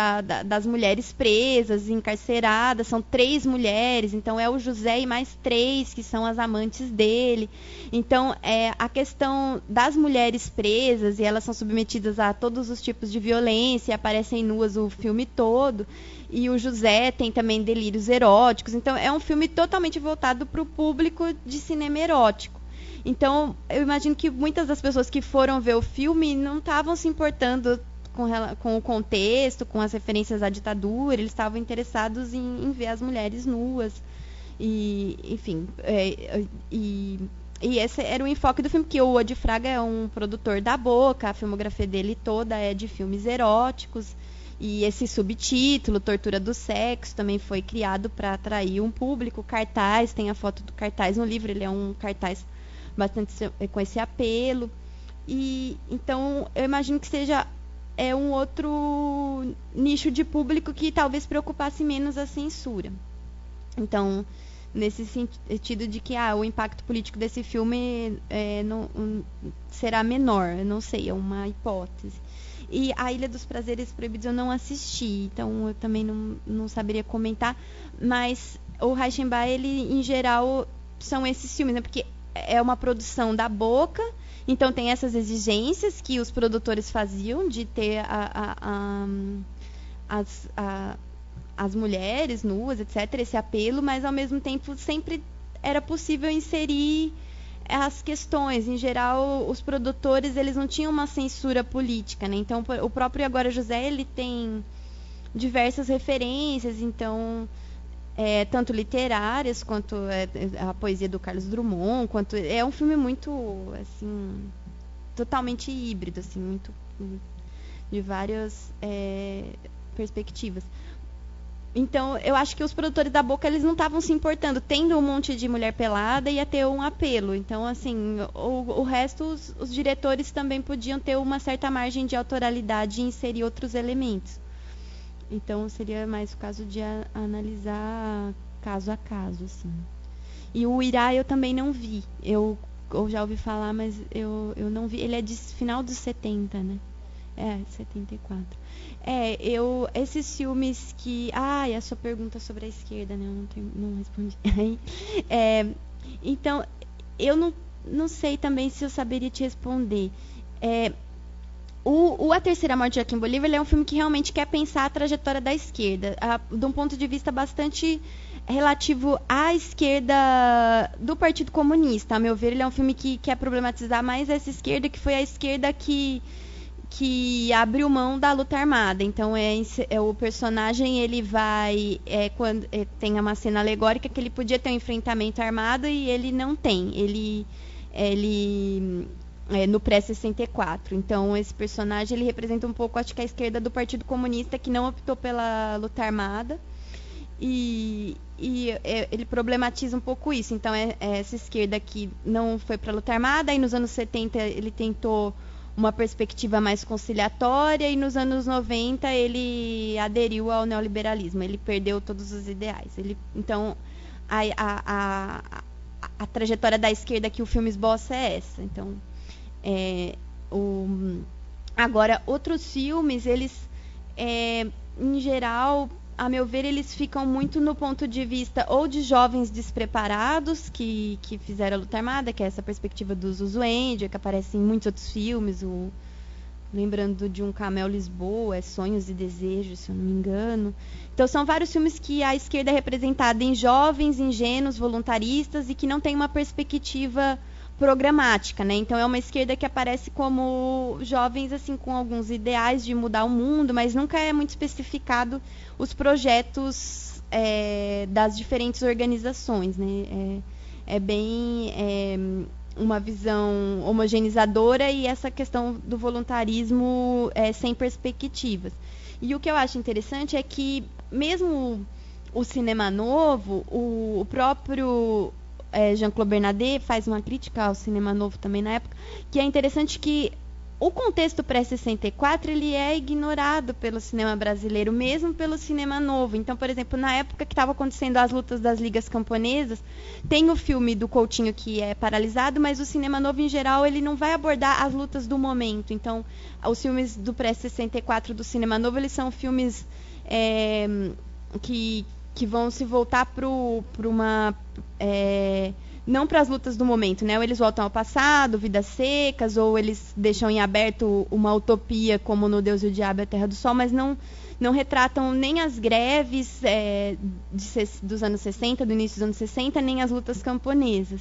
das mulheres presas, encarceradas, são 3 mulheres, então é o José e mais 3 que são as amantes dele. Então a questão das mulheres presas, e elas são submetidas a todos os tipos de violência, aparecem nuas o filme todo, e o José tem também delírios eróticos, então é um filme totalmente voltado para o público de cinema erótico. Então, eu imagino que muitas das pessoas que foram ver o filme não estavam se importando com o contexto, com as referências à ditadura, eles estavam interessados em ver as mulheres nuas. E, enfim, e esse era o enfoque do filme, porque o Odifraga é um produtor da Boca, a filmografia dele toda é de filmes eróticos, e esse subtítulo, Tortura do Sexo, também foi criado para atrair um público. O cartaz, tem a foto do cartaz no livro, ele é um cartaz bastante com esse apelo. E então eu imagino que seja um outro nicho de público que talvez preocupasse menos a censura. Então, nesse sentido de que o impacto político desse filme será menor, eu não sei, é uma hipótese. E A Ilha dos Prazeres Proibidos eu não assisti, então eu também não saberia comentar, mas o Reichenbach, ele em geral são esses filmes, né? Porque é uma produção da Boca, então tem essas exigências que os produtores faziam de ter as mulheres nuas, etc., esse apelo, mas ao mesmo tempo sempre era possível inserir as questões. Em geral, os produtores, eles não tinham uma censura política, né? Então, o próprio Agora José, ele tem diversas referências, então... tanto literárias, quanto a poesia do Carlos Drummond, quanto é um filme muito, assim, totalmente híbrido, assim, muito de várias perspectivas. Então, eu acho que os produtores da Boca, eles não estavam se importando, tendo um monte de mulher pelada, ia ter um apelo. Então, assim, o resto, os diretores também podiam ter uma certa margem de autoralidade e inserir outros elementos. Então, seria mais o caso de analisar caso a caso, assim. E o Irá eu também não vi. Eu já ouvi falar, mas eu não vi. Ele é de final dos 70, né? 74. Esses filmes que... e a sua pergunta sobre a esquerda, né? Eu não respondi. Então, eu não sei também se eu saberia te responder. A Terceira Morte de Joaquim Bolívar, ele é um filme que realmente quer pensar a trajetória da esquerda, de um ponto de vista bastante relativo à esquerda do Partido Comunista. A meu ver, ele é um filme que quer problematizar mais essa esquerda, que foi a esquerda que abriu mão da luta armada. Então, o personagem, ele vai... quando tem uma cena alegórica que ele podia ter um enfrentamento armado e ele não tem. Ele no pré-64. Então, esse personagem, ele representa um pouco, acho que a esquerda do Partido Comunista, que não optou pela luta armada. E ele problematiza um pouco isso. Então, essa esquerda que não foi para a luta armada, e nos anos 70 ele tentou uma perspectiva mais conciliatória, e nos anos 90 ele aderiu ao neoliberalismo. Ele perdeu todos os ideais. Então, a trajetória da esquerda que o filme esboça é essa. Então, agora, outros filmes, eles, em geral, a meu ver, eles ficam muito no ponto de vista ou de jovens despreparados que fizeram a luta armada, que é essa perspectiva do Zuzu Ender, que aparece em muitos outros filmes, lembrando de um Camel Lisboa, Sonhos e Desejos, se eu não me engano. Então, são vários filmes que a esquerda é representada em jovens, ingênuos, voluntaristas, e que não tem uma perspectiva programática, né? Então, é uma esquerda que aparece como jovens, assim, com alguns ideais de mudar o mundo, mas nunca é muito especificado os projetos das diferentes organizações, né? É bem uma visão homogeneizadora, e essa questão do voluntarismo sem perspectivas. E o que eu acho interessante é que, mesmo o cinema novo, o próprio Jean-Claude Bernardet faz uma crítica ao cinema novo também na época, que é interessante que o contexto pré-64 ele é ignorado pelo cinema brasileiro, mesmo pelo cinema novo. Então, por exemplo, na época que estavam acontecendo as lutas das ligas camponesas, tem o filme do Coutinho que é Paralisado, mas o cinema novo, em geral, ele não vai abordar as lutas do momento. Então, os filmes do pré-64 do cinema novo, eles são filmes que vão se voltar para uma... não para as lutas do momento, né? Ou eles voltam ao passado, Vidas Secas, ou eles deixam em aberto uma utopia como no Deus e o Diabo e a Terra do Sol, mas não retratam nem as greves dos anos 60, do início dos anos 60, nem as lutas camponesas.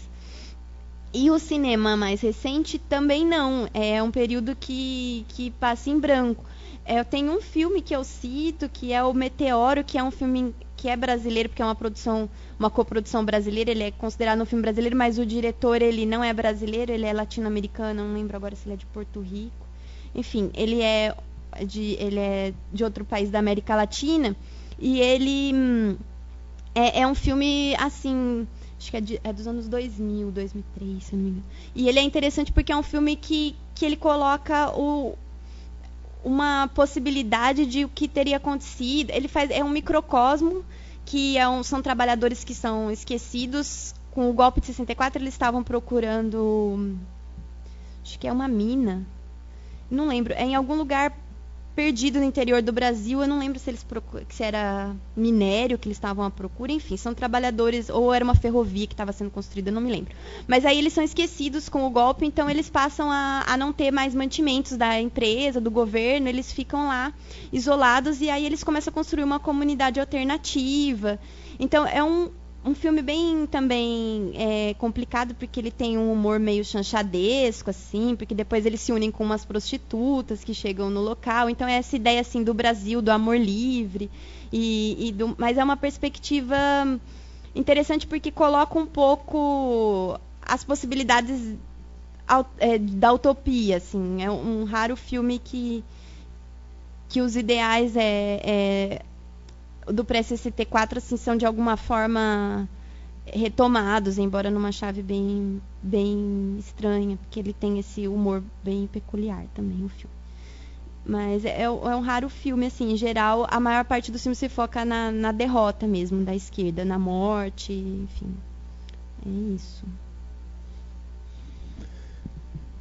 E o cinema mais recente também não. É um período que passa em branco. Eu tenho um filme que eu cito, que é o Meteoro, que é um filme que é brasileiro, porque é uma coprodução brasileira, ele é considerado um filme brasileiro, mas o diretor, ele não é brasileiro, ele é latino-americano, não lembro agora se ele é de Porto Rico. Enfim, ele é de outro país da América Latina, e ele é um filme, assim, acho que é dos anos 2000, 2003, se eu não me engano. E ele é interessante porque é um filme que ele coloca uma possibilidade de o que teria acontecido. É um microcosmo, que são trabalhadores que são esquecidos. Com o golpe de 64, eles estavam procurando, acho que é uma mina, não lembro, é em algum lugar perdido no interior do Brasil. Eu não lembro se era minério que eles estavam à procura. Enfim, são trabalhadores, ou era uma ferrovia que estava sendo construída, eu não me lembro. Mas aí eles são esquecidos com o golpe, então eles passam a não ter mais mantimentos da empresa, do governo, eles ficam lá isolados, e aí eles começam a construir uma comunidade alternativa. Então, é um filme bem também complicado, porque ele tem um humor meio chanchadesco, assim, porque depois eles se unem com umas prostitutas que chegam no local. Então, é essa ideia, assim, do Brasil, do amor livre. Mas é uma perspectiva interessante, porque coloca um pouco as possibilidades da utopia, assim. É um raro filme que os ideais do pré-64, assim, são de alguma forma retomados, embora numa chave bem, bem estranha, porque ele tem esse humor bem peculiar também, o filme. Mas é um raro filme, assim, em geral, a maior parte do filme se foca na derrota mesmo da esquerda, na morte, enfim. É isso.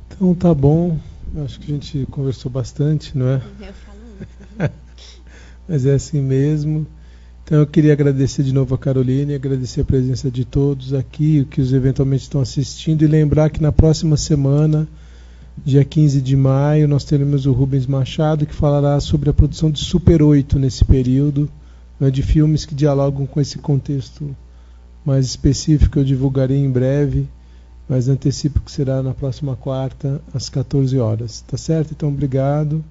Então tá bom, acho que a gente conversou bastante, não é? Eu falo muito. Mas é assim mesmo. Então eu queria agradecer de novo a Caroline, agradecer a presença de todos aqui, que os eventualmente estão assistindo, e lembrar que na próxima semana, dia 15 de maio, nós teremos o Rubens Machado, que falará sobre a produção de Super 8 nesse período, né, de filmes que dialogam com esse contexto mais específico. Eu divulgarei em breve, mas antecipo que será na próxima quarta, às 14 horas. Tá certo? Então, obrigado.